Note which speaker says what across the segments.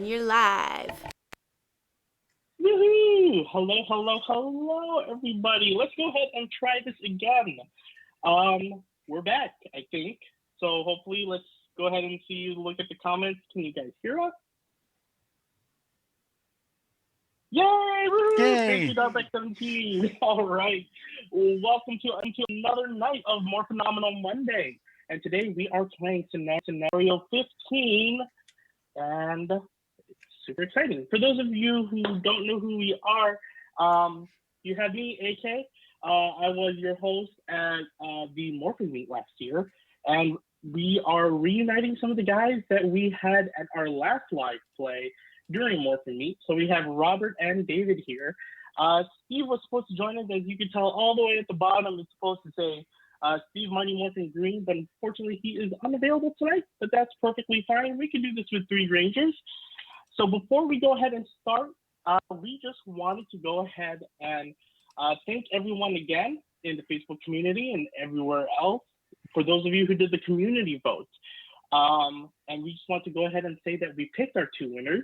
Speaker 1: everyone. You're live.
Speaker 2: Woohoo! Hello, everybody. Let's go ahead and try this again. We're back, I think. So hopefully, let's go ahead and look at the comments. Can you guys hear us? Yay! Woo! Thank you, Darbeck17. All right. Welcome to another night of Morphinominal Monday. And today we are playing scenario 15. And it's super exciting. For those of you who don't know who we are, you have me, AK. I was your host at the Morphin Meet last year. And we are reuniting some of the guys that we had at our last live play during Morphin Meet. So we have Robert and David here. Steve was supposed to join us, as you can tell all the way at the bottom. It's supposed to say Steve, Mighty Morphin Green, but unfortunately he is unavailable tonight, but that's perfectly fine. We can do this with 3 Rangers. So before we go ahead and start, we just wanted to go ahead and thank everyone again in the Facebook community and everywhere else for those of you who did the community vote. And we just want to go ahead and say that we picked our 2 winners.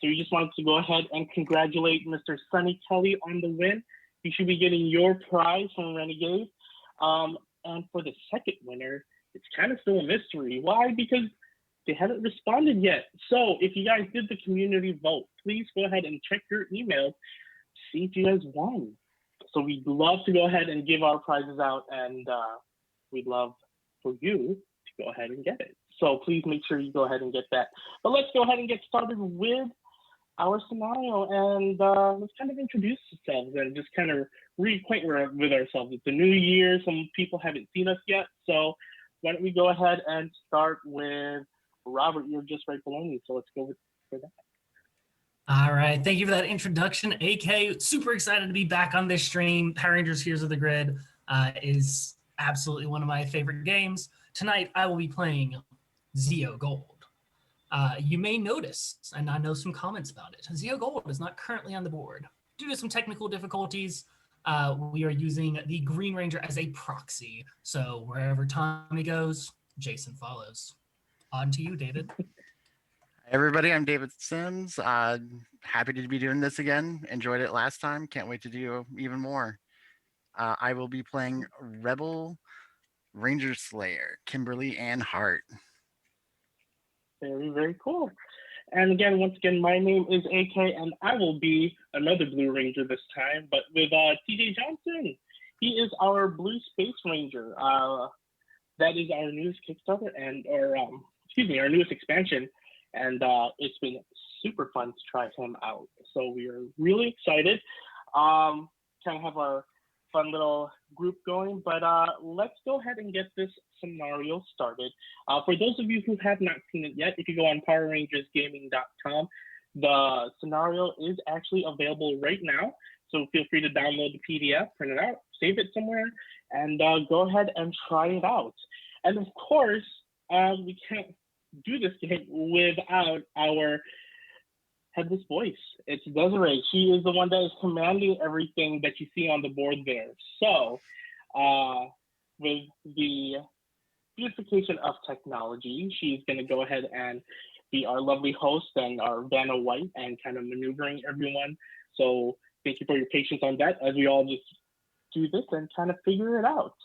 Speaker 2: So we just wanted to go ahead and congratulate Mr. Sonny Kelly on the win. You should be getting your prize from Renegade. And for the second winner, it's kind of still a mystery. Why? Because they haven't responded yet. So if you guys did the community vote, please go ahead and check your emails, see if you guys won. So we'd love to go ahead and give our prizes out, and we'd love for you to go ahead and get it. So please make sure you go ahead and get that. But let's go ahead and get started with our scenario, and let's kind of introduce ourselves and just kind of reacquaint with ourselves. It's a new year. Some people haven't seen us yet. So why don't we go ahead and start with Robert? You're just right below me. So let's go for that.
Speaker 3: All right. Thank you for that introduction, AK. Super excited to be back on this stream. Power Rangers Heroes of the Grid is absolutely one of my favorite games. Tonight, I will be playing Zeo Gold. You may notice, and I know some comments about it, Zeo Gold is not currently on the board. Due to some technical difficulties, we are using the Green Ranger as a proxy. So wherever Tommy goes, Jason follows. On to you, David.
Speaker 4: Hi, everybody. I'm David Sims. Happy to be doing this again. Enjoyed it last time. Can't wait to do even more. I will be playing Rebel Ranger Slayer, Kimberly Ann Hart.
Speaker 2: Very, very cool. And again, once again, my name is AK, and I will be another Blue Ranger this time, but with TJ Johnson. He is our Blue Space Ranger. That is our newest Kickstarter our newest expansion, and it's been super fun to try him out. So we are really excited. Kind of have our fun little group going, but let's go ahead and get this scenario started. For those of you who have not seen it yet, if you go on PowerRangersGaming.com, the scenario is actually available right now. So feel free to download the PDF, print it out, save it somewhere, and go ahead and try it out. And of course, we can't do this game without our headless voice. It's Desiree. She is the one that is commanding everything that you see on the board there. So with the beautification of technology, she's going to go ahead and be our lovely host and our Vanna White and kind of maneuvering everyone. So thank you for your patience on that as we all just do this and kind of figure it out.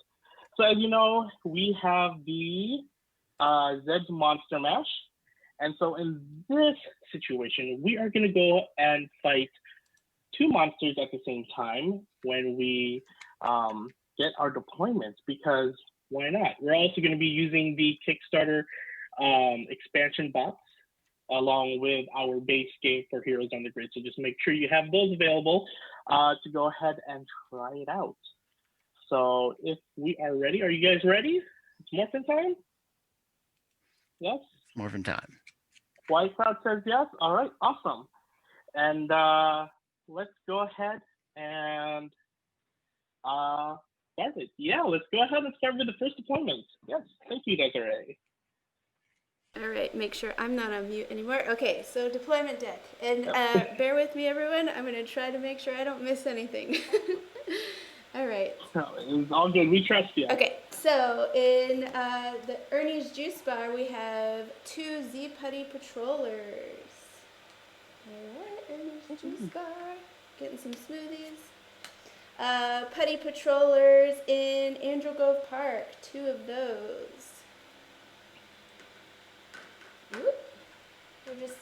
Speaker 2: So as you know, we have the Zedd's Monster Mash. And so in this situation, we are going to go and fight 2 monsters at the same time when we get our deployments, because why not? We're also going to be using the Kickstarter expansion box along with our base game for Heroes on the Grid. So just make sure you have those available to go ahead and try it out. So if we are ready, are you guys ready? It's Morphin time? Yes?
Speaker 4: Morphin time.
Speaker 2: White Crowd says yes. All right, awesome. And let's go ahead and start it. Yeah, let's go ahead and start with the first deployment. Yes, thank you, Desiree.
Speaker 1: All right, make sure I'm not on mute anymore. Okay, so deployment deck. And bear with me, everyone. I'm going to try to make sure I don't miss anything. All right.
Speaker 2: No, it's all good. We trust you.
Speaker 1: Okay, so in the Ernie's Juice Bar, we have 2 Z Putty Patrollers. Juice bar. Getting some smoothies. Putty patrollers in Angel Grove Park. 2 of those. Whoop. We're just,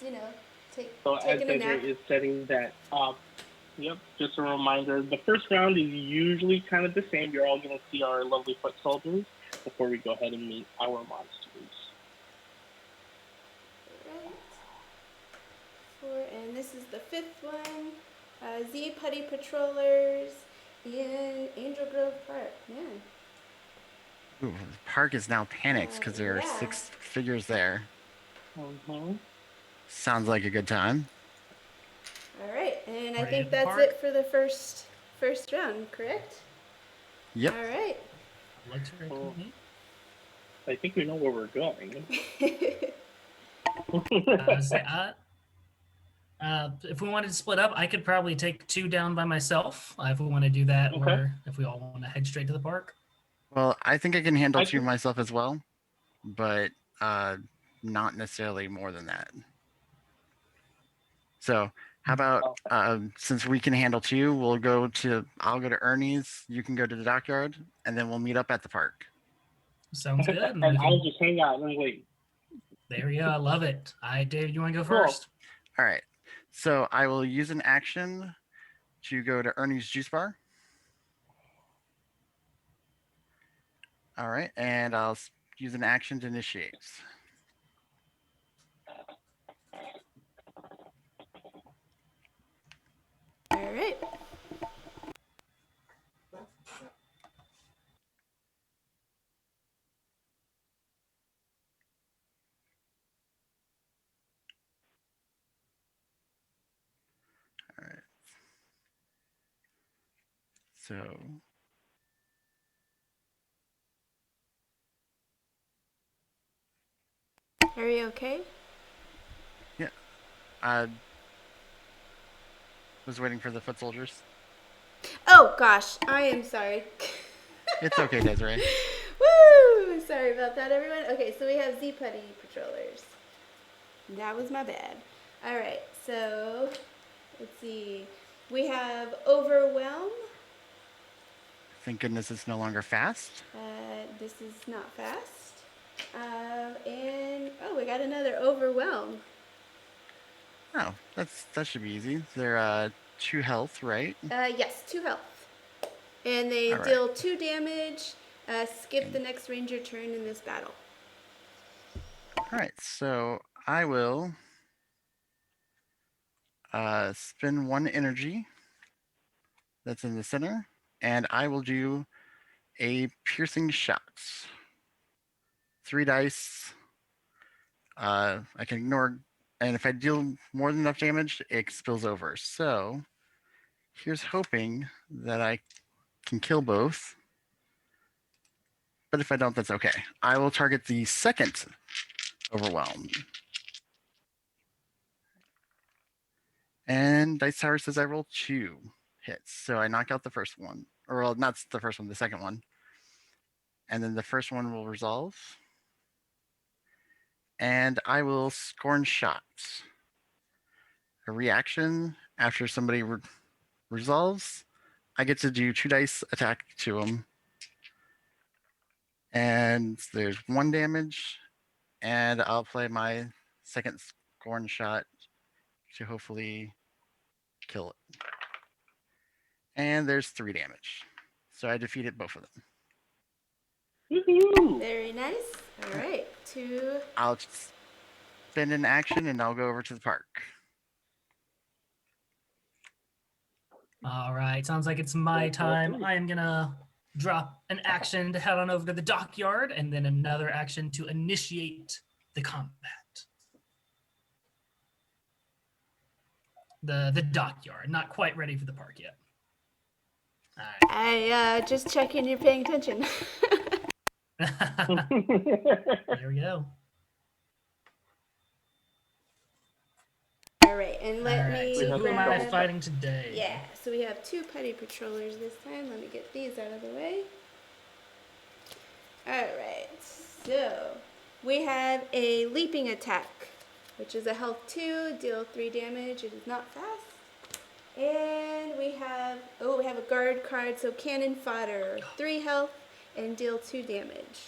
Speaker 2: So as
Speaker 1: taking a nap.
Speaker 2: Desiree is setting that up, yep, just a reminder, the first round is usually kind of the same. You're all going to see our lovely foot soldiers before we go ahead and meet our monsters.
Speaker 1: Right. And this is the 5th one. Z Putty Patrollers in Angel Grove Park. Man.
Speaker 4: Ooh, the park is now panicked because there are
Speaker 1: Yeah.
Speaker 4: 6 figures there.
Speaker 2: Mm-hmm.
Speaker 4: Sounds like a good time.
Speaker 1: All right, and I
Speaker 3: Ready
Speaker 1: think
Speaker 3: to
Speaker 1: that's
Speaker 3: park?
Speaker 1: it for the first round, correct?
Speaker 4: Yep.
Speaker 1: All right.
Speaker 3: Luxury
Speaker 2: Cool.
Speaker 3: company.
Speaker 2: I think we know where we're going.
Speaker 3: If we wanted to split up, I could probably take 2 down by myself if we want to do that,
Speaker 2: Okay.
Speaker 3: or if we all want to head straight to the park.
Speaker 4: Well, I think I can handle
Speaker 2: I
Speaker 4: 2
Speaker 2: think-
Speaker 4: myself as well, but not necessarily more than that. So how about since we can handle 2, I'll go to Ernie's, you can go to the dockyard, and then we'll meet up at the park.
Speaker 3: Sounds good.
Speaker 2: And I'll just hang out and wait.
Speaker 3: There we go. I love it. David, you want to go
Speaker 2: Cool.
Speaker 3: first?
Speaker 4: All right. So I will use an action to go to Ernie's juice bar. All right, and I'll use an action to initiate.
Speaker 1: All right.
Speaker 4: All right. So
Speaker 1: Are you okay?
Speaker 4: yeah, I was waiting for the foot soldiers.
Speaker 1: Oh gosh, I am sorry.
Speaker 4: It's okay, Desiree.
Speaker 1: Woo! Sorry about that, everyone. Okay, so we have Z Putty Patrollers. That was my bad. All right, so let's see. We have Overwhelm.
Speaker 4: Thank goodness it's no longer fast.
Speaker 1: This is not fast. And we got another Overwhelm.
Speaker 4: Oh, that should be easy. They're 2 health, right?
Speaker 1: Yes, 2 health. And they
Speaker 4: All right.
Speaker 1: deal 2 damage. Skip the next ranger turn in this battle.
Speaker 4: All right, so I will spend 1 energy that's in the center, and I will do a piercing shot. 3 dice. I can ignore, and if I deal more than enough damage, it spills over. So here's hoping that I can kill both. But if I don't, that's okay. I will target the second overwhelm. And Dice Tower says I roll 2 hits. So I knock out the first one. Or well, not the first one, the second one. And then the first one will resolve. And I will scorn shots. A reaction after somebody resolves, I get to do 2 dice attack to them. And there's 1 damage. And I'll play my second scorn shot to hopefully kill it. And there's 3 damage. So I defeated both of them.
Speaker 2: Woohoo!
Speaker 1: Very nice. All right, 2.
Speaker 4: I'll spend an action and I'll go over to the park.
Speaker 3: All right. Sounds like it's my time. I am going to drop an action to head on over to the dockyard and then another action to initiate the combat. The dockyard. Not quite ready for the park yet. All right.
Speaker 1: I just checking you're paying attention.
Speaker 3: There we go.
Speaker 1: All right, and let
Speaker 3: All right.
Speaker 1: me
Speaker 3: So who am I
Speaker 1: grab.
Speaker 3: fighting today?
Speaker 1: Yeah, so we have 2 Putty Patrollers this time. Let me get these out of the way. All right, so we have a leaping attack, which is a health 2, deal 3 damage. It is not fast. And we have a guard card, so cannon fodder, 3 health and deal 2 damage.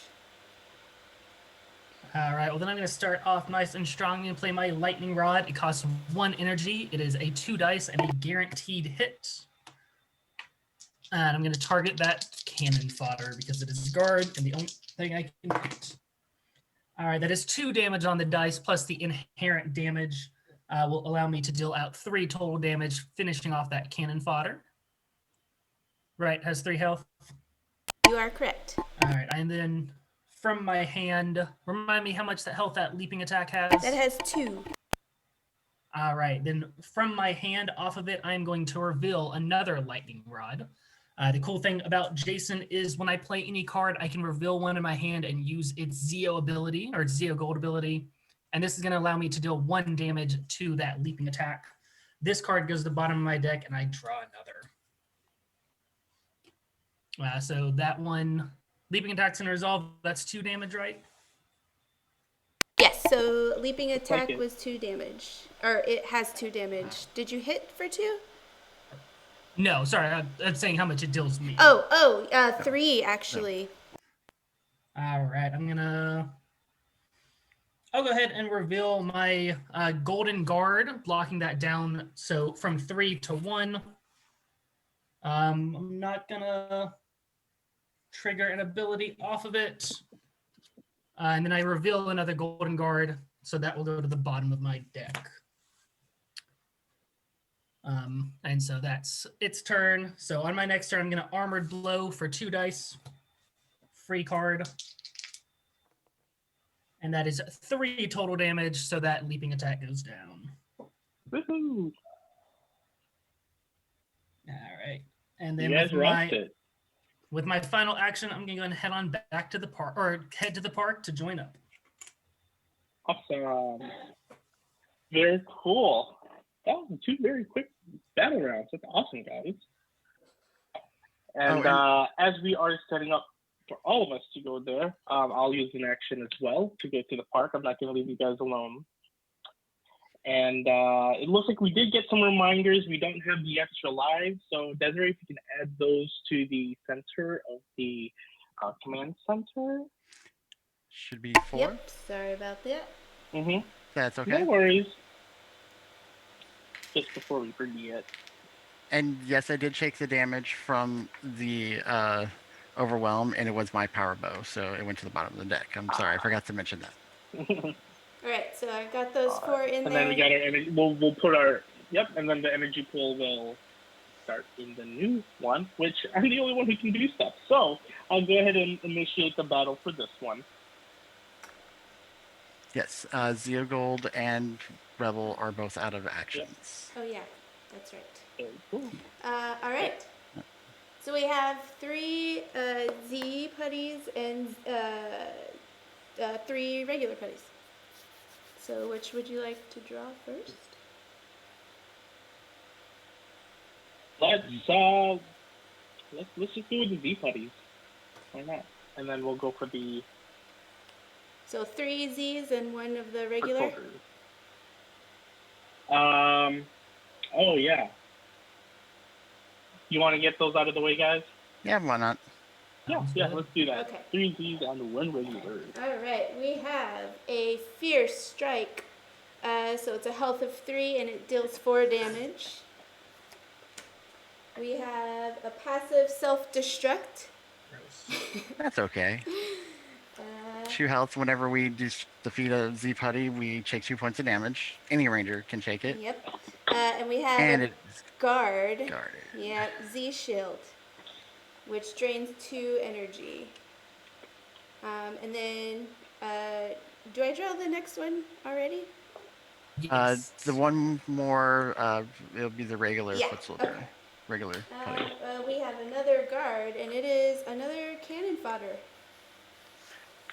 Speaker 3: All right, well then I'm going to start off nice and strong. I'm going to play my lightning rod. It costs 1 energy. It is a 2 dice and a guaranteed hit. And I'm going to target that cannon fodder because it is guard and the only thing I can hit. All right, that is 2 damage on the dice plus the inherent damage will allow me to deal out 3 total damage, finishing off that cannon fodder. Right, has 3 health.
Speaker 1: You are correct.
Speaker 3: All right, and then from my hand, remind me how much that health that leaping attack has.
Speaker 1: That has 2.
Speaker 3: All right, then from my hand, off of it, I'm going to reveal another lightning rod. The cool thing about Jason is when I play any card, I can reveal one in my hand and use its Zeo ability or its Zeo Gold ability. And this is going to allow me to deal 1 damage to that leaping attack. This card goes to the bottom of my deck and I draw another. So that one, leaping attack's going to resolve. That's 2 damage, right?
Speaker 1: Yes, so leaping attack
Speaker 2: it.
Speaker 1: was 2 damage. Or it has 2 damage. Did you hit for 2?
Speaker 3: No, sorry. I'm saying how much it deals me.
Speaker 1: 3 actually.
Speaker 3: All right, I'll go ahead and reveal my golden guard, blocking that down. So from 3 to 1. I'm not gonna trigger an ability off of it. And then I reveal another golden guard, so that will go to the bottom of my deck. And so that's its turn. So on my next turn, I'm gonna Armored Blow for 2 dice. Free card. And that is 3 total damage, so that leaping attack goes down.
Speaker 2: Woohoo!
Speaker 3: All right. And then
Speaker 2: You guys rocked it.
Speaker 3: with my final action, I'm gonna go and head on back to the park, or head to the park to join up.
Speaker 2: Awesome. Very cool. That was 2 very quick battle rounds. That's awesome, guys. And as we are setting up for all of us to go there, I'll use an action as well to go to the park. I'm not going to leave you guys alone. And it looks like we did get some reminders. We don't have the extra lives. So Desiree, if you can add those to the center of the command center.
Speaker 4: Should be 4.
Speaker 1: Yep, sorry about that.
Speaker 4: Mm-hmm. That's okay.
Speaker 2: No worries. Just before we forget.
Speaker 4: And yes, I did shake the damage from the overwhelm, and it was my power bow, so it went to the bottom of the deck. I'm sorry, I forgot to mention that.
Speaker 1: All right, so I got those 4 in
Speaker 2: and
Speaker 1: there.
Speaker 2: then we got our energy. We'll put our and then the energy pool will start in the new one, which I'm the only one who can do stuff. So I'll go ahead and initiate the battle for this one.
Speaker 4: Yes, Zeo Gold and Rebel are both out of actions.
Speaker 1: Oh yeah, that's right.
Speaker 2: Very cool.
Speaker 1: All right. So we have 3 Z putties and 3 regular putties. So which would you like to draw first?
Speaker 2: Let's just do with the Z putties. Why not? And then we'll go for the.
Speaker 1: So 3 Z's and 1 of the regular.
Speaker 2: Oh yeah. You want to get those out of the way, guys?
Speaker 4: Yeah, why not?
Speaker 2: Yeah, let's do that.
Speaker 1: Okay.
Speaker 2: 3 Z's and 1 regular.
Speaker 1: All right, we have a Fierce Strike. So it's a health of 3 and it deals 4 damage. We have a passive Self-Destruct.
Speaker 4: That's okay. 2 health. Whenever we defeat a Z putty, we take 2 points of damage. Any ranger can take it.
Speaker 1: Yep. And we have
Speaker 4: And
Speaker 1: a
Speaker 4: it's
Speaker 1: Guarded.
Speaker 4: guarded.
Speaker 1: Yep, Z Shield, which drains 2 energy. And then, do I draw the next one already?
Speaker 3: Yes.
Speaker 4: The one more, it'll be the regular
Speaker 1: Yeah,
Speaker 4: foot soldier.
Speaker 1: okay.
Speaker 4: Regular putty.
Speaker 1: We have another guard, and it is another cannon fodder.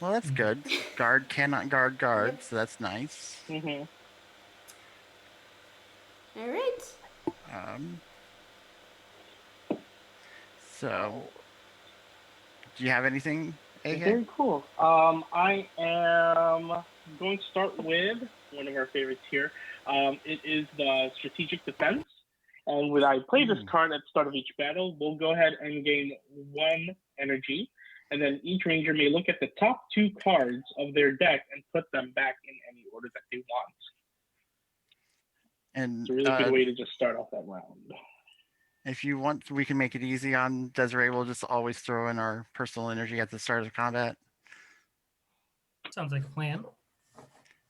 Speaker 4: Well, that's good. Guard cannot guard guard,
Speaker 1: Yep.
Speaker 4: so that's nice.
Speaker 2: Mm-hmm.
Speaker 1: All right.
Speaker 4: So, do you have anything, AK?
Speaker 2: Very cool. I am going to start with one of our favorites here. It is the strategic defense, And when I play this card at the start of each battle, we'll go ahead and gain 1 energy. And then each ranger may look at the top 2 cards of their deck and put them back in any order that they want.
Speaker 4: And
Speaker 2: It's a really good way to just start off that round.
Speaker 4: if you want, we can make it easy on Desiree. We'll just always throw in our personal energy at the start of combat.
Speaker 3: Sounds like a plan.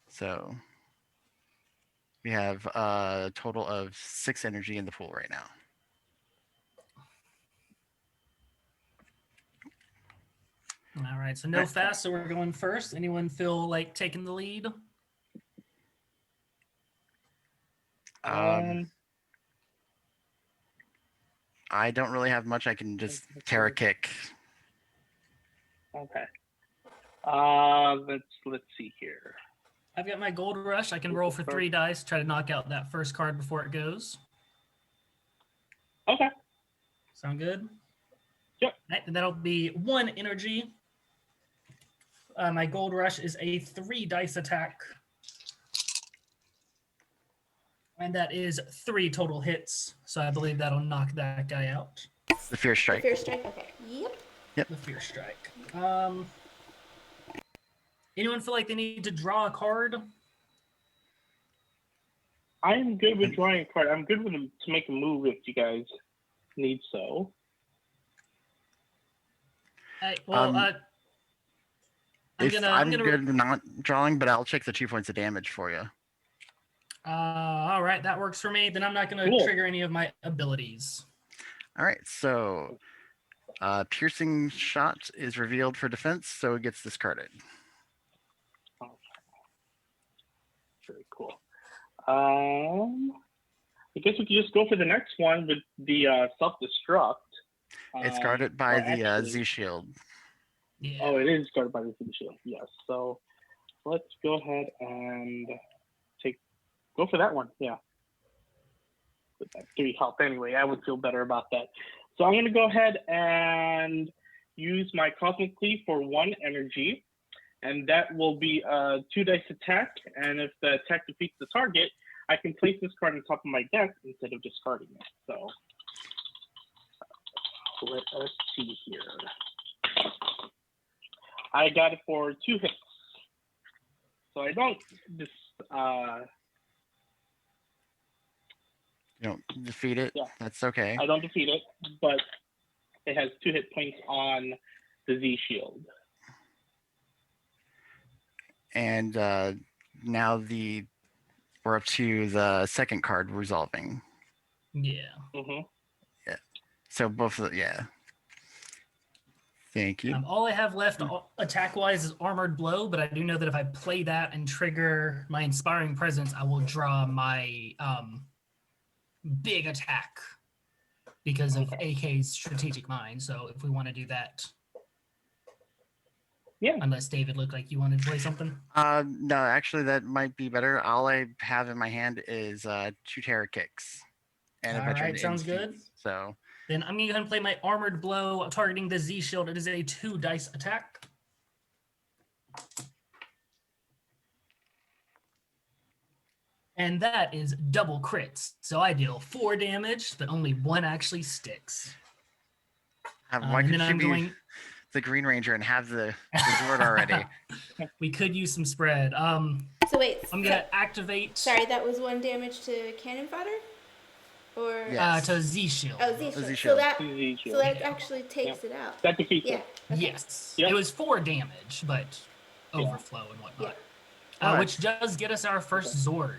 Speaker 4: So we have a total of 6 energy in the pool right now.
Speaker 3: All right, so no fast, so we're going first. Anyone feel like taking the lead?
Speaker 4: I don't really have much. I can just Terra kick.
Speaker 2: Okay. Let's see here.
Speaker 3: I've got my gold rush. I can roll for 3 dice, try to knock out that first card before it goes.
Speaker 2: Okay.
Speaker 3: Sound good?
Speaker 2: Yep.
Speaker 3: Right, and that'll be 1 energy. My gold rush is a 3 dice attack. And that is 3 total hits. So I believe that'll knock that guy out.
Speaker 4: The Fear Strike.
Speaker 1: Fear strike. Okay. Yep.
Speaker 3: The Fear Strike. Anyone feel like they need to draw a card?
Speaker 2: I am good with drawing a card. I'm good with them to make a move if you guys need so.
Speaker 3: I'm gonna
Speaker 4: good not drawing, but I'll check the 2 points of damage for you.
Speaker 3: All right, that works for me. Then I'm not going to trigger any of my abilities.
Speaker 4: All right, so piercing shot is revealed for defense, so it gets discarded.
Speaker 2: Very cool. I guess we could just go for the next one with the self-destruct.
Speaker 4: It's guarded by the Z shield.
Speaker 3: Yeah.
Speaker 2: Oh, it is guarded by the Z shield. Yes. So let's go ahead and go for that one. Yeah. With that 3 health anyway, I would feel better about that. So I'm going to go ahead and use my Cosmic Cleave for 1 energy. And that will be a 2 dice attack. And if the attack defeats the target, I can place this card on top of my deck instead of discarding it. So let us see here. I got it for 2 hits. So I don't just
Speaker 4: You don't defeat it.
Speaker 2: Yeah.
Speaker 4: That's okay.
Speaker 2: I don't defeat it, but it has 2 hit points on the Z shield.
Speaker 4: And now we're up to the second card resolving.
Speaker 3: Yeah.
Speaker 2: Mm-hmm.
Speaker 4: Yeah. So both of yeah. Thank you.
Speaker 3: All I have left attack-wise is Armored Blow, but I do know that if I play that and trigger my Inspiring Presence, I will draw my big attack because of AK's Strategic Mind. So if we want to do that.
Speaker 2: Yeah.
Speaker 3: Unless David looked like you wanted to play something.
Speaker 4: No, actually that might be better. All I have in my hand is 2 Terror Kicks. And a Veteran
Speaker 3: Alright, sounds
Speaker 4: Instinct.
Speaker 3: good.
Speaker 4: So
Speaker 3: then I'm going to go ahead and play my Armored Blow targeting the Z shield. It is a 2 dice attack. And that is double crits. So I deal 4 damage, but only 1 actually sticks.
Speaker 4: why could you be the Green Ranger and have the Zord already?
Speaker 3: We could use some spread.
Speaker 1: So wait.
Speaker 3: I'm going to activate...
Speaker 1: Sorry, that was 1 damage to cannon fodder? Or
Speaker 4: Yes.
Speaker 3: To Z shield.
Speaker 1: oh, Z shield.
Speaker 4: Z
Speaker 1: So
Speaker 4: shield.
Speaker 1: that actually takes it out.
Speaker 2: That defeats
Speaker 1: Yeah.
Speaker 2: it.
Speaker 1: Okay.
Speaker 3: Yes.
Speaker 2: Yep.
Speaker 3: It was 4 damage, but overflow and whatnot.
Speaker 1: Yeah.
Speaker 3: Which does get us our first Zord.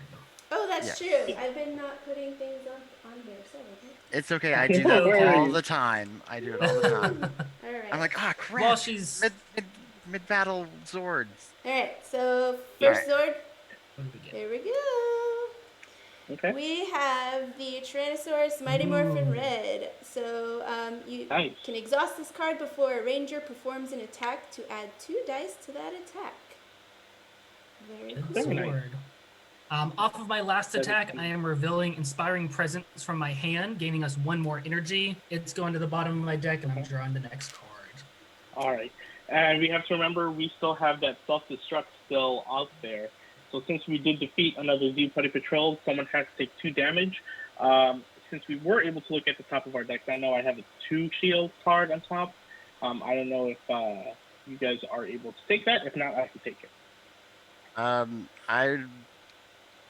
Speaker 1: Oh, that's
Speaker 4: Yes.
Speaker 1: true. I've been not putting things on there. Sorry.
Speaker 4: It's okay. I do that all the time. All right.
Speaker 1: Alright.
Speaker 4: I'm like, crap.
Speaker 3: Well, she's...
Speaker 4: Mid battle Zords.
Speaker 1: Alright, so first Zord.
Speaker 3: What do we get?
Speaker 1: There we go.
Speaker 2: Okay.
Speaker 1: We have the Tyrannosaurus Mighty Morphin Red. So you
Speaker 2: Nice.
Speaker 1: can exhaust this card before a ranger performs an attack to add 2 dice to that attack. Very
Speaker 3: Good
Speaker 1: cool.
Speaker 2: Very nice.
Speaker 3: Sword. Off of my last attack, I am revealing Inspiring Presence from my hand, gaining us 1 more energy. It's going to the bottom of my deck, and I'm drawing the next card.
Speaker 2: All right. And we have to remember we still have that self-destruct still out there. So since we did defeat another Z Party Patrol, someone has to take 2 damage. since we were able to look at the top of our decks, I know I have a 2 shield card on top. I don't know if you guys are able to take that. If not, I can take it.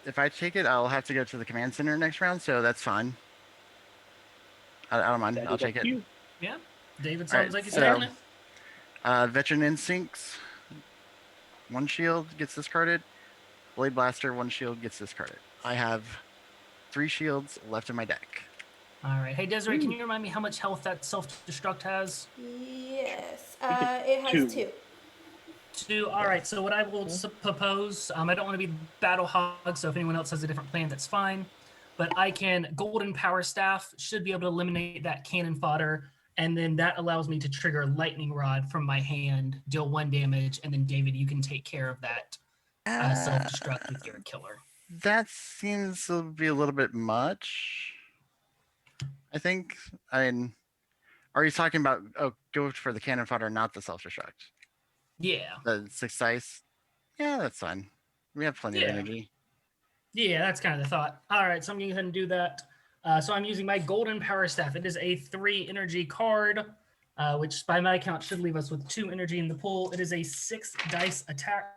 Speaker 4: If I take it, I'll have to go to the command center next round, so that's fine. I don't mind.
Speaker 2: That
Speaker 4: I'll
Speaker 2: is up
Speaker 4: take
Speaker 2: to
Speaker 4: it.
Speaker 2: you.
Speaker 3: Yeah. David
Speaker 4: All
Speaker 3: sounds
Speaker 4: right,
Speaker 3: like he's
Speaker 4: so-
Speaker 3: taking it.
Speaker 4: Veteran Instincts, 1 shield gets discarded. Blade Blaster, 1 shield gets discarded. I have 3 shields left in my deck.
Speaker 3: All right. Hey, Desiree, can you remind me how much health that self-destruct has?
Speaker 1: Yes.
Speaker 2: think
Speaker 1: It has 2.
Speaker 3: 2. All right. So what I will propose, I don't want to be battle hog, so if anyone else has a different plan, that's fine. But I can Golden Power Staff should be able to eliminate that cannon fodder, and then that allows me to trigger Lightning Rod from my hand, deal 1 damage, and then David, you can take care of that self-destruct with your killer.
Speaker 4: That seems to be a little bit much. I think. I mean, are you talking about go for the cannon fodder, not the self-destruct?
Speaker 3: Yeah.
Speaker 4: The 6 dice? Yeah, that's fine. We have plenty of
Speaker 3: Yeah.
Speaker 4: energy.
Speaker 3: Yeah, that's kind of the thought. All right, so I'm going to go ahead and do that. So I'm using my Golden Power Staff. It is a 3 energy card, which by my count should leave us with 2 energy in the pool. It is a 6 dice attack.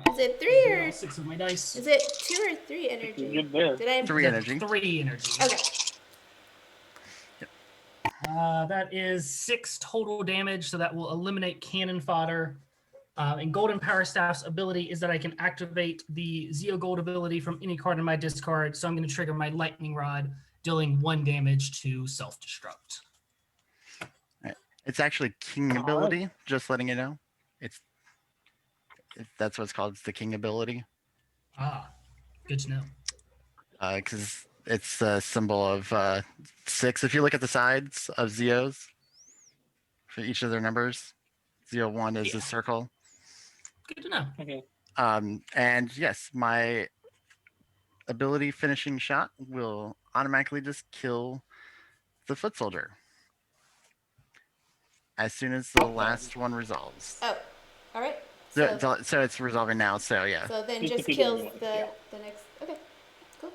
Speaker 1: Is it 3 or
Speaker 3: All 6 of my dice.
Speaker 1: is it 2 or 3 energy?
Speaker 2: You're good there.
Speaker 1: Did I?
Speaker 4: 3 energy.
Speaker 3: 3 energy.
Speaker 1: Okay.
Speaker 3: That is 6 total damage, so that will eliminate cannon fodder. And Golden Power Staff's ability is that I can activate the Zeo Gold ability from any card in my discard. So I'm going to trigger my Lightning Rod, dealing 1 damage to self-destruct.
Speaker 4: It's actually King
Speaker 2: Alright.
Speaker 4: ability. Just letting you know. That's what it's called. It's the King ability.
Speaker 3: Ah, good to know.
Speaker 4: Because it's a symbol of 6. If you look at the sides of Zeos for each of their numbers, Zeo 1 is
Speaker 3: Yeah.
Speaker 4: a circle.
Speaker 3: Good to know.
Speaker 2: Okay.
Speaker 4: And yes, my ability finishing shot will automatically just kill the foot soldier as soon as the last one resolves.
Speaker 1: Oh, all right.
Speaker 4: So it's resolving now. So yeah.
Speaker 1: So then
Speaker 2: Just
Speaker 1: just
Speaker 2: to keep it
Speaker 1: kills
Speaker 2: going,
Speaker 1: the
Speaker 2: yeah.
Speaker 1: the next. Okay, cool.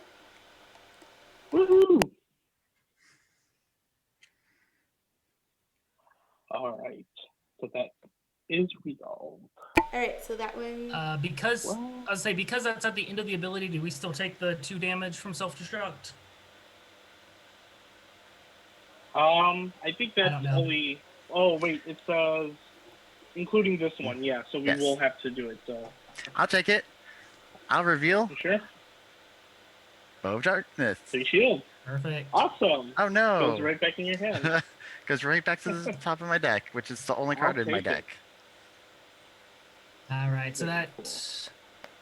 Speaker 2: Woohoo! All right. So that is resolved.
Speaker 1: All right, so that one.
Speaker 3: Because
Speaker 2: Well-
Speaker 3: I'll say because that's at the end of the ability, do we still take the 2 damage from self-destruct?
Speaker 2: I think
Speaker 3: I
Speaker 2: that's
Speaker 3: don't know.
Speaker 2: only. Oh wait, it says including this one. Yeah, so we
Speaker 4: Yes.
Speaker 2: will have to do it. So
Speaker 4: I'll take it. I'll reveal
Speaker 2: you sure?
Speaker 4: Bow of Darkness.
Speaker 2: 3 shields.
Speaker 3: Perfect.
Speaker 2: Awesome.
Speaker 4: Oh no!
Speaker 2: Goes right back in your hand.
Speaker 4: Goes right back to the top of my deck, which is the only card
Speaker 2: I'll
Speaker 4: in my
Speaker 2: take it.
Speaker 4: deck.
Speaker 3: All right, so
Speaker 2: Very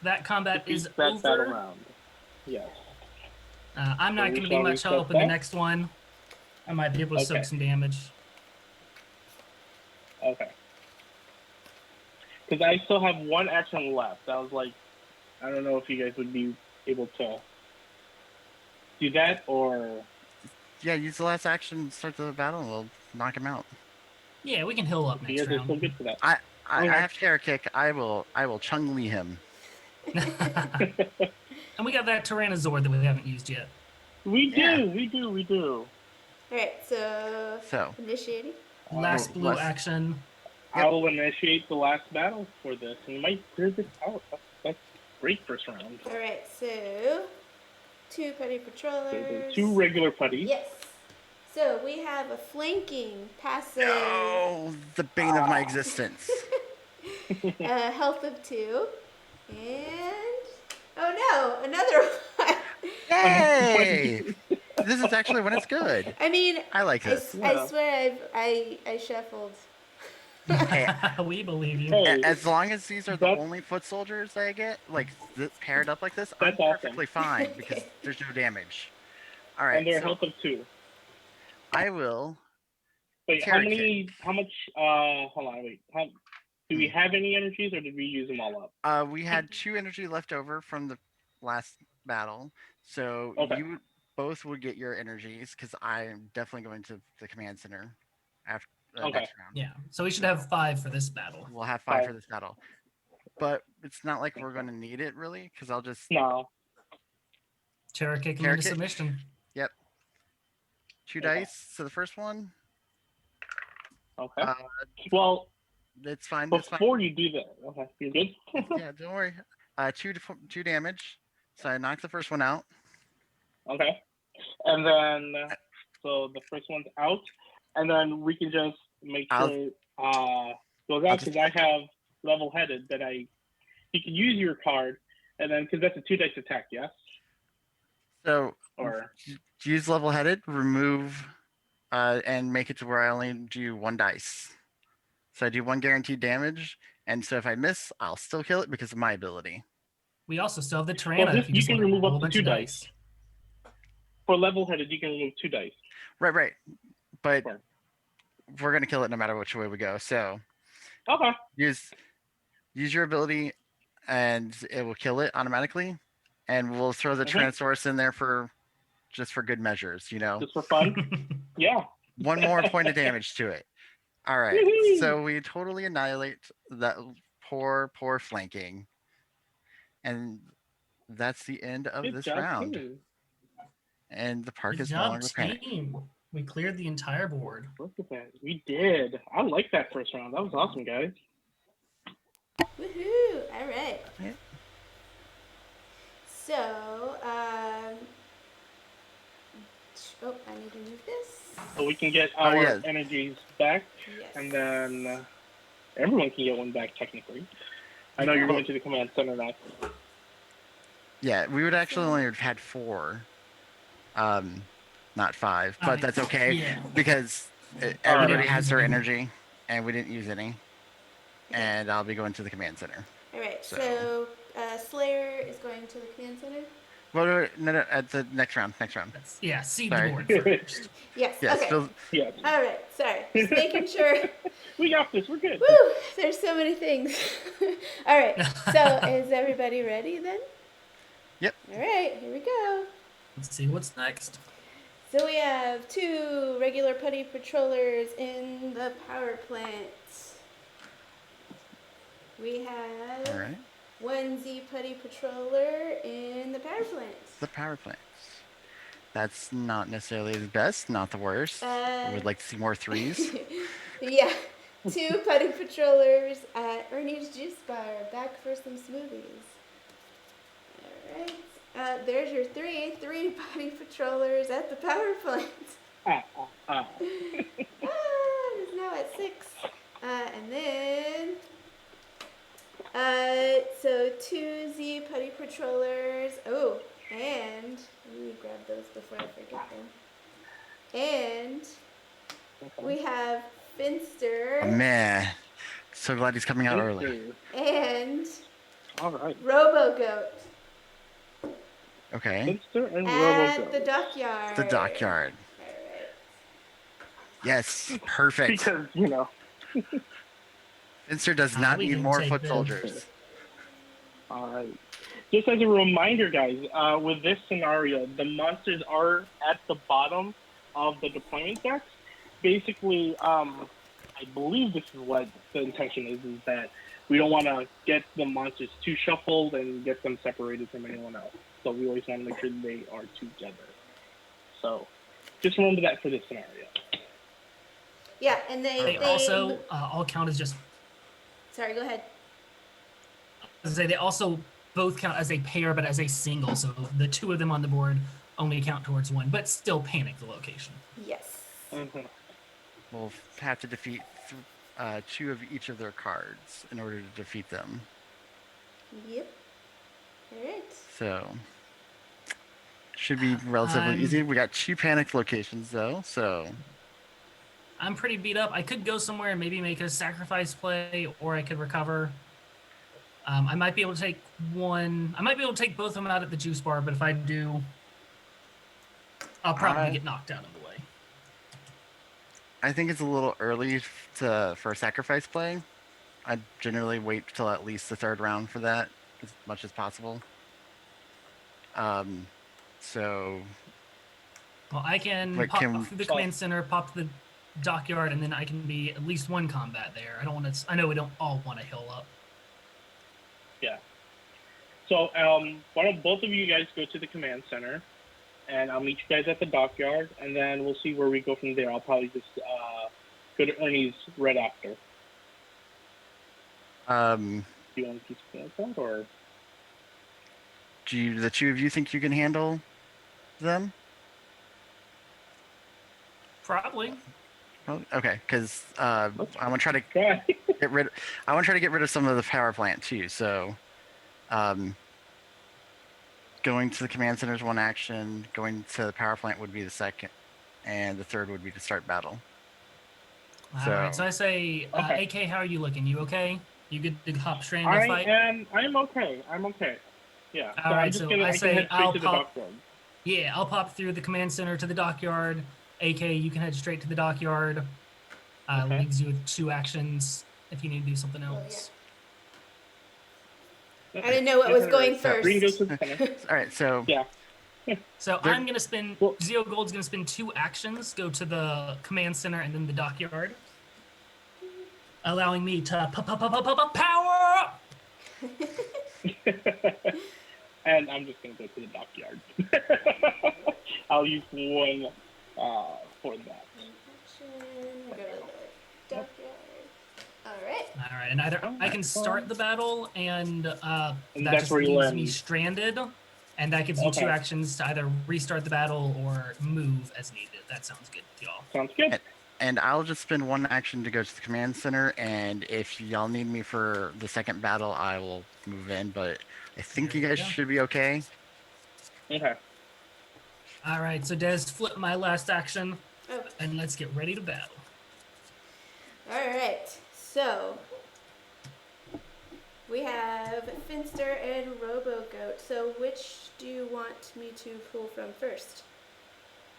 Speaker 3: that combat
Speaker 2: Defeats
Speaker 3: is
Speaker 2: that battle
Speaker 3: over.
Speaker 2: round. Yes.
Speaker 3: I'm not
Speaker 2: So we
Speaker 3: going to be
Speaker 2: shall
Speaker 3: much
Speaker 2: reset
Speaker 3: help in the
Speaker 2: that?
Speaker 3: next one. I might be able to soak
Speaker 2: Okay.
Speaker 3: some damage.
Speaker 2: Okay. Because I still have 1 action left. I was like, I don't know if you guys would be able to do that or.
Speaker 4: Yeah, use the last action, start the battle, and we'll knock him out.
Speaker 3: Yeah, we can heal up
Speaker 2: If you
Speaker 3: next
Speaker 2: guys are still
Speaker 3: round.
Speaker 2: good for that.
Speaker 4: I
Speaker 2: Okay.
Speaker 4: have Terror Kick. I will Chung Lee him.
Speaker 3: And we got that Tyrannosaur that we haven't used yet.
Speaker 2: We do,
Speaker 4: Yeah.
Speaker 2: we do.
Speaker 1: All right, so
Speaker 4: So
Speaker 1: initiating.
Speaker 3: Last blue
Speaker 4: last-
Speaker 3: action.
Speaker 2: I will initiate the last battle for this, and you might clear this out. That's great first round.
Speaker 1: All right, so 2 petty
Speaker 2: So
Speaker 1: patrollers.
Speaker 2: the 2 regular putties.
Speaker 1: Yes. So we have a flanking passive.
Speaker 4: no, the bane of my existence.
Speaker 1: Health of 2, and oh no, another one.
Speaker 4: Yay! This is actually when it's good.
Speaker 1: I mean,
Speaker 4: I like
Speaker 1: I,
Speaker 4: this.
Speaker 1: I
Speaker 2: Yeah.
Speaker 1: swear I shuffled.
Speaker 4: Hey,
Speaker 3: We believe you.
Speaker 2: Hey,
Speaker 4: as long as these are the
Speaker 2: That's-
Speaker 4: only foot soldiers I get, like paired up like this,
Speaker 2: That's
Speaker 4: I'm
Speaker 2: awesome.
Speaker 4: perfectly fine because there's no damage. All right,
Speaker 2: and they're
Speaker 4: so
Speaker 2: health of 2.
Speaker 4: I will.
Speaker 2: Wait,
Speaker 4: Terror
Speaker 2: how much, hold on, wait. Do we have any energies, or did we use them all up?
Speaker 4: We had 2 energy left over from the last battle, so
Speaker 2: Okay.
Speaker 4: you both would get your energies because I'm definitely going to the command center after
Speaker 2: Okay.
Speaker 4: next round.
Speaker 3: Yeah, so we should have 5 for this battle.
Speaker 4: We'll have 5 for
Speaker 2: 5.
Speaker 4: this battle, but it's not like we're going to need it really because I'll just
Speaker 2: No.
Speaker 3: Terror kick him
Speaker 4: Terror
Speaker 3: into
Speaker 4: kick.
Speaker 3: submission.
Speaker 4: Yep. 2
Speaker 2: Okay.
Speaker 4: dice. So the first one.
Speaker 2: Okay.
Speaker 4: Uh,
Speaker 2: Well,
Speaker 4: it's fine. It's fine.
Speaker 2: before you do that, okay, you're good.
Speaker 4: Yeah, don't worry. 2 damage. So I knocked the first one out.
Speaker 2: Okay. And then, so the first one's out, and then we can just make
Speaker 4: I'll-
Speaker 2: sure goes out because I have level-headed that you can use your card, and then because that's a 2 dice attack, yes.
Speaker 4: So
Speaker 2: Or
Speaker 4: use level-headed, remove, and make it to where I only do 1 dice. So I do 1 guaranteed damage, and so if I miss, I'll still kill it because of my ability.
Speaker 3: We also still have the Tyranna.
Speaker 2: well,
Speaker 3: if
Speaker 2: you
Speaker 3: just
Speaker 2: can
Speaker 3: wanna
Speaker 2: remove
Speaker 3: roll a
Speaker 2: up to
Speaker 3: bunch
Speaker 2: 2
Speaker 3: of
Speaker 2: dice. For level-headed, you can remove 2 dice.
Speaker 4: Right. But
Speaker 2: Sure.
Speaker 4: we're gonna kill it no matter which way we go. So
Speaker 2: Okay.
Speaker 4: use your ability, and it will kill it automatically. And we'll throw the
Speaker 2: Mhm.
Speaker 4: Tyrannosaurus in there for good measures.
Speaker 2: Just for fun. Yeah.
Speaker 4: 1 more point of damage to it. All right.
Speaker 2: Woohoo!
Speaker 4: So we totally annihilate that poor flanking. And that's the end of
Speaker 2: Good
Speaker 4: this
Speaker 2: job,
Speaker 4: round.
Speaker 2: team.
Speaker 4: And the park
Speaker 3: Good
Speaker 4: is no
Speaker 3: job,
Speaker 4: longer panicked.
Speaker 3: team. We cleared the entire board.
Speaker 2: Look at that. We did. I like that first round. That was awesome, guys.
Speaker 1: Woohoo! All right.
Speaker 4: Yeah.
Speaker 1: So, I need to move this.
Speaker 2: So we can get
Speaker 4: Oh,
Speaker 2: our
Speaker 4: yeah.
Speaker 2: energies back,
Speaker 1: Yes.
Speaker 2: and then everyone can get one back, technically. I know you're going to the command center now.
Speaker 4: Yeah, we would actually only have had 4. Not 5, but that's okay
Speaker 3: Yeah.
Speaker 4: because everybody has their energy, and we didn't use any. And I'll be going to the command center.
Speaker 1: All right.
Speaker 4: So-
Speaker 1: So, Slayer is going to the command center.
Speaker 4: Well, no, at the next round.
Speaker 3: Seed
Speaker 4: Sorry.
Speaker 3: the board first.
Speaker 1: Yes.
Speaker 4: Yes.
Speaker 1: Okay.
Speaker 4: Bill-
Speaker 2: Yes.
Speaker 1: All right. Sorry. Just making sure.
Speaker 2: We got this. We're good.
Speaker 1: Woo! There's so many things. All right. So, is everybody ready then?
Speaker 4: Yep.
Speaker 1: All right. Here we go.
Speaker 3: Let's see what's next.
Speaker 1: So we have 2 regular putty patrollers in the power plant. We have
Speaker 4: All right.
Speaker 1: 1 Z putty patroller in the power plant.
Speaker 4: The power plants. That's not necessarily the best, not the worst. I would like to see more 3s.
Speaker 1: Yeah. 2 putty patrollers at Ernie's Juice Bar. Back for some smoothies. All right. There's your 3 putty patrollers at the power plant. It's now at 6. And then, so 2 Z putty patrollers. Oh, and let me grab those before I forget them. And we have Finster.
Speaker 4: Oh, man. So glad he's coming out early.
Speaker 1: And
Speaker 2: All right.
Speaker 1: Robo Goat
Speaker 4: Okay.
Speaker 2: Finster and
Speaker 1: at
Speaker 2: Robo
Speaker 1: the
Speaker 2: Goat.
Speaker 1: dockyard.
Speaker 4: The dockyard.
Speaker 1: All right.
Speaker 4: Yes. Perfect.
Speaker 2: Because,
Speaker 4: Finster does not
Speaker 3: we
Speaker 4: need
Speaker 3: can
Speaker 4: more
Speaker 3: take
Speaker 4: foot
Speaker 3: them.
Speaker 4: soldiers.
Speaker 2: all right. Just as a reminder, guys, with this scenario, the monsters are at the bottom of the deployment decks. Basically, I believe this is what the intention is that we don't want to get the monsters too shuffled and get them separated from anyone else. So we always want to make sure they are together. So just remember that for this scenario.
Speaker 1: Yeah, and
Speaker 3: They also all count as just.
Speaker 1: Sorry, go ahead.
Speaker 3: I was gonna say they also both count as a pair, but as a single. So the 2 of them on the board only count towards 1, but still panic the location.
Speaker 1: Yes.
Speaker 2: Mm-hmm.
Speaker 4: We'll have to defeat 2 of each of their cards in order to defeat them.
Speaker 1: Yep. All right.
Speaker 4: So should be relatively easy. We got 2 panicked locations though, so
Speaker 3: I'm pretty beat up. I could go somewhere and maybe make a sacrifice play, or I could recover. I might be able to take one. I might be able to take both of them out at the juice bar, but if I do, I'll probably get knocked out of the way.
Speaker 4: I think it's a little early for a sacrifice play. I'd generally wait till at least the 3rd round for that, as much as possible. So
Speaker 3: Well, I can
Speaker 4: Wait,
Speaker 3: pop
Speaker 4: can-
Speaker 3: through the command center, pop to the dockyard, and then I can be at least 1 combat there. I don't want to. I know we don't all want to heal up.
Speaker 2: Yeah. So why don't both of you guys go to the command center, and I'll meet you guys at the dockyard, and then we'll see where we go from there. I'll probably just go to Ernie's right after. Do you want to keep something like that, or
Speaker 4: do the two of you think you can handle them?
Speaker 3: Probably.
Speaker 4: Oh, okay, because I want to try to
Speaker 2: try?
Speaker 4: get rid. I want to try to get rid of some of the power plant too. So, going to the command center is one action. Going to the power plant would be the second, and the third would be to start battle.
Speaker 3: All right. So I say,
Speaker 2: Okay.
Speaker 3: AK, how are you looking? You okay? You good to hop straight into the fight?
Speaker 2: I'm okay. I'm okay. Yeah.
Speaker 3: All right.
Speaker 2: I'm just
Speaker 3: So
Speaker 2: gonna.
Speaker 3: I
Speaker 2: I can
Speaker 3: say
Speaker 2: head straight to the dockyard.
Speaker 3: Yeah, I'll pop through the command center to the dockyard. AK, you can head straight to the dockyard.
Speaker 2: Okay.
Speaker 3: Leaves you with 2 actions if you need to do something else.
Speaker 1: I didn't know what was going first.
Speaker 2: Green goes to the center.
Speaker 4: All right. So
Speaker 2: Yeah.
Speaker 3: So I'm gonna spend. Zeo Gold's gonna spend 2 actions. Go to the command center and then the dockyard, allowing me to power up.
Speaker 2: And I'm just gonna go to the dockyard. I'll use 1 for that.
Speaker 1: Go to the dockyard. All right.
Speaker 3: All right, and either I can start the battle, and that
Speaker 2: that's
Speaker 3: just
Speaker 2: where you
Speaker 3: leaves
Speaker 2: land.
Speaker 3: me stranded, and that gives you 2 actions to either restart the battle or move as needed. That sounds good to y'all.
Speaker 2: Sounds good.
Speaker 4: And I'll just spend 1 action to go to the command center, and if y'all need me for the second battle, I will move in. But I think you guys should be okay.
Speaker 2: Okay.
Speaker 3: All right, so Des, flip my last action, and let's get ready to battle.
Speaker 1: All right. So we have Finster and Robo Goat. So which do you want me to pull from first?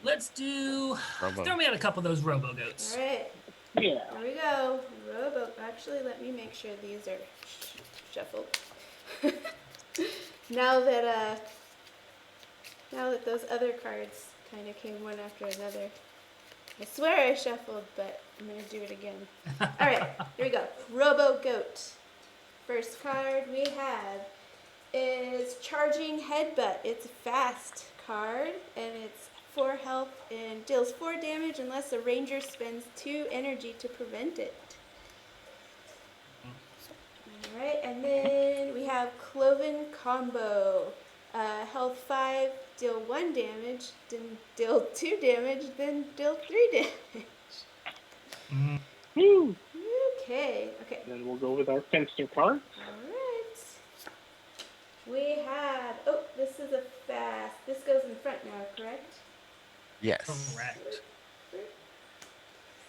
Speaker 3: Let's do. Throw me out a couple of those Robo Goats.
Speaker 1: All right.
Speaker 2: Yeah.
Speaker 1: Here we go. Robo. Actually, let me make sure these are shuffled. now that those other cards kind of came one after another. I swear I shuffled, but I'm going to do it again. All right, here we go. Robo Goat. First card we have is Charging Headbutt. It's a fast card, and it's 4 health and deals 4 damage unless a ranger spends 2 energy to prevent it. All right, and then we have Cloven Combo. Health 5, deal 1 damage, then deal 2 damage, then deal 3 damage.
Speaker 2: Woo.
Speaker 1: Okay.
Speaker 2: Then we'll go with our Finster card.
Speaker 1: Alright. We have, this is a fast. This goes in front now, correct?
Speaker 4: Yes.
Speaker 3: Correct.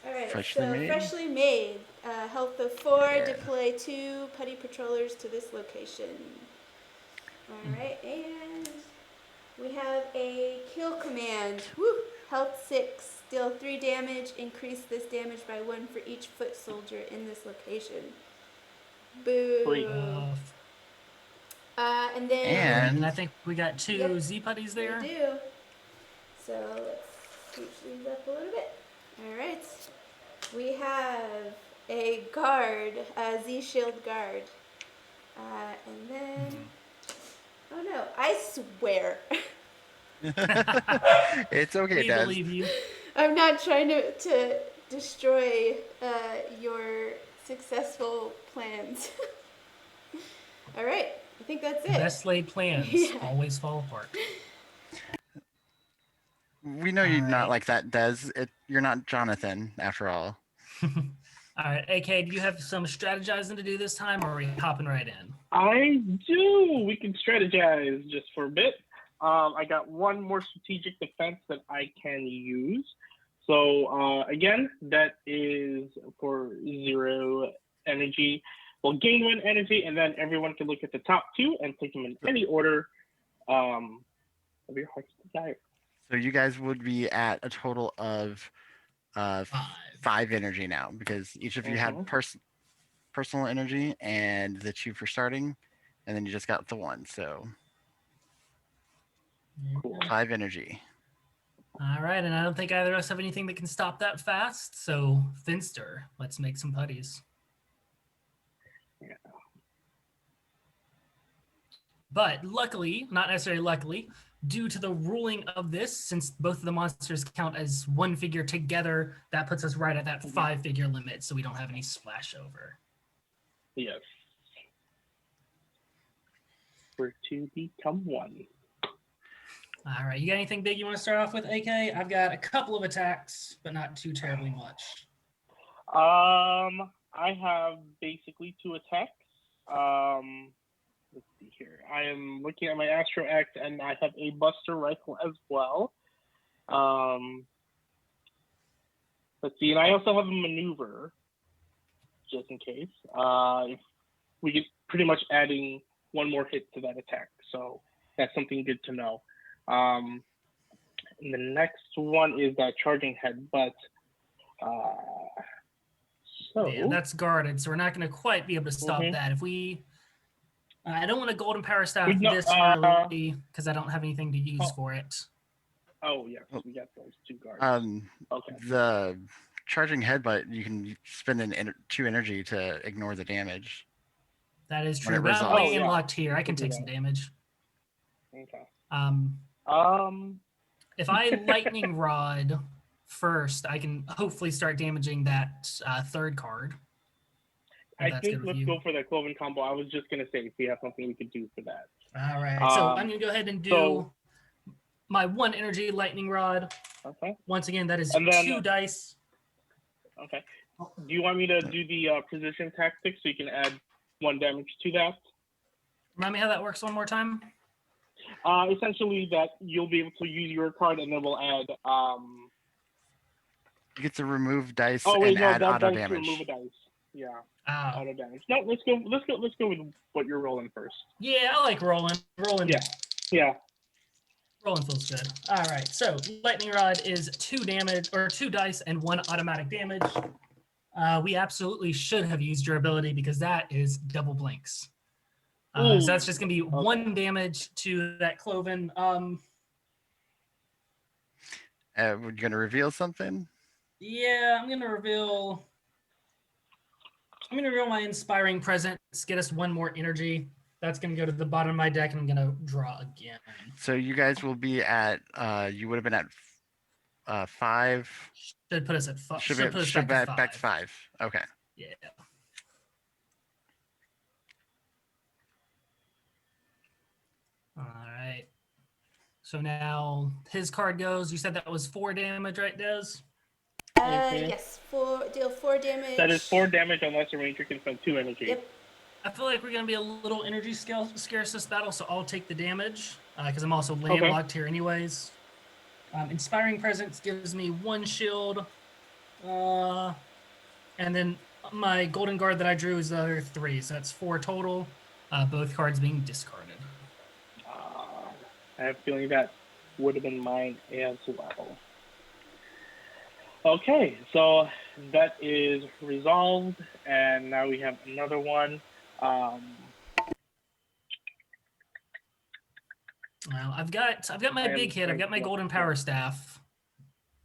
Speaker 1: Alright,
Speaker 4: Freshly
Speaker 1: freshly made. Health of 4,
Speaker 4: Yeah.
Speaker 1: deploy 2 putty patrollers to this location. Alright, and we have a kill command. Woo! Health 6, deal 3 damage, increase this damage by 1 for each foot soldier in this location. Boo!
Speaker 2: Sweet.
Speaker 1: And then...
Speaker 3: And I think we got 2
Speaker 1: Yep.
Speaker 3: Z-Putties there.
Speaker 1: We do. So let's switch these up a little bit. Alright. We have a guard, a Z-Shield guard. And then... Oh no, I swear.
Speaker 4: It's okay,
Speaker 3: We
Speaker 4: Des.
Speaker 3: believe you.
Speaker 1: I'm not trying to destroy your successful plans. Alright, I think that's it.
Speaker 3: Best laid plans always fall apart.
Speaker 4: We know you're not
Speaker 3: Alright.
Speaker 4: like that, Des. You're not Jonathan, after all.
Speaker 3: All right, AK, do you have some strategizing to do this time, or are we hopping right in?
Speaker 2: I do. We can strategize just for a bit. I got 1 more strategic defense that I can use. So again, that is for 0 energy. We'll gain 1 energy, and then everyone can look at the top 2 and take them in any order of your heart's desire.
Speaker 4: So you guys would be at a total of 5 energy now, because each of you had personal energy and the 2 for starting, and then you just got the 1. So
Speaker 2: Cool.
Speaker 4: 5 energy.
Speaker 3: All right, and I don't think either of us have anything that can stop that fast. So, Finster, let's make some putties.
Speaker 2: Yeah.
Speaker 3: But luckily, not necessarily luckily, due to the ruling of this, since both of the monsters count as one figure together, that puts us right at that 5-figure limit, so we don't have any splashover.
Speaker 2: Yes. For 2 become 1.
Speaker 3: All right, you got anything big you want to start off with, AK? I've got a couple of attacks, but not too terribly much.
Speaker 2: I have basically 2 attacks. Let's see here. I am looking at my Astro X, and I have a Buster Rifle as well. Let's see, and I also have a Maneuver, just in case. If we get pretty much adding 1 more hit to that attack, so that's something good to know. And the next one is that Charging Headbutt.
Speaker 3: Yeah, that's guarded, so we're not going to quite be able to stop that. If we... I don't want a Golden Power Staff this early, because I don't have anything to use for it.
Speaker 2: Oh, yes, we got those 2 guards. Okay.
Speaker 4: The Charging Headbutt, you can spend 2 energy to ignore the damage.
Speaker 3: That is true, but I'm landlocked here. I can take some damage.
Speaker 2: Okay.
Speaker 3: If I Lightning Rod first, I can hopefully start damaging that 3rd card.
Speaker 2: I think let's go for that Cloven combo. I was just going to say if we have something we could do for that.
Speaker 3: All right. So I'm going to go ahead and do my 1 energy Lightning Rod.
Speaker 2: Okay.
Speaker 3: Once again, that is 2 dice.
Speaker 2: Okay. Do you want me to do the precision tactic so you can add 1 damage to that?
Speaker 3: Remind me how that works one more time.
Speaker 2: Essentially, that you'll be able to use your card, and then we'll add.
Speaker 4: You get to remove dice and add auto damage.
Speaker 2: Remove a dice. Yeah.
Speaker 3: Auto
Speaker 2: damage. No, let's go with what you're rolling first.
Speaker 3: Yeah, I like rolling.
Speaker 2: Yeah.
Speaker 3: Rolling feels good. All right. So Lightning Rod is 2 damage or 2 dice and 1 automatic damage. We absolutely should have used your ability because that is double blinks. So that's just gonna be 1 damage to that Cloven.
Speaker 4: We're gonna reveal something.
Speaker 3: Yeah, I'm gonna reveal my Inspiring Presence, get us 1 more energy. That's gonna go to the bottom of my deck, and I'm gonna draw again.
Speaker 4: So you guys will be at. You would have been at 5.
Speaker 3: Should put us at 5.
Speaker 4: Should put us back to 5. Okay.
Speaker 3: Yeah. All right. So now his card goes. You said that was 4 damage, right, Des?
Speaker 1: Yes. Deal 4 damage.
Speaker 2: That is 4 damage unless the ranger can spend 2 energy.
Speaker 1: Yep.
Speaker 3: I feel like we're going to be a little energy scarce this battle, so I'll take the damage because I'm also landlocked here anyways. Inspiring Presence gives me 1 shield. And then my Golden Guard that I drew is the other 3, so that's 4 total. Both cards being discarded.
Speaker 2: I have a feeling that would have been mine as well. Okay, so that is resolved, and now we have another one.
Speaker 3: Well, I've got my big hit. I've got my Golden Power Staff.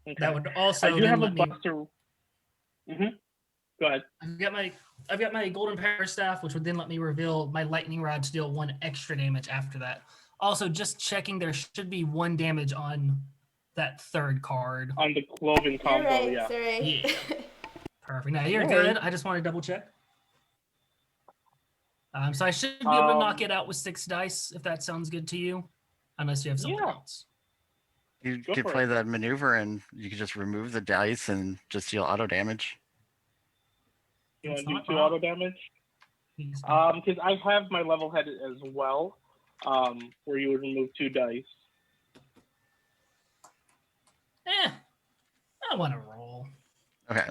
Speaker 2: Okay.
Speaker 3: That would also.
Speaker 2: I do have a Buster. Go ahead.
Speaker 3: I've got my Golden Power Staff, which would then let me reveal my Lightning Rod to deal 1 extra damage after that. Also, just checking, there should be 1 damage on that 3rd card.
Speaker 2: On the Cloven combo,
Speaker 1: right,
Speaker 2: yeah.
Speaker 1: Sorry.
Speaker 3: Yeah. Perfect. Now you're good. I just want to double check. So I should be able to knock it out with 6 dice, if that sounds good to you, unless you have something else.
Speaker 4: You could play the maneuver, and you could just remove the dice and just deal auto damage.
Speaker 2: You want to do 2 auto damage? Because I have my level headed as well, where you would remove 2 dice.
Speaker 3: I want to roll.
Speaker 4: Okay.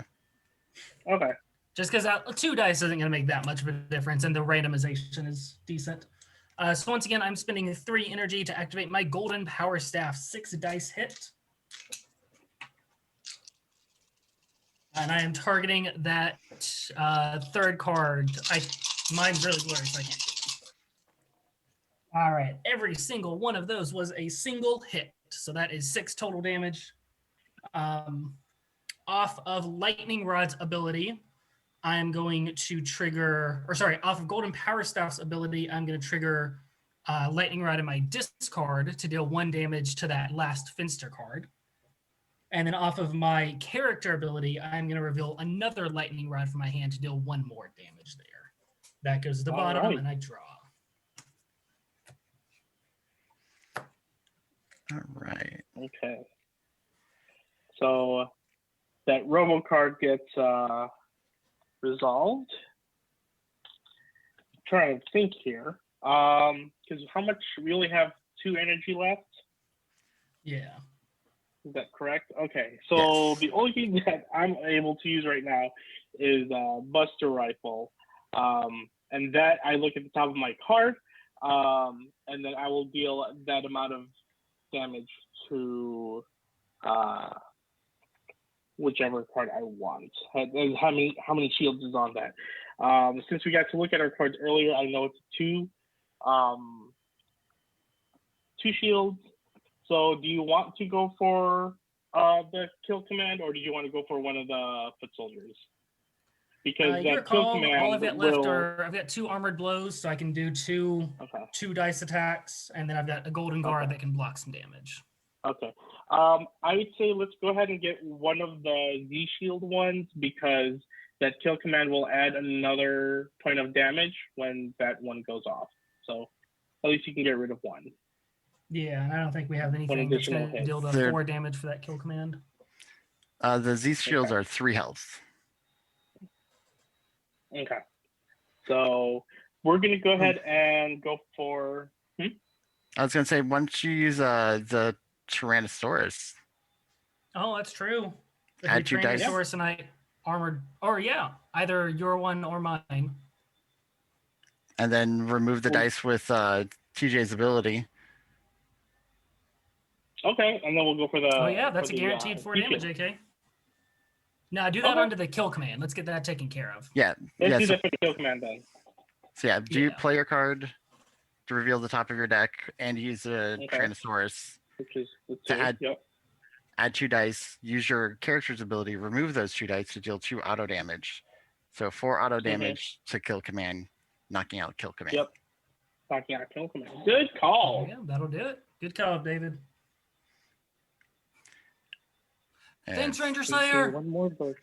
Speaker 3: Just because 2 dice isn't going to make that much of a difference, and the randomization is decent. So once again, I'm spending 3 energy to activate my Golden Power Staff. 6 dice hit. And I am targeting that 3rd card. Mine's really blurry, so I can't. All right. Every single one of those was a single hit. So that is 6 total damage. Off of Lightning Rod's ability, I'm going to trigger, off of Golden Power Staff's ability, I'm going to trigger lightning rod in my discard to deal 1 damage to that last Finster card. And then off of my character ability, I'm going to reveal another lightning rod from my hand to deal 1 more damage there. That goes to the bottom,
Speaker 2: right.
Speaker 3: and I draw.
Speaker 4: All right.
Speaker 2: Okay. So that Robo card gets resolved. I'm trying to think here. Because how much we only have 2 energy left?
Speaker 3: Yeah.
Speaker 2: Is that correct? Okay. So
Speaker 4: Yes.
Speaker 2: the only thing that I'm able to use right now is Buster Rifle. And that I look at the top of my card, and then I will deal that amount of damage to whichever card I want. How many shields is on that? Since we got to look at our cards earlier, I know it's 2 shields. So do you want to go for the kill command, or do you want to go for one of the foot soldiers? Because
Speaker 3: Your
Speaker 2: that kill
Speaker 3: call.
Speaker 2: command
Speaker 3: All I've got left
Speaker 2: will...
Speaker 3: are I've got 2 armored blows, so I can do 2 dice attacks, and then I've got a golden guard that can block some damage.
Speaker 2: Okay. I would say let's go ahead and get one of the Z shield ones, because that kill command will add another point of damage when that one goes off. So at least you can get rid of 1.
Speaker 3: Yeah, and I don't think we have anything that's going to deal the 4 damage for that kill command.
Speaker 4: The Z shields are 3 health.
Speaker 2: Okay. So we're going to go ahead and go for...
Speaker 4: I was going to say, why don't you use the Tyrannosaurus?
Speaker 3: Oh, that's true.
Speaker 4: Add 2 dice.
Speaker 3: Tyrannosaurus and I armored... Or yeah, either your one or mine.
Speaker 4: And then remove the dice with TJ's ability.
Speaker 2: Okay, and then we'll go for the...
Speaker 3: Oh yeah, that's a guaranteed 4 damage, AK. No, do that onto the kill command. Let's get that taken care of.
Speaker 4: Yeah.
Speaker 2: Let's do that for the kill command then.
Speaker 4: So yeah, do you play your card to reveal the top of your deck and use a Tyrannosaurus
Speaker 2: Which is
Speaker 4: to add 2 dice, use your character's ability, remove those 2 dice to deal 2 auto damage. So 4 auto damage to kill command, knocking out kill command.
Speaker 2: Yep. Knocking out kill command. Good call.
Speaker 3: Yeah, that'll do it. Good call, David.
Speaker 4: And
Speaker 3: thanks, Ranger Slayer.
Speaker 2: One more book.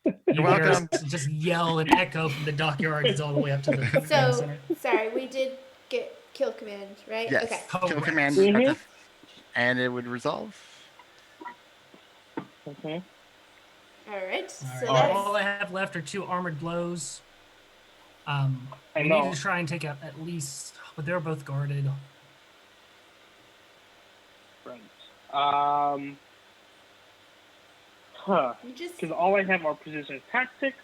Speaker 3: You're welcome. Just yell and echo from the dockyards all the way up to the center.
Speaker 1: Sorry, we did get kill command, right?
Speaker 4: Yes.
Speaker 1: Okay.
Speaker 4: Kill command, and it would resolve.
Speaker 1: Okay. All right. So
Speaker 3: all I have left are 2 armored blows. We need to try and take out at least, but they're both guarded.
Speaker 2: Right. Because all I have are precision tactics,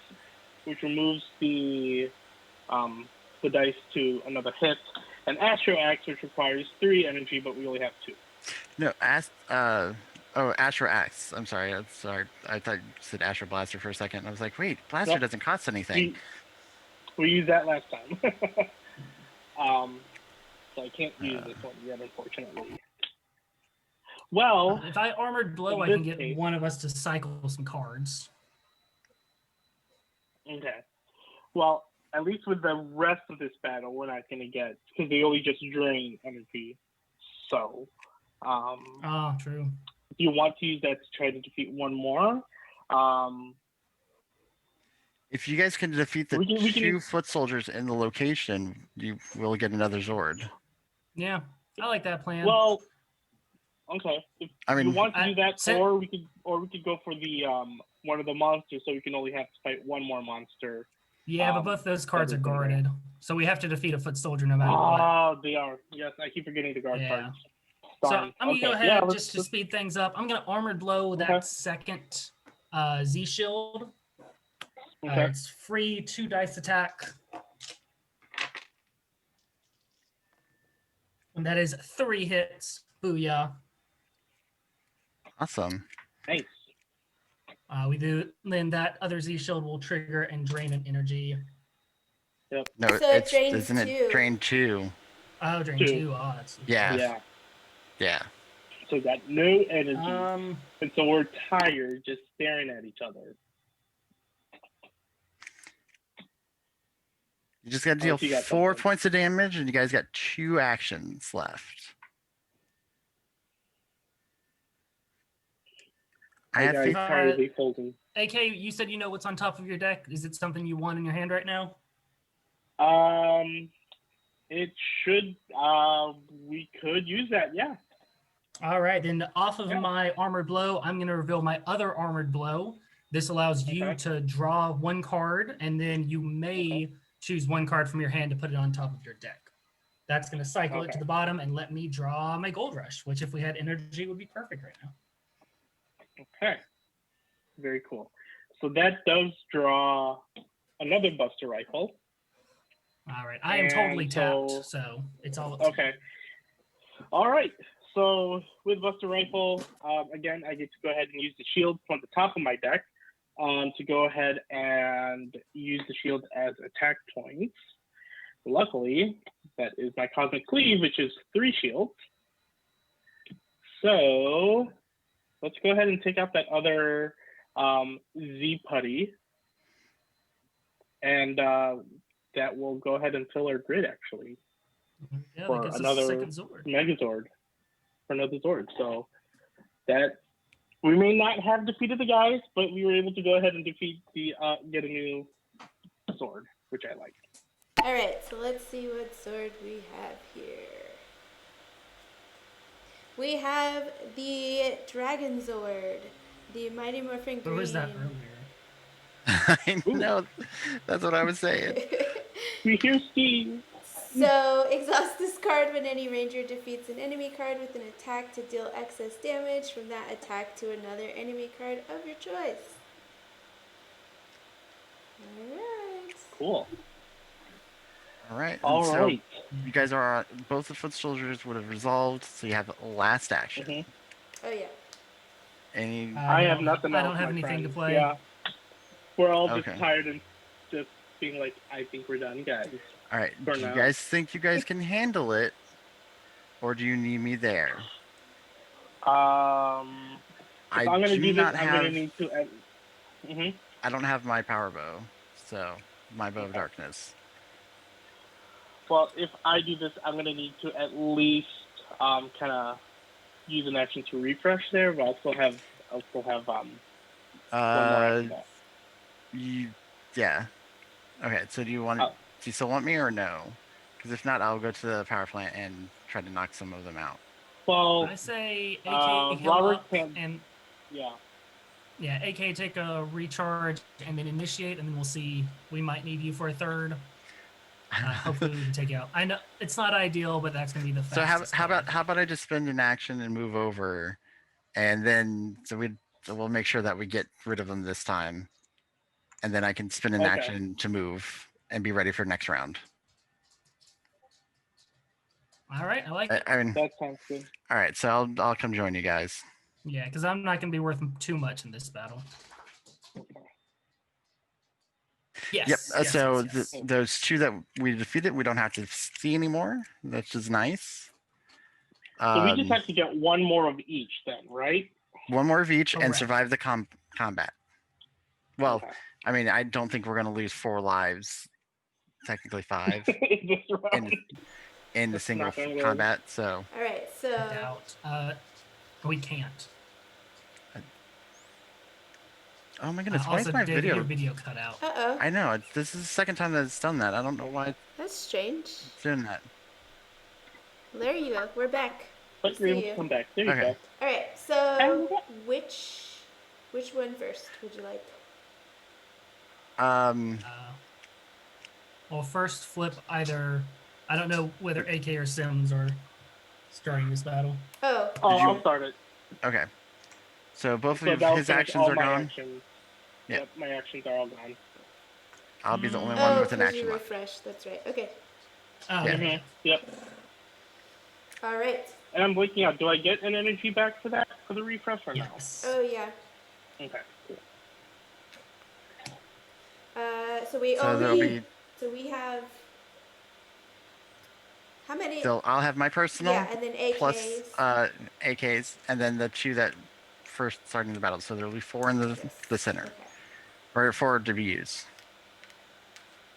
Speaker 2: which removes the dice to another hit, and Astro Axe, which requires 3 energy, but we only have 2.
Speaker 4: No, Astro Axe. I'm sorry. I thought you said Astro Blaster for a second. I was like, wait, Blaster doesn't cost anything.
Speaker 2: We used that last time. So I can't use this one yet, unfortunately. Well,
Speaker 3: if I armored blow, I can get one of us to cycle some cards.
Speaker 2: Okay. Well, at least with the rest of this battle, we're not going to get, because they only just drain energy. So,
Speaker 3: true.
Speaker 2: If you want to use that to try to defeat one more,
Speaker 4: if you guys can defeat the 2 foot soldiers in the location, you will get another Zord.
Speaker 3: Yeah, I like that plan.
Speaker 2: Well, okay. If you want to do that, or we could go for the one of the monsters, so we can only have to fight one more monster.
Speaker 3: Yeah, but both those cards are guarded, so we have to defeat a foot soldier no matter what.
Speaker 2: Oh, they are. Yes, I keep forgetting the guard cards.
Speaker 3: So I'm gonna go ahead just to speed things up. I'm gonna armored blow that second Z shield. It's free 2 dice attack. And that is 3 hits. Booyah.
Speaker 4: Awesome.
Speaker 2: Nice.
Speaker 3: Then that other Z shield will trigger and drain an energy.
Speaker 2: Yep.
Speaker 4: No,
Speaker 1: so
Speaker 4: isn't it drain 2?
Speaker 3: Oh, drain 2. Oh, that's
Speaker 4: Yeah.
Speaker 2: So we got no energy. And so we're tired just staring at each other.
Speaker 4: You just got to
Speaker 2: Oh,
Speaker 4: deal
Speaker 2: so you got
Speaker 4: 4
Speaker 2: something.
Speaker 4: points of damage, and you guys got 2 actions left. I have
Speaker 2: got
Speaker 4: 50.
Speaker 2: entirely folding.
Speaker 3: AK, you said you know what's on top of your deck. Is it something you want in your hand right now?
Speaker 2: It should. We could use that. Yeah.
Speaker 3: All right, then off of
Speaker 2: Yeah.
Speaker 3: my armored blow, I'm going to reveal my other armored blow. This allows you
Speaker 2: Okay.
Speaker 3: to draw 1 card, and then you may
Speaker 2: Okay.
Speaker 3: choose 1 card from your hand to put it on top of your deck. That's going to cycle it to
Speaker 2: Okay.
Speaker 3: the bottom and let me draw my Gold Rush, which if we had energy would be perfect right now.
Speaker 2: Okay. Very cool. So that does draw another Buster Rifle.
Speaker 3: All right, I am
Speaker 2: And
Speaker 3: totally tapped,
Speaker 2: so-
Speaker 3: so it's all up to
Speaker 2: Okay. All right. So with Buster Rifle, again, I get to go ahead and use the shield from the top of my deck to go ahead and use the shield as attack points. Luckily, that is my Cosmic Cleave, which is 3 shields. So let's go ahead and take out that other Z Putty. And that will go ahead and fill our grid, actually,
Speaker 3: Yeah,
Speaker 2: for
Speaker 3: that gives us a
Speaker 2: another
Speaker 3: second Zord.
Speaker 2: Megazord. For another Zord. So that we may not have defeated the guys, but we were able to go ahead and defeat the get a new sword, which I like.
Speaker 1: All right, so let's see what sword we have here. We have the Dragon Zord, the Mighty Morphin Green.
Speaker 3: Where was that earlier?
Speaker 4: I know. That's what I was saying.
Speaker 2: We hear Steve.
Speaker 1: So, exhaust this card when any ranger defeats an enemy card with an attack to deal excess damage from that attack to another enemy card of your choice. Alright.
Speaker 2: Cool.
Speaker 4: All right. And
Speaker 2: All
Speaker 4: so
Speaker 2: right.
Speaker 4: you guys are both the foot soldiers would have resolved, so you have last action.
Speaker 2: Mhm.
Speaker 1: Oh, yeah.
Speaker 4: Any?
Speaker 2: I have nothing
Speaker 3: I
Speaker 2: else,
Speaker 3: don't have
Speaker 2: my
Speaker 3: anything to
Speaker 2: friends.
Speaker 3: play.
Speaker 2: Yeah. We're all just
Speaker 4: Okay.
Speaker 2: tired and just being like, I think we're done, guys.
Speaker 4: All right.
Speaker 2: For
Speaker 4: Do you
Speaker 2: now.
Speaker 4: guys think you guys can handle it, or do you need me there?
Speaker 2: If I'm gonna
Speaker 4: do
Speaker 2: do this,
Speaker 4: not
Speaker 2: I'm gonna
Speaker 4: have.
Speaker 2: need to. Mhm.
Speaker 4: I don't have my power bow, so my bow of darkness.
Speaker 2: Well, if I do this, I'm gonna need to at least kind of use an action to refresh there, but I'll still have one more after that.
Speaker 4: Yeah. Okay. So do you want?
Speaker 2: Oh.
Speaker 4: Do you still want me or no? Because if not, I'll go to the power plant and try to knock some of them out.
Speaker 2: Well,
Speaker 3: I say AK heal
Speaker 2: Robert
Speaker 3: up
Speaker 2: can.
Speaker 3: and
Speaker 2: Yeah.
Speaker 3: AK take a recharge and then initiate, and then we'll see. We might need you for a third. Hopefully we can take you out. I know it's not ideal, but that's gonna be the
Speaker 4: So
Speaker 3: fastest.
Speaker 4: how about I just spend an action and move over, and then so we'll make sure that we get rid of them this time, and then I can spend an
Speaker 2: Okay.
Speaker 4: action to move and be ready for next round.
Speaker 3: All right, I like it.
Speaker 4: I mean,
Speaker 2: That sounds good.
Speaker 4: all right. So I'll come join you guys.
Speaker 3: Yeah, because I'm not gonna be worth too much in this battle. Yes.
Speaker 4: Yep.
Speaker 3: yes,
Speaker 4: So
Speaker 3: yes, yes.
Speaker 4: those 2 that we defeated, we don't have to see anymore, which is nice.
Speaker 2: So we just have to get one more of each, then, right?
Speaker 4: 1 more of each and
Speaker 3: Correct.
Speaker 4: survive the combat. Well,
Speaker 2: Okay.
Speaker 4: I mean, I don't think we're going to lose 4 lives, technically 5
Speaker 2: This round.
Speaker 4: in the
Speaker 2: That's
Speaker 4: single
Speaker 2: not gonna work.
Speaker 4: combat. So
Speaker 1: Alright, so.
Speaker 3: Doubt. We can't.
Speaker 4: oh my goodness, why
Speaker 3: Also,
Speaker 4: is my
Speaker 3: David,
Speaker 4: video?
Speaker 3: your video cut out.
Speaker 1: Uh-oh.
Speaker 4: I know this is the second time that it's done that. I don't know why
Speaker 1: That's strange.
Speaker 4: it's doing that.
Speaker 1: There you go. We're back.
Speaker 2: But you're able
Speaker 1: See
Speaker 2: to
Speaker 1: you.
Speaker 2: come back. There you
Speaker 4: Okay.
Speaker 2: go.
Speaker 1: Alright, so which one first would you like?
Speaker 3: Well, first flip either. I don't know whether AK or Sims are starting this battle.
Speaker 1: Oh.
Speaker 2: Oh,
Speaker 4: Did you-
Speaker 2: I'll start it.
Speaker 4: Okay. So both
Speaker 2: So
Speaker 4: of
Speaker 2: that'll
Speaker 4: his
Speaker 2: finish
Speaker 4: actions
Speaker 2: all
Speaker 4: are
Speaker 2: my
Speaker 4: gone.
Speaker 2: actions.
Speaker 4: Yeah.
Speaker 2: Yep, my actions are all gone.
Speaker 4: I'll be the only one
Speaker 1: Oh,
Speaker 4: with an
Speaker 1: because
Speaker 4: action
Speaker 1: you
Speaker 4: left.
Speaker 1: refresh. That's right. Okay.
Speaker 3: Oh,
Speaker 4: Yeah.
Speaker 3: yeah.
Speaker 2: Yep.
Speaker 1: Alright.
Speaker 2: And I'm blinking out. Do I get an energy back for that, for the refresh, or no?
Speaker 3: Yes.
Speaker 1: Oh, yeah.
Speaker 2: Okay, cool.
Speaker 1: So we
Speaker 4: So there'll
Speaker 1: only.
Speaker 4: be.
Speaker 1: So we have. How many?
Speaker 4: So I'll have my personal
Speaker 1: Yeah, and then AKs.
Speaker 4: plus AKs, and then the 2 that first starting the battle. So there'll be 4 in the center,
Speaker 1: Okay.
Speaker 4: or 4 to be used.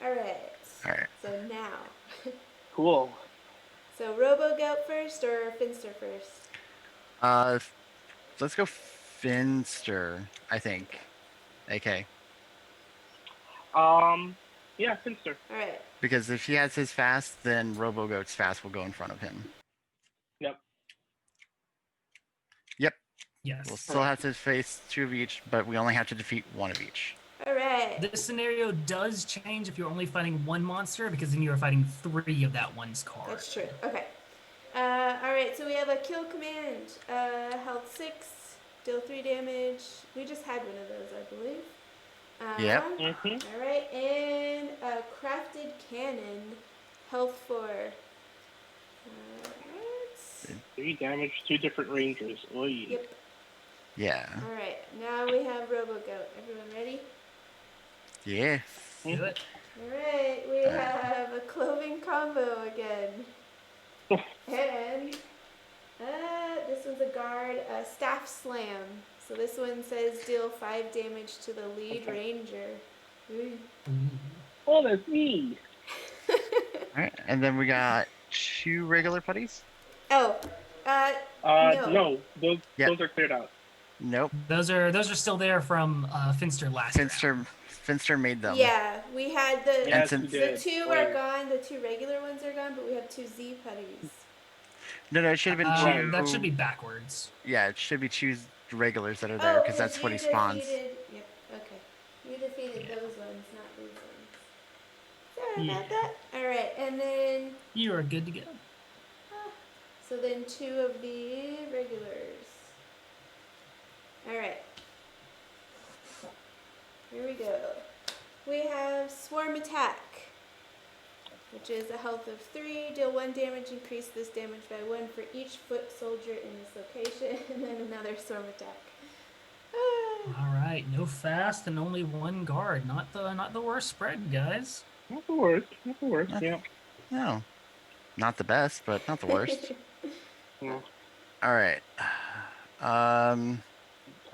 Speaker 1: Alright.
Speaker 4: All right.
Speaker 1: So now.
Speaker 2: Cool.
Speaker 1: So Robo Goat first or Finster first?
Speaker 4: Uh, let's go Finster, I think. AK.
Speaker 2: Yeah, Finster.
Speaker 1: All right.
Speaker 4: Because if he has his fast, then Robo Goat's fast will go in front of him.
Speaker 2: Yep.
Speaker 4: Yep.
Speaker 3: Yes.
Speaker 4: We'll still have to face 2 of each, but we only have to defeat 1 of each.
Speaker 1: All right.
Speaker 3: This scenario does change if you're only fighting 1 monster, because then you are fighting 3 of that one's card.
Speaker 1: That's true. Okay. All right. So we have a kill command. Health 6, deal 3 damage. We just had one of those, I believe.
Speaker 4: Yep.
Speaker 2: Mm-hmm.
Speaker 1: All right, and a crafted cannon, health 4. Alright.
Speaker 2: 3 damage, 2 different rangers. Oy.
Speaker 1: Yep.
Speaker 4: Yeah.
Speaker 1: All right, now we have Robo Goat. Everyone ready?
Speaker 4: Yeah.
Speaker 3: Do it.
Speaker 1: All right, we have a clothing combo again. And this one's a guard, a staff slam. So this one says deal 5 damage to the lead ranger. Ooh.
Speaker 2: Oh, that's me.
Speaker 4: All right. And then we got 2 regular putties.
Speaker 1: Oh, no.
Speaker 2: No, those
Speaker 4: Yep.
Speaker 2: those are cleared out.
Speaker 4: Nope.
Speaker 3: Those are still there from Finster last round.
Speaker 4: Finster made them.
Speaker 1: Yeah, we had the
Speaker 2: Yes,
Speaker 4: since-
Speaker 2: we
Speaker 1: the
Speaker 2: did.
Speaker 1: 2 are gone. The 2 regular ones are gone, but we have 2 Z putties.
Speaker 4: No, it should have been 2.
Speaker 3: That should be backwards.
Speaker 4: Yeah, it should be 2 regulars that are there because that's what he spawns.
Speaker 1: Yep. Okay. You defeated those ones, not these ones. Sorry about that. All right, and then
Speaker 3: You are good to go.
Speaker 1: so then 2 of the regulars. All right. Here we go. We have Swarm Attack, which is a health of 3. Deal 1 damage, increase this damage by 1 for each foot soldier in this location, and then another Swarm Attack.
Speaker 3: All right, no fast and only 1 guard. Not the worst spread, guys.
Speaker 2: Not the worst. Not the worst. Yeah.
Speaker 4: No. Not the best, but not the worst.
Speaker 2: Yeah.
Speaker 4: All right.
Speaker 3: All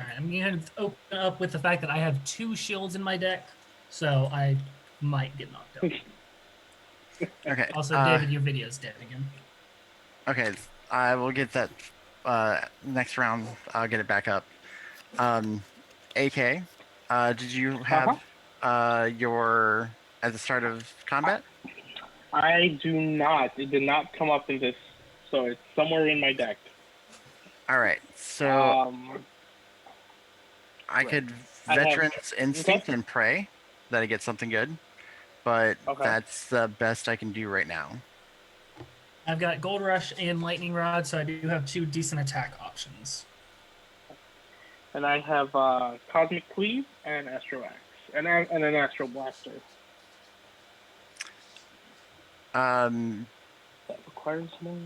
Speaker 3: right, I'm going to open up with the fact that I have 2 shields in my deck, so I might get knocked out.
Speaker 4: Okay.
Speaker 3: Also, David, your video's dead again.
Speaker 4: Okay, I will get that next round. I'll get it back up. AK, did you have your at the start of combat?
Speaker 2: I do not. It did not come up in this, so it's somewhere in my deck.
Speaker 4: All right, so I could
Speaker 2: I have-
Speaker 4: Veterans Instinct and pray that I get something good, but
Speaker 2: Okay.
Speaker 4: that's the best I can do right now.
Speaker 3: I've got Gold Rush and Lightning Rod, so I do have 2 decent attack options.
Speaker 2: And I have Cosmic Cleave and Astro Axe, and an Astro Blaster. That requires more.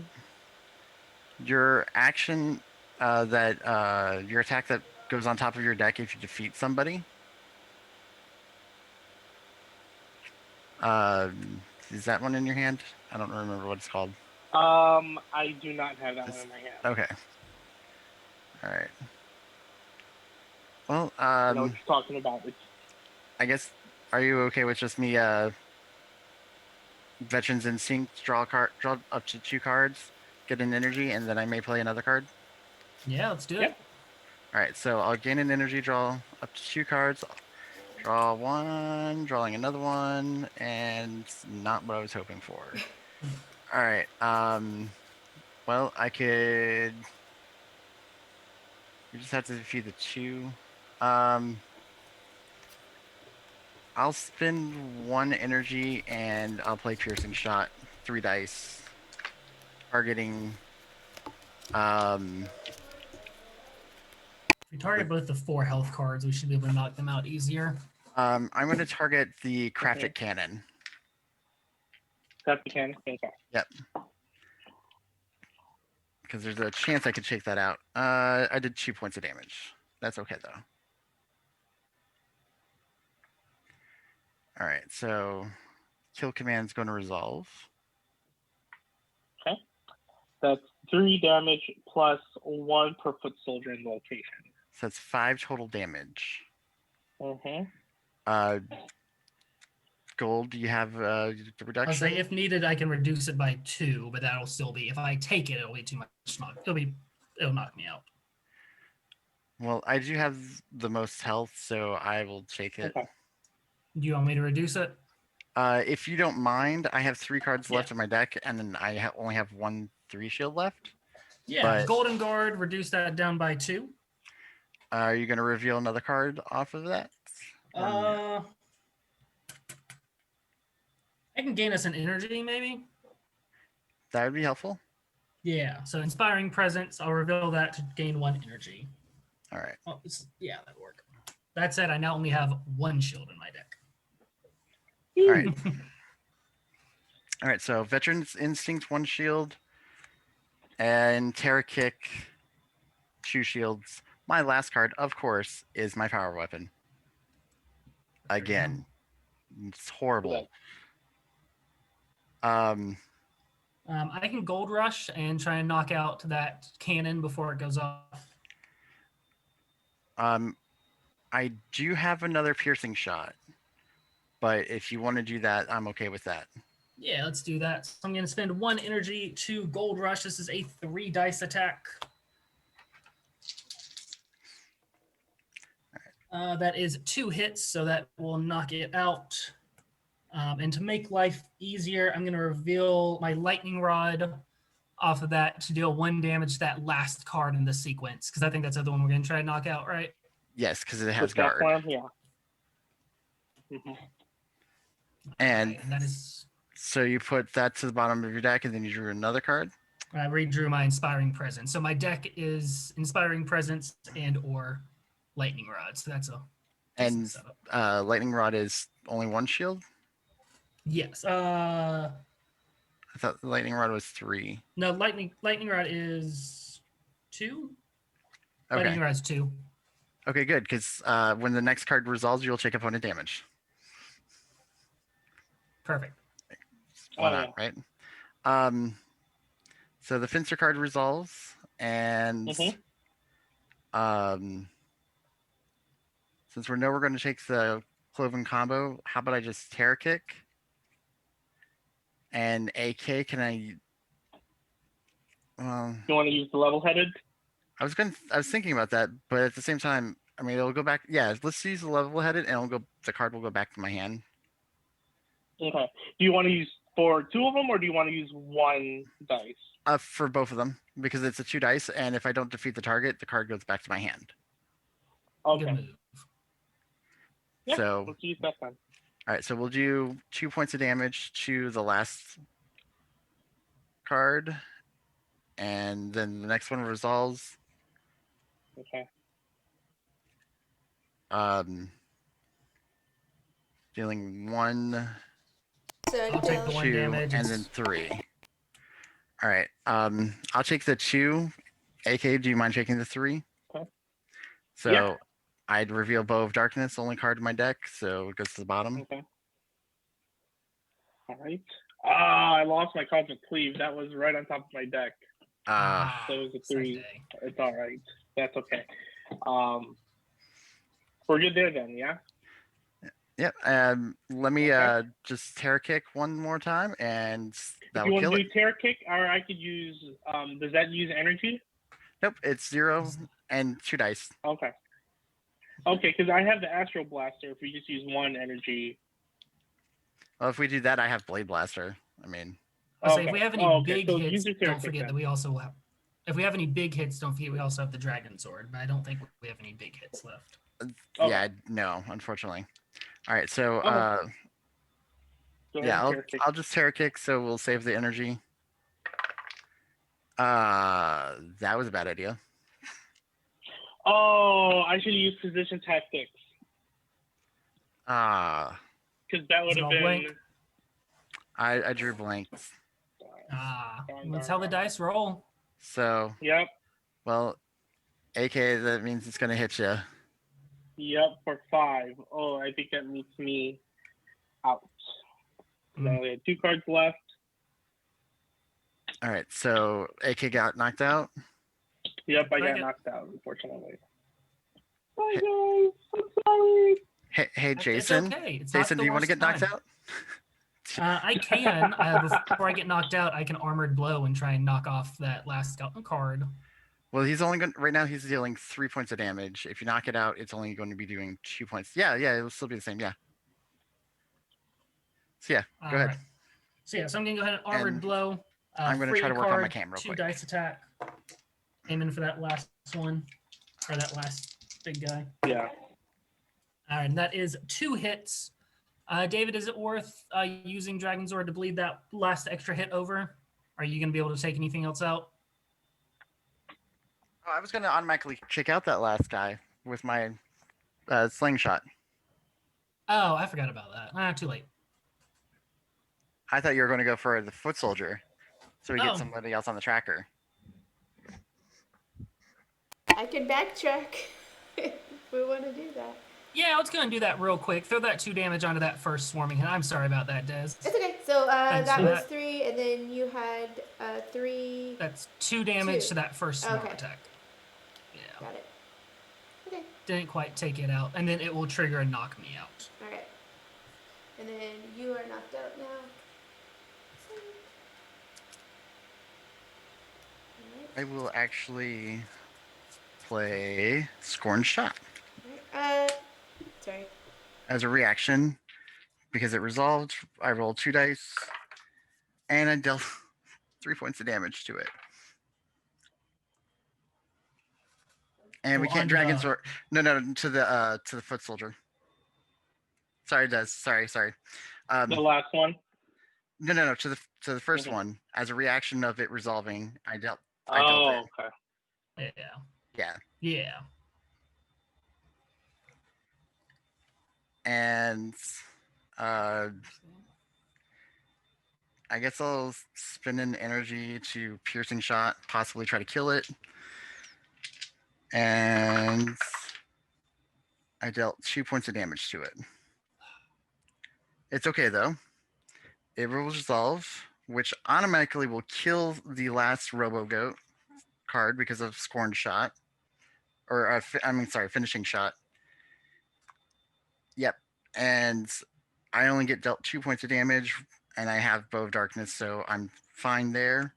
Speaker 4: Your action your attack that goes on top of your deck if you defeat somebody. Is that one in your hand? I don't remember what it's called.
Speaker 2: I do not have that one in my hand.
Speaker 4: Okay. All right. Well,
Speaker 2: I know what you're talking about.
Speaker 4: I guess, are you okay with just me Veterans Instinct, draw up to 2 cards, get an energy, and then I may play another card?
Speaker 3: Yeah, let's do it.
Speaker 2: Yep.
Speaker 4: All right, so I'll gain an energy, draw up to 2 cards, draw 1, drawing another one, and not what I was hoping for. All right, well, I could... We just have to defeat the 2. I'll spend 1 energy and I'll play Piercing Shot, 3 dice, targeting.
Speaker 3: If we target both the 4 health cards, we should be able to knock them out easier.
Speaker 4: I'm going to target the Crafted Cannon.
Speaker 2: That's the cannon. Okay.
Speaker 4: Yep. Because there's a chance I could shake that out. I did 2 points of damage. That's okay though. All right, so kill command's going to resolve.
Speaker 2: Okay. That's 3 damage plus 1 per foot soldier in the location.
Speaker 4: So that's 5 total damage.
Speaker 2: Mm-hmm.
Speaker 4: gold do you have the
Speaker 3: I'll
Speaker 4: reduction?
Speaker 3: say if needed, I can reduce it by 2, but that'll still be, if I take it, it'll be too much. It'll knock me out.
Speaker 4: Well, I do have the most health, so I will take it.
Speaker 2: Okay.
Speaker 3: Do you want me to reduce it?
Speaker 4: If you don't mind, I have 3 cards left
Speaker 3: Yeah.
Speaker 4: in my deck, and then I only have 1 3 shield left.
Speaker 3: Yeah,
Speaker 4: But-
Speaker 3: Golden Guard, reduce that down by 2.
Speaker 4: Are you going to reveal another card off of that? Or no?
Speaker 3: I can gain us an energy, maybe?
Speaker 4: That would be helpful.
Speaker 3: Yeah, so Inspiring Presence, I'll reveal that to gain 1 energy.
Speaker 4: All right.
Speaker 3: Oh, yeah, that'll work. That said, I now only have 1 shield in my deck.
Speaker 4: All right. All right. So Veteran's Instinct, 1 shield, and Terra Kick, 2 shields. My last card, of course, is my power weapon. Again, it's horrible.
Speaker 3: I can Gold Rush and try and knock out that cannon before it goes off.
Speaker 4: I do have another piercing shot, but if you want to do that, I'm okay with that.
Speaker 3: Yeah, let's do that. So I'm going to spend 1 energy to Gold Rush. This is a 3 dice attack. That is 2 hits, so that will knock it out. And to make life easier, I'm going to reveal my Lightning Rod off of that to deal 1 damage to that last card in the sequence, because I think that's the other one we're going to try to knock out, right?
Speaker 4: Yes, because it has
Speaker 2: With that
Speaker 4: guard.
Speaker 2: one, yeah. Mhm.
Speaker 4: And
Speaker 3: Right, and that is.
Speaker 4: so you put that to the bottom of your deck, and then you drew another card.
Speaker 3: I redrew my Inspiring Presence. So my deck is Inspiring Presence and or Lightning Rod. So that's a decent
Speaker 4: And
Speaker 3: setup.
Speaker 4: Lightning Rod is only 1 shield.
Speaker 3: Yes.
Speaker 4: I thought the Lightning Rod was 3.
Speaker 3: No, Lightning Rod is 2.
Speaker 4: Okay.
Speaker 3: Lightning Rod's 2.
Speaker 4: Okay, good. Because when the next card resolves, you'll take opponent damage.
Speaker 3: Perfect.
Speaker 4: Why
Speaker 2: Oh,
Speaker 4: not, right? So the Finster card resolves, and since we know we're going to take the Cloven combo, how about I just Terra Kick? And AK, can I?
Speaker 2: You want to use the level-headed?
Speaker 4: I was thinking about that, but at the same time, I mean, it'll go back. Yeah, let's use the level-headed, and the card will go back to my hand.
Speaker 2: Okay. Do you want to use for 2 of them, or do you want to use 1 dice?
Speaker 4: For both of them, because it's a 2 dice, and if I don't defeat the target, the card goes back to my hand.
Speaker 2: Okay.
Speaker 3: Good move.
Speaker 2: Yeah,
Speaker 4: So,
Speaker 2: let's use that then.
Speaker 4: all right, so we'll do 2 points of damage to the last card, and then the next one resolves.
Speaker 2: Okay.
Speaker 4: Dealing 1,
Speaker 1: So
Speaker 3: I'll take the 1
Speaker 4: 2,
Speaker 3: damage.
Speaker 4: and then 3. All right. I'll take the 2. AK, do you mind taking the 3?
Speaker 2: Okay.
Speaker 4: So
Speaker 2: Yeah.
Speaker 4: I'd reveal Bow of Darkness, only card in my deck, so it goes to the bottom.
Speaker 2: Okay. All right. I lost my Cosmic Cleave. That was right on top of my deck. So it was a 3.
Speaker 3: Sunday.
Speaker 2: It's all right. That's okay. We're good there then, yeah?
Speaker 4: Yep. Let me
Speaker 2: Okay.
Speaker 4: just Terra Kick 1 more time, and that
Speaker 2: If you
Speaker 4: will
Speaker 2: want
Speaker 4: kill
Speaker 2: to
Speaker 4: it.
Speaker 2: do Terra Kick, or I could use, does that use energy?
Speaker 4: Nope, it's 0 and 2 dice.
Speaker 2: Okay. Okay, because I have the Astral Blaster. If we just use 1 energy.
Speaker 4: Well, if we do that, I have Blade Blaster. I mean,
Speaker 3: I'll say if we have any big
Speaker 2: So
Speaker 3: hits,
Speaker 2: use your Terra
Speaker 3: don't
Speaker 2: Kick
Speaker 3: forget
Speaker 2: then.
Speaker 3: that we also have. If we have any big hits, don't forget we also have the Dragon Sword. But I don't think we have any big hits left.
Speaker 2: Okay.
Speaker 4: yeah, no, unfortunately. All right, so
Speaker 2: Okay. Go ahead
Speaker 4: yeah,
Speaker 2: and Terra Kick.
Speaker 4: I'll just Terra Kick, so we'll save the energy. That was a bad idea.
Speaker 2: Oh, I should use Position Tactics. Because that would
Speaker 3: Is it
Speaker 2: have
Speaker 3: all
Speaker 2: been.
Speaker 3: blank?
Speaker 4: I drew blanks.
Speaker 3: That's how the dice roll.
Speaker 4: So,
Speaker 2: Yep.
Speaker 4: well, AK, that means it's going to hit you.
Speaker 2: Yep, for 5. Oh, I think that meets me out. Now we have 2 cards left.
Speaker 4: All right, so AK got knocked out.
Speaker 2: Yep, I got
Speaker 3: Second.
Speaker 2: knocked out, unfortunately. Bye, guys. I'm sorry.
Speaker 4: Hey,
Speaker 3: It's
Speaker 4: Jason.
Speaker 3: okay. It's not
Speaker 4: Jason,
Speaker 3: the
Speaker 4: do you want to
Speaker 3: worst
Speaker 4: get knocked
Speaker 3: time.
Speaker 4: out?
Speaker 3: I can. Before I get knocked out, I can Armored Blow and try and knock off that last card.
Speaker 4: Well, he's only going right now. He's dealing 3 points of damage. If you knock it out, it's only going to be doing 2 points. Yeah, it will still be the same. Yeah. So yeah, go ahead.
Speaker 3: Right. So yeah, so I'm gonna go ahead and Armored
Speaker 4: And
Speaker 3: Blow.
Speaker 4: I'm going to
Speaker 3: free
Speaker 4: try to work on my
Speaker 3: card,
Speaker 4: cam real
Speaker 3: 2
Speaker 4: quick.
Speaker 3: dice attack. Aiming for that last one, or that last big guy.
Speaker 2: Yeah.
Speaker 3: All right, and that is 2 hits. David, is it worth using Dragon Zord to bleed that last extra hit over? Are you going to be able to take anything else out?
Speaker 4: Oh, I was going to automatically kick out that last guy with my slingshot.
Speaker 3: Oh, I forgot about that. Too late.
Speaker 4: I thought you were going to go for the foot soldier, so we get
Speaker 3: Oh.
Speaker 4: somebody else on the tracker.
Speaker 1: I can backtrack if we want to do that.
Speaker 3: Yeah, let's go and do that real quick. Throw that 2 damage onto that first swarming hit. I'm sorry about that, Des.
Speaker 1: It's okay. So
Speaker 3: Thanks
Speaker 1: that
Speaker 3: for
Speaker 1: was
Speaker 3: that.
Speaker 1: 3, and then you had 3.
Speaker 3: That's 2 damage
Speaker 1: 2.
Speaker 3: to that first swarm
Speaker 1: Okay.
Speaker 3: attack. Yeah.
Speaker 1: Got it. Okay.
Speaker 3: Didn't quite take it out, and then it will trigger and knock me out.
Speaker 1: All right. And then you are knocked out now.
Speaker 4: I will actually play Scorn Shot
Speaker 1: Sorry.
Speaker 4: as a reaction because it resolved. I rolled 2 dice, and I dealt 3 points of damage to it. And we can't Dragon Zord. No, to the foot soldier. Sorry, Des. Sorry.
Speaker 2: The last one.
Speaker 4: No. To the first one, as a reaction of it resolving, I dealt it.
Speaker 2: Okay.
Speaker 3: Yeah.
Speaker 4: And I guess I'll spend an energy to piercing shot, possibly try to kill it. And I dealt 2 points of damage to it. It's okay though. It will resolve, which automatically will kill the last Robo Goat card because of Scorned Shot. Or, Finishing Shot. Yep. And I only get dealt 2 points of damage, and I have Bow of Darkness, so I'm fine there.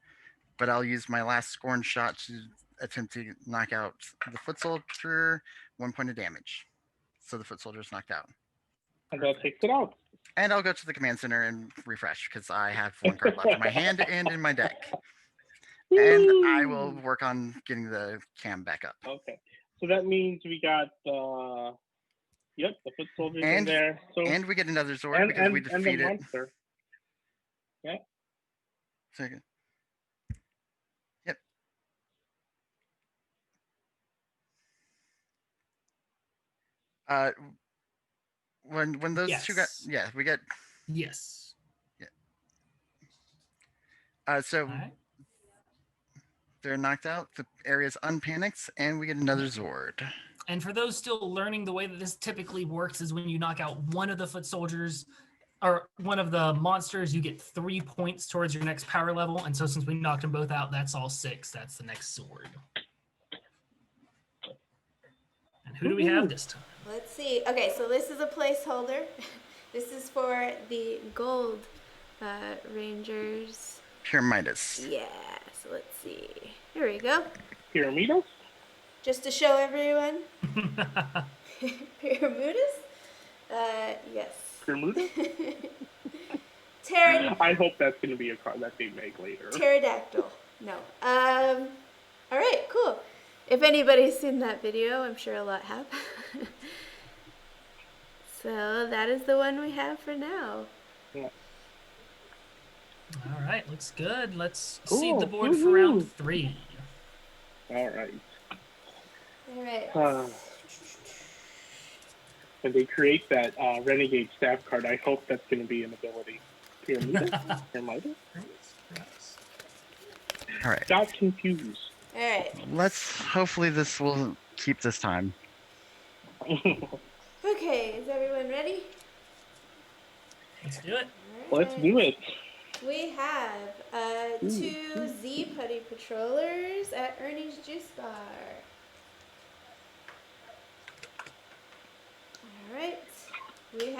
Speaker 4: But I'll use my last Scorned Shot to attempt to knock out the foot soldier, 1 point of damage. So the foot soldier is knocked out.
Speaker 2: And that takes it out.
Speaker 4: And I'll go to the command center and refresh because I have 1 card left in my hand and in my deck. And I will work on getting the cam back up.
Speaker 2: Okay. So that means we got the foot soldiers in there. So,
Speaker 4: and we get another Zord because we defeated.
Speaker 2: And the monster. Yeah.
Speaker 4: Second. Yep. When those two got we get
Speaker 3: yes.
Speaker 4: Yeah. So
Speaker 3: right.
Speaker 4: They're knocked out. The area's unpanicked, and we get another Zord.
Speaker 3: And for those still learning, the way that this typically works is when you knock out one of the foot soldiers or one of the monsters, you get 3 points towards your next power level. And so since we knocked them both out, that's all 6. That's the next Zord. And who do we have this time?
Speaker 1: Let's see. Okay, so this is a placeholder. This is for the gold Rangers.
Speaker 4: Pyramidas.
Speaker 1: Yeah, so let's see. Here we go.
Speaker 2: Pyramidas?
Speaker 1: Just to show everyone. Pyramidas? Yes.
Speaker 2: Pyramidas?
Speaker 1: I
Speaker 2: hope that's going to be a card that they make later.
Speaker 1: Pterodactyl. No. All right, cool. If anybody's seen that video, I'm sure a lot have. So that is the one we have for now.
Speaker 2: Yeah.
Speaker 3: All right, looks good. Let's seed the board for round 3.
Speaker 2: All right.
Speaker 1: All right.
Speaker 2: When they create that Renegade staff card, I hope that's going to be an ability. Pyramidas?
Speaker 4: All right.
Speaker 2: Got confused.
Speaker 1: All right.
Speaker 4: Hopefully this will keep this time.
Speaker 1: Okay, is everyone ready?
Speaker 3: Let's do it.
Speaker 1: All right.
Speaker 2: Let's do it.
Speaker 1: We have 2 Z Putty Patrollers at Ernie's Juice Bar. All right.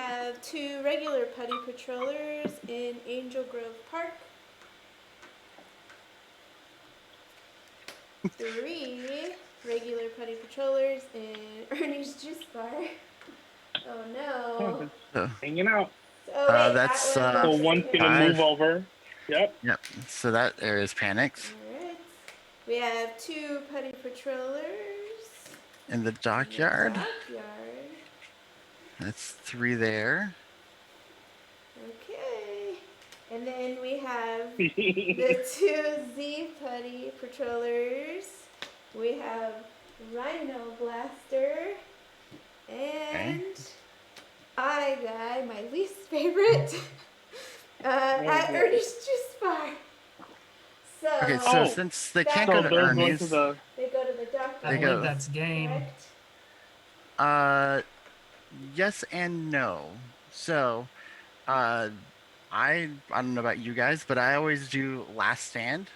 Speaker 1: have 2 regular putty patrollers in Angel Grove Park. 3 regular putty patrollers in Ernie's Juice Bar. Oh no.
Speaker 4: So,
Speaker 2: Hanging out.
Speaker 1: Oh wait,
Speaker 4: that's,
Speaker 1: that one
Speaker 2: So
Speaker 1: goes
Speaker 2: one's
Speaker 1: to
Speaker 2: gonna
Speaker 1: him.
Speaker 2: move over. Yep.
Speaker 4: yep. So that area is panicked.
Speaker 1: Alright. We have 2 putty patrollers
Speaker 4: In the
Speaker 1: in the
Speaker 4: dockyard,
Speaker 1: dockyard.
Speaker 4: that's 3 there.
Speaker 1: Okay. And then we have the 2 Z putty patrollers. We have Rhino Blaster and I Guy, my least favorite, at Ernie's Juice Bar. So,
Speaker 4: Okay, so
Speaker 2: Oh,
Speaker 4: since they
Speaker 1: that-
Speaker 4: can't
Speaker 2: So
Speaker 4: go to
Speaker 2: they're going
Speaker 4: Ernie's,
Speaker 2: to the.
Speaker 1: they go to the doctor.
Speaker 3: I
Speaker 4: They
Speaker 3: believe
Speaker 4: go.
Speaker 3: that's game.
Speaker 1: Correct?
Speaker 4: Yes and no. So, I don't know about you guys, but I always do last stand.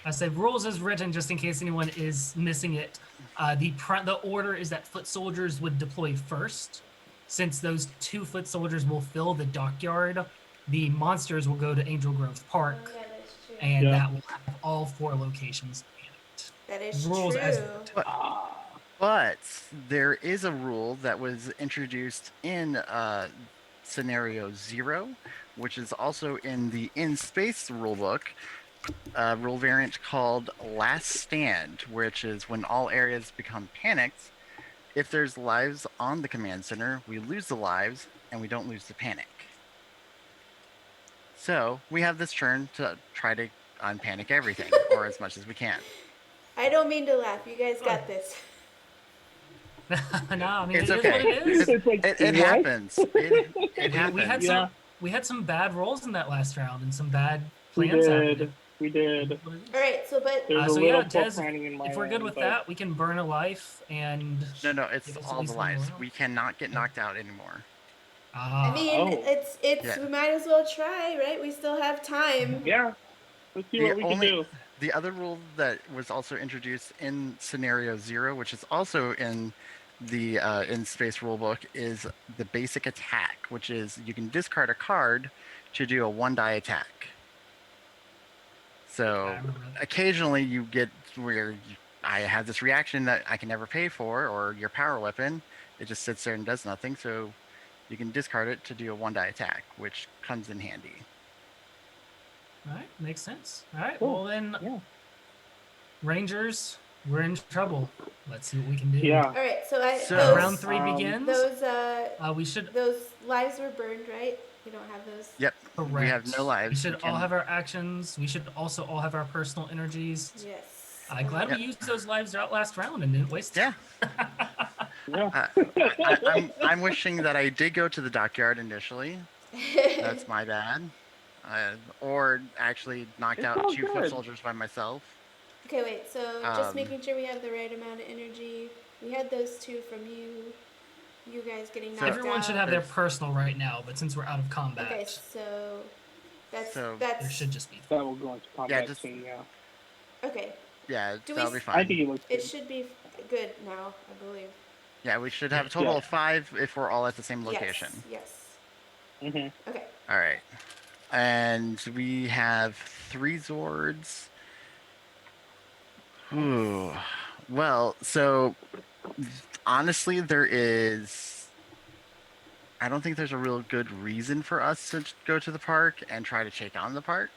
Speaker 3: I say rules as written, just in case anyone is missing it. The order is that foot soldiers would deploy first. Since those 2 foot soldiers will fill the dockyard, the monsters will go to Angel Grove Park,
Speaker 1: Oh, yeah, that's true.
Speaker 3: and
Speaker 2: Yeah.
Speaker 3: that will have all 4 locations panicked.
Speaker 1: That is
Speaker 3: Rules
Speaker 1: true.
Speaker 3: as written.
Speaker 4: But there is a rule that was introduced in scenario 0, which is also in the in space rulebook, rule variant called Last Stand, which is when all areas become panicked. If there's lives on the command center, we lose the lives and we don't lose the panic. So we have this turn to try to unpanic everything, or as much as we can.
Speaker 1: I don't mean to laugh. You guys got this.
Speaker 3: No, I mean
Speaker 4: It's
Speaker 3: it
Speaker 4: okay.
Speaker 3: is what it is.
Speaker 2: It's like,
Speaker 4: It
Speaker 2: what?
Speaker 4: happens. It
Speaker 3: We
Speaker 4: happens.
Speaker 3: had
Speaker 2: Yeah.
Speaker 3: we had some bad rolls in that last round and some bad
Speaker 2: We
Speaker 3: plans
Speaker 2: did.
Speaker 3: happening.
Speaker 2: We did.
Speaker 1: All right, so but
Speaker 2: There's a
Speaker 3: So
Speaker 2: little
Speaker 3: yeah,
Speaker 2: poor
Speaker 3: Tez,
Speaker 2: planning in my
Speaker 3: if we're good
Speaker 2: end,
Speaker 3: with
Speaker 2: but-
Speaker 3: that, we can burn a life and.
Speaker 4: No, it's
Speaker 3: Give us at
Speaker 4: all the
Speaker 3: least one
Speaker 4: lives.
Speaker 3: round.
Speaker 4: We cannot get knocked out anymore.
Speaker 3: Ah,
Speaker 1: I mean,
Speaker 2: Oh.
Speaker 1: it's
Speaker 4: Yeah.
Speaker 1: we might as well try, right? We still have time.
Speaker 2: Yeah. Let's see
Speaker 4: The
Speaker 2: what we can
Speaker 4: only-
Speaker 2: do.
Speaker 4: The other rule that was also introduced in scenario 0, which is also in the in space rulebook, is the basic attack, which is you can discard a card to do a 1-die attack. So
Speaker 3: I remember that.
Speaker 4: occasionally you get where I have this reaction that I can never pay for, or your power weapon, it just sits there and does nothing. So you can discard it to do a 1-die attack, which comes in handy.
Speaker 3: All right, makes sense. All right,
Speaker 2: Cool.
Speaker 3: well then,
Speaker 2: Yeah.
Speaker 3: Rangers, we're in trouble. Let's see what we can do.
Speaker 2: Yeah.
Speaker 1: All right, so
Speaker 4: So,
Speaker 1: those,
Speaker 3: Round 3 begins. We should
Speaker 1: those lives were burned, right? We don't have those.
Speaker 4: Yep.
Speaker 3: correct.
Speaker 4: We have no lives.
Speaker 3: We should
Speaker 4: We
Speaker 3: all
Speaker 4: can-
Speaker 3: have our actions. We should also all have our personal energies.
Speaker 1: Yes.
Speaker 3: Glad
Speaker 4: Yep.
Speaker 3: we used those lives out last round and didn't waste
Speaker 4: Yeah.
Speaker 2: Yeah.
Speaker 4: I'm wishing that I did go to the dockyard initially. That's my bad. Or actually knocked
Speaker 2: It's
Speaker 4: out
Speaker 2: all
Speaker 4: 2 foot
Speaker 2: good.
Speaker 4: soldiers by myself.
Speaker 1: Okay, wait. So just
Speaker 4: Um,
Speaker 1: making sure we have the right amount of energy. We had those 2 from you. You guys getting knocked
Speaker 4: So-
Speaker 1: out.
Speaker 3: Everyone should have their
Speaker 4: There's-
Speaker 3: personal right now, but since we're out of combat,
Speaker 1: Okay, so that's
Speaker 4: So-
Speaker 3: there
Speaker 1: that's
Speaker 3: should just be.
Speaker 2: That will go into combat
Speaker 4: just-
Speaker 2: soon, yeah.
Speaker 1: okay.
Speaker 4: Yeah,
Speaker 1: Do we
Speaker 4: that'll be
Speaker 1: s-
Speaker 4: fine.
Speaker 2: I think it looks
Speaker 1: It
Speaker 2: good.
Speaker 1: should be good now, I believe.
Speaker 4: Yeah, we should have a total
Speaker 2: Yeah.
Speaker 4: of 5 if we're all at the same location.
Speaker 1: Yes.
Speaker 2: Hmm.
Speaker 1: Okay.
Speaker 4: All right. And we have 3 Zords. Ooh. Well, so honestly, I don't think there's a real good reason for us to go to the park and try to take on the park.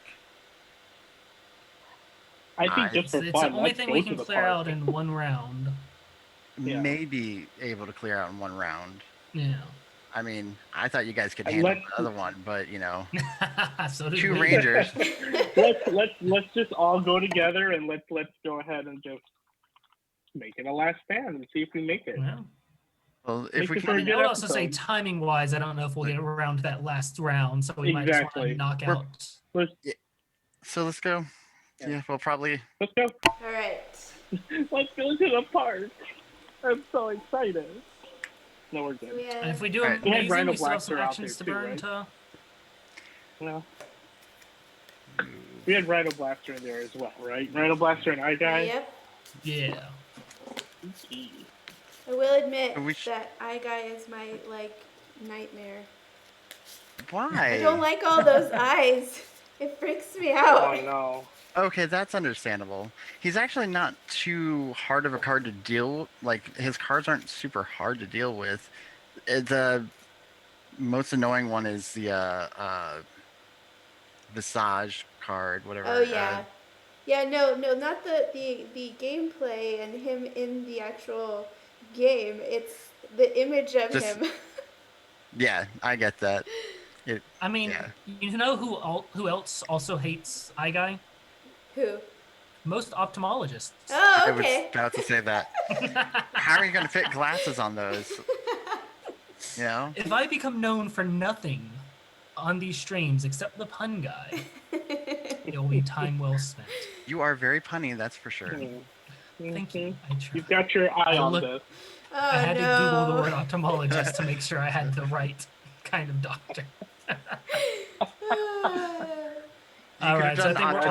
Speaker 2: I think
Speaker 3: It's
Speaker 2: just for
Speaker 3: the
Speaker 2: fun,
Speaker 3: only
Speaker 2: let's
Speaker 3: thing
Speaker 2: go
Speaker 3: we
Speaker 2: to
Speaker 3: can
Speaker 2: the
Speaker 3: clear
Speaker 2: park.
Speaker 3: out in one round.
Speaker 2: Yeah.
Speaker 4: Maybe able to clear out in 1 round.
Speaker 3: Yeah.
Speaker 4: I mean, I thought you guys could
Speaker 2: And
Speaker 4: handle
Speaker 2: let's-
Speaker 4: the other one, but you know,
Speaker 3: So did
Speaker 4: 2
Speaker 3: we.
Speaker 4: Rangers.
Speaker 2: let's just all go together and let's go ahead and just make it a last stand and see if we make it.
Speaker 3: Yeah.
Speaker 4: Well,
Speaker 2: Make
Speaker 4: if we
Speaker 2: it
Speaker 3: I
Speaker 2: for a
Speaker 3: mean,
Speaker 4: can,
Speaker 3: I
Speaker 2: good
Speaker 3: would also say
Speaker 2: episode.
Speaker 3: timing wise, I don't know if we'll get around to that last round, so we might just want
Speaker 2: Exactly.
Speaker 3: to knock
Speaker 4: We're-
Speaker 3: out.
Speaker 4: so let's go.
Speaker 2: Yeah.
Speaker 4: Yeah, we'll probably.
Speaker 2: Let's go.
Speaker 1: All right.
Speaker 2: Let's go to the park. I'm so excited. No, we're
Speaker 1: So we
Speaker 2: good.
Speaker 1: have.
Speaker 3: And if we do
Speaker 4: Alright.
Speaker 2: We had
Speaker 3: amazing,
Speaker 2: Rhino
Speaker 3: we still have some
Speaker 2: Blaster out
Speaker 3: actions to
Speaker 2: there too,
Speaker 3: burn
Speaker 2: right?
Speaker 3: to.
Speaker 2: No. We had Rhino Blaster in there as well, right? Rhino Blaster and Eye Guy.
Speaker 1: Yep.
Speaker 3: Yeah.
Speaker 1: I will admit
Speaker 4: We sh-
Speaker 1: that eye guy is my nightmare.
Speaker 4: Why?
Speaker 1: I don't like all those eyes. It freaks me
Speaker 2: Oh,
Speaker 1: out.
Speaker 2: I know.
Speaker 4: Okay, that's understandable. He's actually not too hard of a card to deal. Like his cards aren't super hard to deal with. The most annoying one is the Visage card, whatever.
Speaker 1: Oh yeah. Yeah, no, not the gameplay and him in the actual game. It's the image of
Speaker 4: Just-
Speaker 1: him.
Speaker 4: Yeah, I get that.
Speaker 3: I mean,
Speaker 4: Yeah.
Speaker 3: you know who else also hates eye guy?
Speaker 1: Who?
Speaker 3: Most ophthalmologists.
Speaker 1: Oh,
Speaker 4: I was
Speaker 1: okay.
Speaker 4: about to say that. How are you going to fit glasses on those? You know?
Speaker 3: If I become known for nothing on these streams except the pun guy, it will be time well spent.
Speaker 4: You are very punny, that's for sure.
Speaker 3: Thank you. I tried.
Speaker 2: You've got your eye
Speaker 3: I
Speaker 2: on
Speaker 3: look-
Speaker 2: this.
Speaker 1: Oh,
Speaker 3: I had
Speaker 1: no.
Speaker 3: to Google the word ophthalmologist to make sure I had the right kind of doctor.
Speaker 4: You
Speaker 3: All
Speaker 4: could
Speaker 3: right,
Speaker 4: have
Speaker 3: so I
Speaker 4: done
Speaker 3: think we're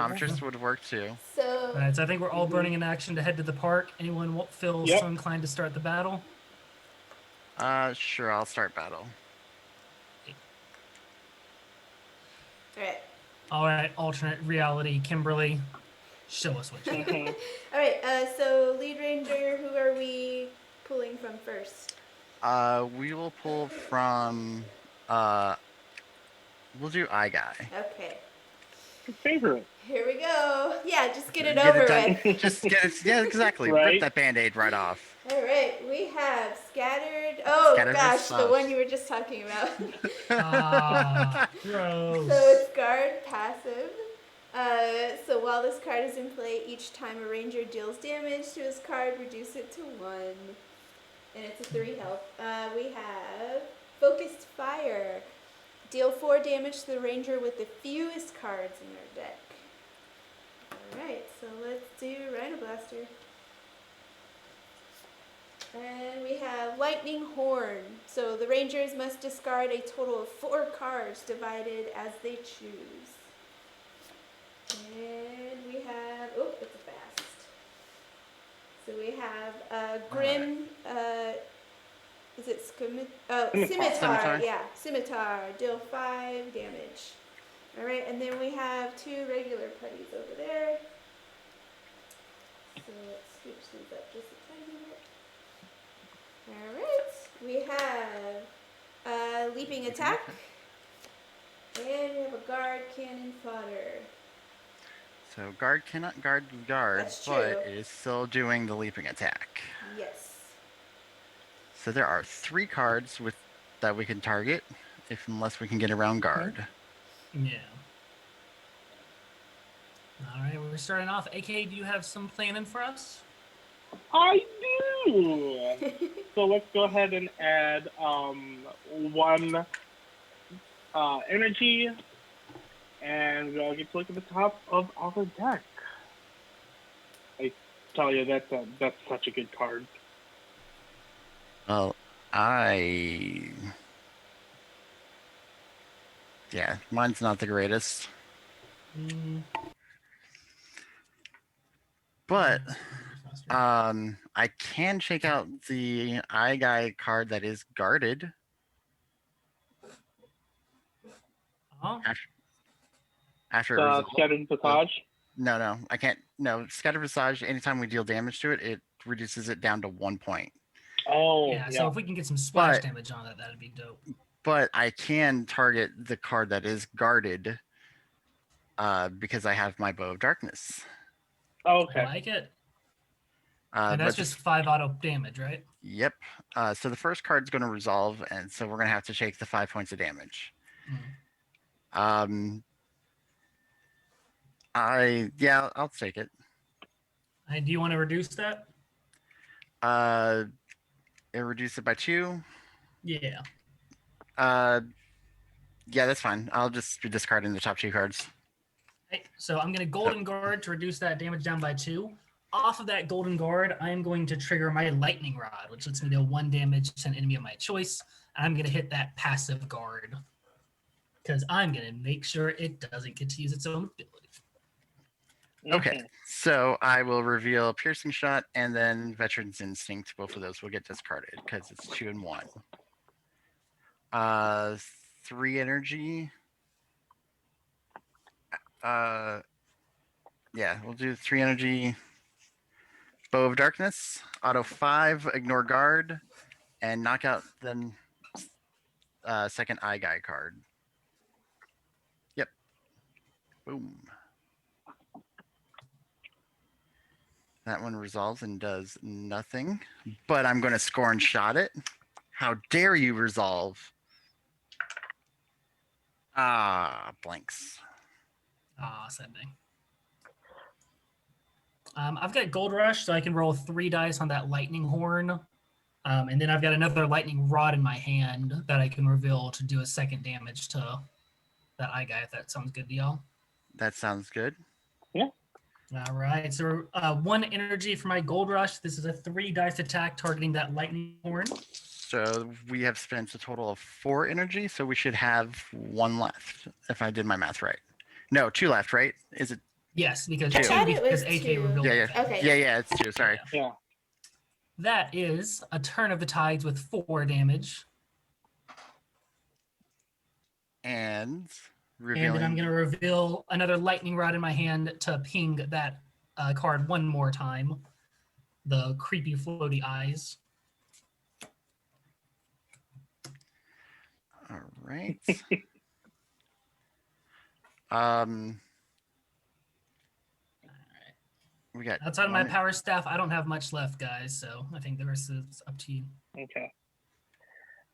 Speaker 3: all.
Speaker 4: optometrist would work too.
Speaker 1: So,
Speaker 3: All right, so I think we're all burning in action to head to the park. Anyone feel
Speaker 2: Yep.
Speaker 3: so inclined to start the battle?
Speaker 4: Sure, I'll start battle.
Speaker 1: alright.
Speaker 3: All right, alternate reality, Kimberly, show us what you got.
Speaker 1: Alright, so lead ranger, who are we pulling from first?
Speaker 4: We will pull from we'll do Eye Guy.
Speaker 1: Okay.
Speaker 2: Your favorite.
Speaker 1: Here we go. Yeah, just get it
Speaker 4: Get
Speaker 1: over
Speaker 4: it done.
Speaker 1: with.
Speaker 4: Just get it. Yeah, exactly.
Speaker 2: Right?
Speaker 4: Rip that band-aid right off.
Speaker 1: Alright, we have scattered. Oh
Speaker 4: Scattered
Speaker 1: gosh,
Speaker 4: versus
Speaker 1: the one
Speaker 4: us.
Speaker 1: you were just talking about.
Speaker 3: Ah, gross.
Speaker 1: So it's guard passive. So while this card is in play, each time a ranger deals damage to his card, reduce it to 1. And it's a 3 health. We have focused fire. Deal 4 damage to the ranger with the fewest cards in their deck. Alright, so let's do Rhino Blaster. And we have Lightning Horn. So the rangers must discard a total of 4 cards divided as they choose. And we have, oh, it's a fast. So we have Grim, is it Scimitar? Yeah, Scimitar. Deal 5 damage. Alright, and then we have 2 regular putties over there. So let's switch these up just a tiny bit. Alright, we have leaping attack. And we have a guard cannon fodder.
Speaker 4: So guard cannot guard guard,
Speaker 1: That's
Speaker 4: but
Speaker 1: true.
Speaker 4: it is still doing the leaping attack.
Speaker 1: Yes.
Speaker 4: So there are 3 cards with that we can target, unless we can get around guard.
Speaker 3: Yeah. All right, we're starting off. AK, do you have some planning for us?
Speaker 2: I do. So let's go ahead and add 1 energy, and we'll get to look at the top of our deck. I tell you, that's such a good card.
Speaker 4: Well, yeah, mine's not the greatest,
Speaker 3: Mm,
Speaker 4: but I can check out the Eye Guy card that is guarded.
Speaker 3: oh,
Speaker 4: After it resolves.
Speaker 2: Scattered Passage.
Speaker 4: No, I can't. No, Scatter Visage, anytime we deal damage to it, it reduces it down to 1 point.
Speaker 2: Oh,
Speaker 3: yeah,
Speaker 2: yeah.
Speaker 3: so if we can get some splash
Speaker 4: But-
Speaker 3: damage on it, that'd be dope.
Speaker 4: But I can target the card that is guarded because I have my Bow of Darkness.
Speaker 2: Oh,
Speaker 3: I
Speaker 2: okay.
Speaker 3: like it.
Speaker 4: but
Speaker 3: And that's just 5 auto damage, right?
Speaker 4: Yep. So the first card's going to resolve, and so we're going to have to take the 5 points of damage.
Speaker 3: Mm.
Speaker 4: I'll take it.
Speaker 3: Do you want to reduce that?
Speaker 4: It reduce it by 2.
Speaker 3: Yeah.
Speaker 4: Yeah, that's fine. I'll just be discarding the top 2 cards.
Speaker 3: Right, so I'm going to Golden Guard to reduce that damage down by 2. Off of that Golden Guard, I am going to trigger my Lightning Rod, which lets me deal 1 damage to an enemy of my choice. I'm going to hit that passive guard because I'm going to make sure it doesn't get to use its own ability.
Speaker 4: Okay, so I will reveal Piercing Shot and then Veteran's Instinct. Both of those will get discarded because it's 2 and 1. 3 energy. Yeah, we'll do 3 energy. Bow of Darkness, auto 5, ignore guard, and knock out then second eye guy card. Yep. Boom. That one resolves and does nothing, but I'm going to Scorn Shot it. How dare you resolve? Blanks.
Speaker 3: Sending. I've got Gold Rush, so I can roll 3 dice on that lightning horn. And then I've got another lightning rod in my hand that I can reveal to do a second damage to that eye guy, if that sounds good to y'all.
Speaker 4: That sounds good.
Speaker 2: Yeah.
Speaker 3: All right. So 1 energy for my Gold Rush. This is a 3 dice attack targeting that lightning horn.
Speaker 4: So we have spent a total of 4 energy, so we should have 1 left, if I did my math right. No, 2 left, right? Is it?
Speaker 3: Yes, because
Speaker 4: I
Speaker 1: thought it was
Speaker 3: AK
Speaker 1: 2.
Speaker 3: revealed.
Speaker 4: Yeah.
Speaker 1: Okay.
Speaker 4: Yeah, it's 2. Sorry.
Speaker 2: Yeah.
Speaker 3: That is a Turn of the Tides with 4 damage.
Speaker 4: And
Speaker 3: And then I'm going to reveal another lightning rod in my hand to ping that card 1 more time. The creepy floaty eyes.
Speaker 4: All right. We got
Speaker 3: Outside of my power staff, I don't have much left, guys. So I think the rest is up to you.
Speaker 2: Okay.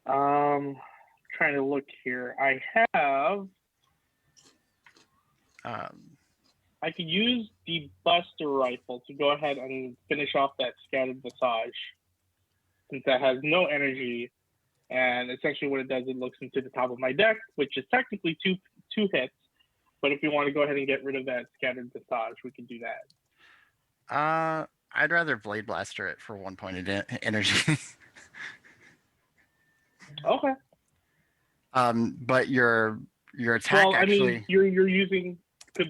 Speaker 2: Trying to look here. I have. I could use the Buster Rifle to go ahead and finish off that Scattered Visage, since that has no energy. And essentially, what it does, it looks into the top of my deck, which is technically two hits. But if you want to go ahead and get rid of that Scattered Visage, we can do that.
Speaker 4: I'd rather Blade Blaster it for 1 point of energy.
Speaker 2: Okay.
Speaker 4: But your attack actually.
Speaker 2: I mean, you're using,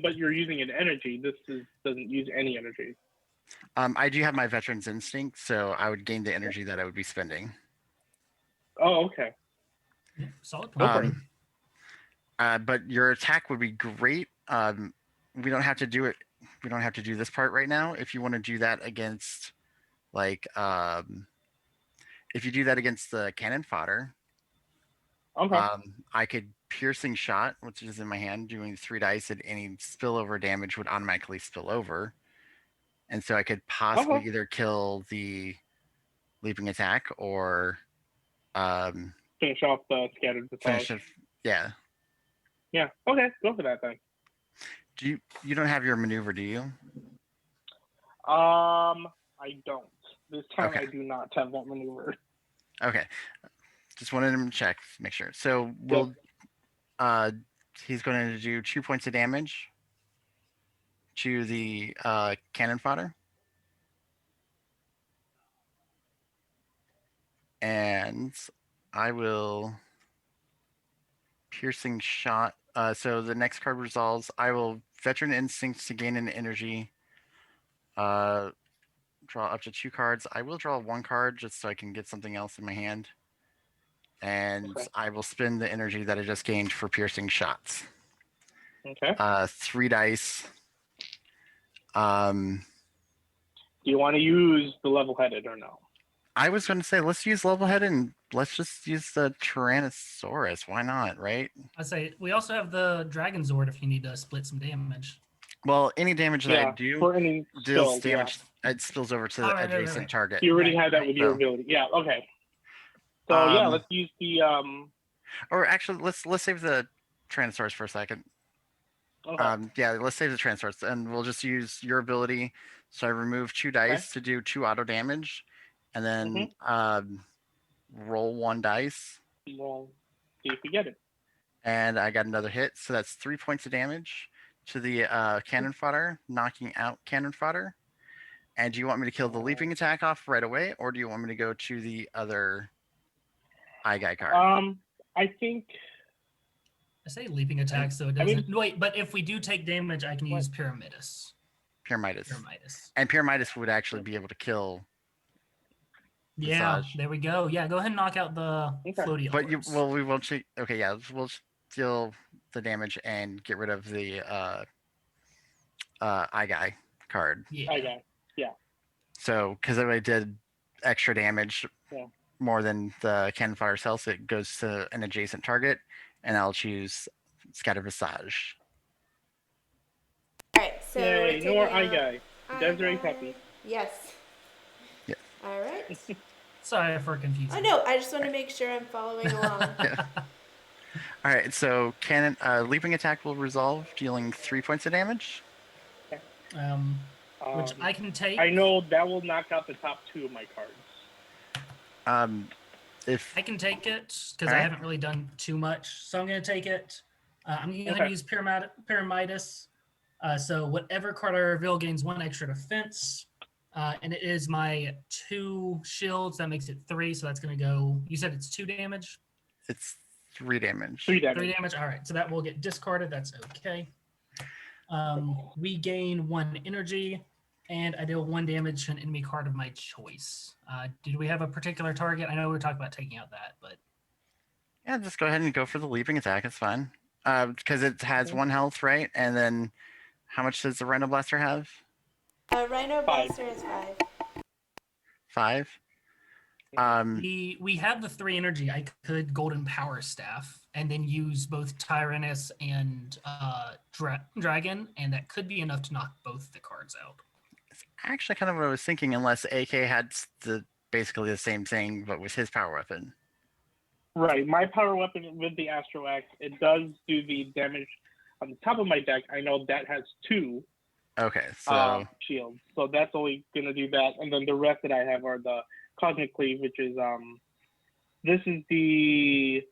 Speaker 2: but you're using an energy. This doesn't use any energy.
Speaker 4: I do have my Veteran's Instinct, so I would gain the energy that I would be spending.
Speaker 2: Oh, okay.
Speaker 3: Yeah, solid point.
Speaker 4: But your attack would be great. We don't have to do it. We don't have to do this part right now. If you want to do that against, like, if you do that against the cannon fodder,
Speaker 2: Okay.
Speaker 4: I could Piercing Shot, which is in my hand, doing 3 dice, and any spillover damage would automatically spill over. And so I could possibly either kill the leaping attack or
Speaker 2: finish off the Scattered Visage.
Speaker 4: Yeah.
Speaker 2: Yeah. Okay. Go for that then.
Speaker 4: You don't have your maneuver, do you?
Speaker 2: I don't. This time
Speaker 4: Okay.
Speaker 2: I do not have that maneuver.
Speaker 4: Okay. Just wanted him to check, make sure. So we'll he's going to do 2 points of damage to the cannon fodder. And I will Piercing Shot. So the next card resolves. I will Veteran Instincts to gain an energy. Draw up to 2 cards. I will draw 1 card just so I can get something else in my hand. And I will spend the energy that I just gained for Piercing Shots.
Speaker 2: Okay.
Speaker 4: 3 dice.
Speaker 2: Do you want to use the level-headed or no?
Speaker 4: I was going to say, let's use level-headed and let's just use the Tyrannosaurus. Why not, right?
Speaker 3: I say we also have the Dragon Zord if you need to split some damage.
Speaker 4: Well, any damage that I do
Speaker 2: for any
Speaker 4: deals
Speaker 2: spills,
Speaker 4: damage. It spills over to the adjacent target.
Speaker 2: You already have that with your ability. Yeah. Okay. So let's use the.
Speaker 4: Or actually, let's save the Tyrannosaurus for a second.
Speaker 2: Okay.
Speaker 4: Let's save the Tyrannosaurus, and we'll just use your ability. So I remove 2 dice to do 2 auto damage, and then roll 1 dice.
Speaker 2: Well, see if you get it.
Speaker 4: And I got another hit, so that's 3 points of damage to the cannon fodder, knocking out cannon fodder. And do you want me to kill the leaping attack off right away, or do you want me to go to the other eye guy card?
Speaker 2: I think.
Speaker 3: I say leaping attack, so it doesn't. Wait, but if we do take damage, I can use Pyramidus.
Speaker 4: Pyramidas.
Speaker 3: Pyramidas.
Speaker 4: And Pyramidas would actually be able to kill.
Speaker 3: Yeah,
Speaker 4: Visage.
Speaker 3: there we go. Yeah, go ahead and knock out the
Speaker 2: Okay.
Speaker 3: floaty
Speaker 4: But
Speaker 3: orbs.
Speaker 4: we won't take. Okay, yeah, we'll steal the damage and get rid of the eye guy card.
Speaker 3: Yeah.
Speaker 2: Okay.
Speaker 4: So because I did extra damage,
Speaker 2: Yeah.
Speaker 4: more than the cannon fire cells, it goes to an adjacent target, and I'll choose Scatter Visage.
Speaker 1: All right, so we're
Speaker 2: Yay,
Speaker 1: taking
Speaker 2: no more eye
Speaker 1: out
Speaker 2: guy. Desiree's
Speaker 1: guy.
Speaker 2: happy.
Speaker 1: Yes.
Speaker 4: Yeah.
Speaker 1: All right.
Speaker 3: Sorry for confusing.
Speaker 1: Oh no, I just want to make sure I'm following along.
Speaker 4: All right, so cannon leaping attack will resolve, dealing 3 points of damage.
Speaker 3: Which I can take.
Speaker 2: I know that will knock out the top 2 of my cards.
Speaker 4: If
Speaker 3: I can take it because I
Speaker 4: Alright.
Speaker 3: haven't really done too much, so I'm going to take it. I'm going to
Speaker 2: Okay.
Speaker 3: use Pyramidas. So whatever card I reveal gains 1 extra defense, and it is my 2 shields. That makes it 3. So that's going to go. You said it's 2 damage.
Speaker 4: it's 3 damage.
Speaker 2: 3 damage.
Speaker 3: 3 damage. All right, so that will get discarded. That's okay. We gain 1 energy, and I deal 1 damage to an enemy card of my choice. Did we have a particular target? I know we were talking about taking out that, but
Speaker 4: Yeah, just go ahead and go for the leaping attack. It's fine. Because it has 1 health, right? And then how much does the Rhino Blaster have?
Speaker 1: Rhino
Speaker 2: 5.
Speaker 1: Blaster is 5.
Speaker 4: 5.
Speaker 3: we have the 3 energy. I could Golden Power Staff and then use both Tyrannus and Dragon, and that could be enough to knock both the cards out.
Speaker 4: It's actually kind of what I was thinking, unless AK had basically the same thing, but with his power weapon.
Speaker 2: Right. My power weapon with the Astro Axe, it does do the damage on the top of my deck. I know that has 2
Speaker 4: Okay, so
Speaker 2: shields. So that's only going to do that. And then the rest that I have are the Cosmic Cleave, which is, this is the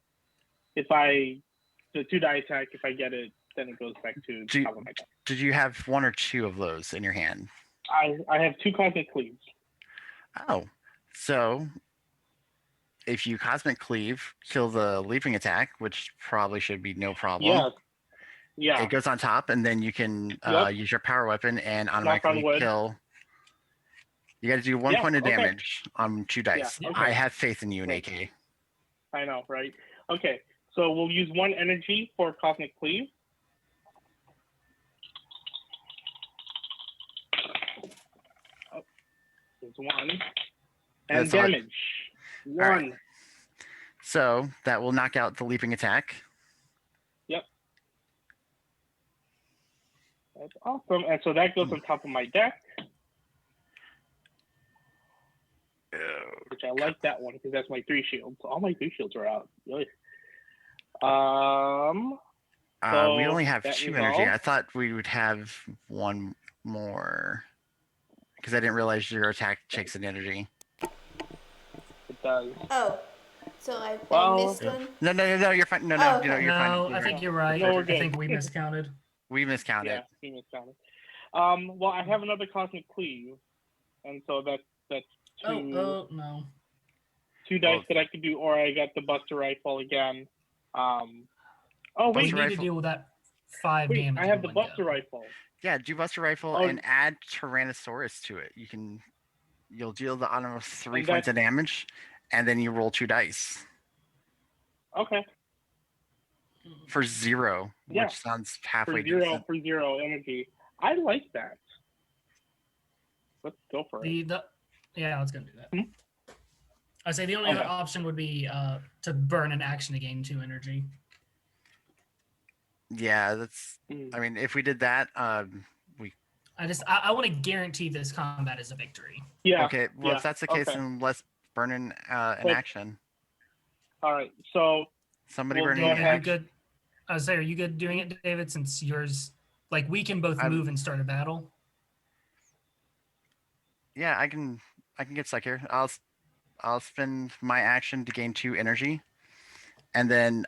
Speaker 2: 2-die attack. If I get it, then it goes back to the top of my deck.
Speaker 4: did you have 1 or 2 of those in your hand?
Speaker 2: I have 2 Cosmic Cleaves.
Speaker 4: Oh, so if you Cosmic Cleave, kill the leaping attack, which probably should be no problem.
Speaker 2: Yes. Yeah.
Speaker 4: It goes on top, and then you can
Speaker 2: Yep.
Speaker 4: use your power weapon and
Speaker 2: Knock on
Speaker 4: automatically
Speaker 2: wood.
Speaker 4: kill. You got to do 1
Speaker 2: Yeah,
Speaker 4: point of
Speaker 2: okay.
Speaker 4: damage on 2 dice.
Speaker 2: Yeah, okay.
Speaker 4: I have faith in you,
Speaker 2: Right.
Speaker 4: AK.
Speaker 2: I know, right? Okay. So we'll use 1 energy for Cosmic Cleave. Oh, there's 1. And
Speaker 4: That's all right.
Speaker 2: damage. 1.
Speaker 4: right. So that will knock out the leaping attack.
Speaker 2: That's awesome. And so that goes on top of my deck, which I like that one because that's my 3 shields. So all my 3 shields are out. Really.
Speaker 4: We only have
Speaker 2: that
Speaker 4: 2
Speaker 2: resolves.
Speaker 4: energy. I thought we would have 1 more because I didn't realize your attack takes an energy.
Speaker 2: It does.
Speaker 1: Oh, so I
Speaker 2: Well,
Speaker 1: missed one.
Speaker 4: No, you're fine. No,
Speaker 1: Oh,
Speaker 4: you know,
Speaker 1: okay.
Speaker 4: you're fine.
Speaker 3: No,
Speaker 4: You're
Speaker 3: I think
Speaker 4: fine.
Speaker 3: you're right.
Speaker 2: No, we're
Speaker 3: I
Speaker 2: good.
Speaker 3: think we miscounted.
Speaker 4: We miscounted.
Speaker 2: Yeah, he miscounted. Well, I have another Cosmic Cleave, and so that's 2,
Speaker 3: Oh, no.
Speaker 2: 2 dice
Speaker 4: Well-
Speaker 2: that I could do, or I got the Buster Rifle again. Oh,
Speaker 3: We
Speaker 2: wait,
Speaker 3: need to
Speaker 4: Rifle.
Speaker 3: deal with that 5
Speaker 2: wait,
Speaker 3: damage.
Speaker 2: I have
Speaker 3: in
Speaker 2: the
Speaker 3: one
Speaker 2: Buster
Speaker 3: go.
Speaker 2: Rifle.
Speaker 4: Yeah, do Buster Rifle
Speaker 2: Oh.
Speaker 4: and add Tyrannosaurus to it. You'll deal the almost 3
Speaker 2: And
Speaker 4: points of damage, and then you roll 2 dice
Speaker 2: Okay.
Speaker 4: for 0,
Speaker 2: Yeah.
Speaker 4: which sounds
Speaker 2: For
Speaker 4: halfway
Speaker 2: 0
Speaker 4: decent.
Speaker 2: for 0 energy. I like that. Let's go for it.
Speaker 3: Yeah, I was gonna do that.
Speaker 2: Hmm?
Speaker 3: I say the only other
Speaker 2: Okay.
Speaker 3: option would be to burn an action to gain 2 energy.
Speaker 4: Yeah, that's.
Speaker 2: Mm.
Speaker 4: I mean, if we did that,
Speaker 3: I want to guarantee this combat is a victory.
Speaker 2: Yeah.
Speaker 4: okay. Well,
Speaker 2: yeah,
Speaker 4: if that's the case,
Speaker 2: okay.
Speaker 4: then let's burn an
Speaker 2: But-
Speaker 4: action.
Speaker 2: All right. So
Speaker 4: Somebody
Speaker 2: Well,
Speaker 4: burn
Speaker 2: go
Speaker 4: an
Speaker 2: ahead.
Speaker 3: Are you
Speaker 4: action.
Speaker 3: good? I was saying, are you good doing it, David? Since yours, like, we can both
Speaker 4: I'm-
Speaker 3: move and start a battle.
Speaker 4: Yeah, I can get stuck here. I'll spend my action to gain 2 energy, and then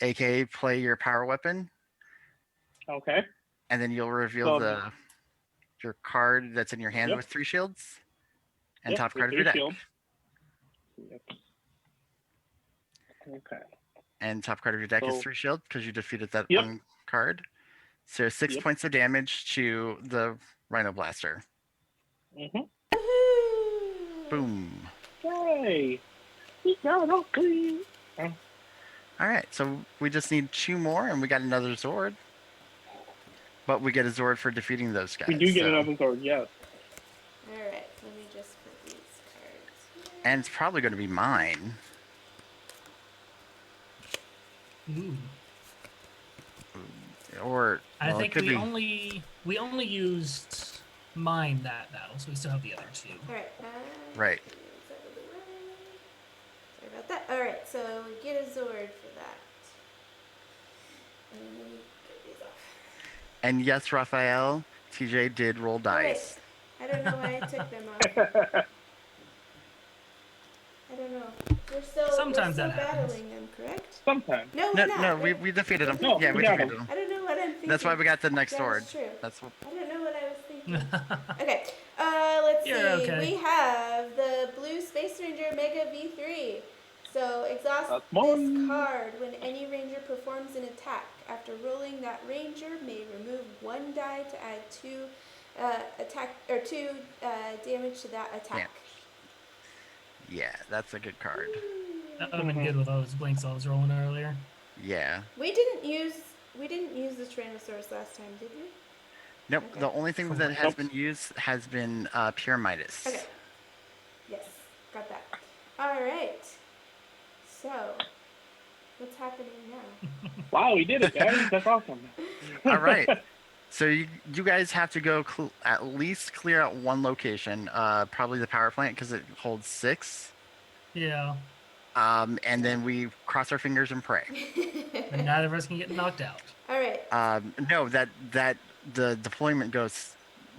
Speaker 4: AK play your power weapon,
Speaker 2: okay.
Speaker 4: and then you'll reveal
Speaker 2: So-
Speaker 4: your card that's in your hand
Speaker 2: Yep.
Speaker 4: with 3 shields, and
Speaker 2: Yep,
Speaker 4: top
Speaker 2: with
Speaker 4: card of
Speaker 2: 3
Speaker 4: your deck.
Speaker 2: shields. Yep. Okay.
Speaker 4: And top card of your deck
Speaker 2: So-
Speaker 4: is 3 shield because you defeated that
Speaker 2: Yep.
Speaker 4: one card. So 6
Speaker 2: Yep.
Speaker 4: points of damage to the Rhino Blaster.
Speaker 2: Mm-hmm.
Speaker 1: Woohoo!
Speaker 4: Boom.
Speaker 2: Yay! We got all three.
Speaker 4: All right, so we just need 2 more, and we got another Zord. But we get a Zord for defeating those guys.
Speaker 2: We do get
Speaker 4: so-
Speaker 2: another sword, yes.
Speaker 1: All right, let me just put these cards here.
Speaker 4: And it's probably going to be mine.
Speaker 3: Ooh.
Speaker 4: Or
Speaker 3: I
Speaker 4: well, it
Speaker 3: think
Speaker 4: could
Speaker 3: we
Speaker 4: be.
Speaker 3: only used mine that battle, so we still have the other 2.
Speaker 1: All right.
Speaker 4: Right.
Speaker 1: Get these out of the way. Sorry about that. All right, so we get a Zord for that. And then we get these off.
Speaker 4: And yes, Raphael, TJ did roll
Speaker 1: Oh, wait.
Speaker 4: dice.
Speaker 1: I don't know why I took them off. I don't know.
Speaker 3: Sometimes
Speaker 1: we're
Speaker 3: that
Speaker 1: still
Speaker 3: happens.
Speaker 1: battling them, correct?
Speaker 2: Sometimes.
Speaker 1: No, we're
Speaker 4: No,
Speaker 1: not.
Speaker 4: no, we defeated him.
Speaker 2: No,
Speaker 4: yeah, we
Speaker 2: we got
Speaker 4: defeated
Speaker 2: him.
Speaker 4: him.
Speaker 1: I don't know what I'm thinking.
Speaker 4: That's why we got the next
Speaker 1: That
Speaker 4: sword.
Speaker 1: is true.
Speaker 4: That's what.
Speaker 1: I don't know what I was thinking. Okay, let's
Speaker 3: You're
Speaker 1: see.
Speaker 3: okay.
Speaker 1: We have the Blue Space Ranger Mega V3. So exhaust
Speaker 2: That's
Speaker 1: this
Speaker 2: mine.
Speaker 1: card when any ranger performs an attack. After rolling, that ranger may remove 1 die to add 2 damage to that attack.
Speaker 4: Yeah, that's a good card.
Speaker 3: That would have been good with those blinks I was rolling earlier.
Speaker 4: Yeah.
Speaker 1: We didn't use the Tyrannosaurus last time, did we?
Speaker 4: Nope.
Speaker 1: Okay.
Speaker 4: The only thing that has been used has been Pure Midas.
Speaker 1: Okay. Yes, got that. All right. So, what's happening now?
Speaker 2: Wow, we did it, guys. That's awesome.
Speaker 4: All right. So you guys have to go at least clear out 1 location, probably the power plant because it holds 6.
Speaker 3: Yeah.
Speaker 4: And then we cross our fingers and pray.
Speaker 3: And neither of us can get knocked out.
Speaker 1: All right.
Speaker 4: No, that the deployment goes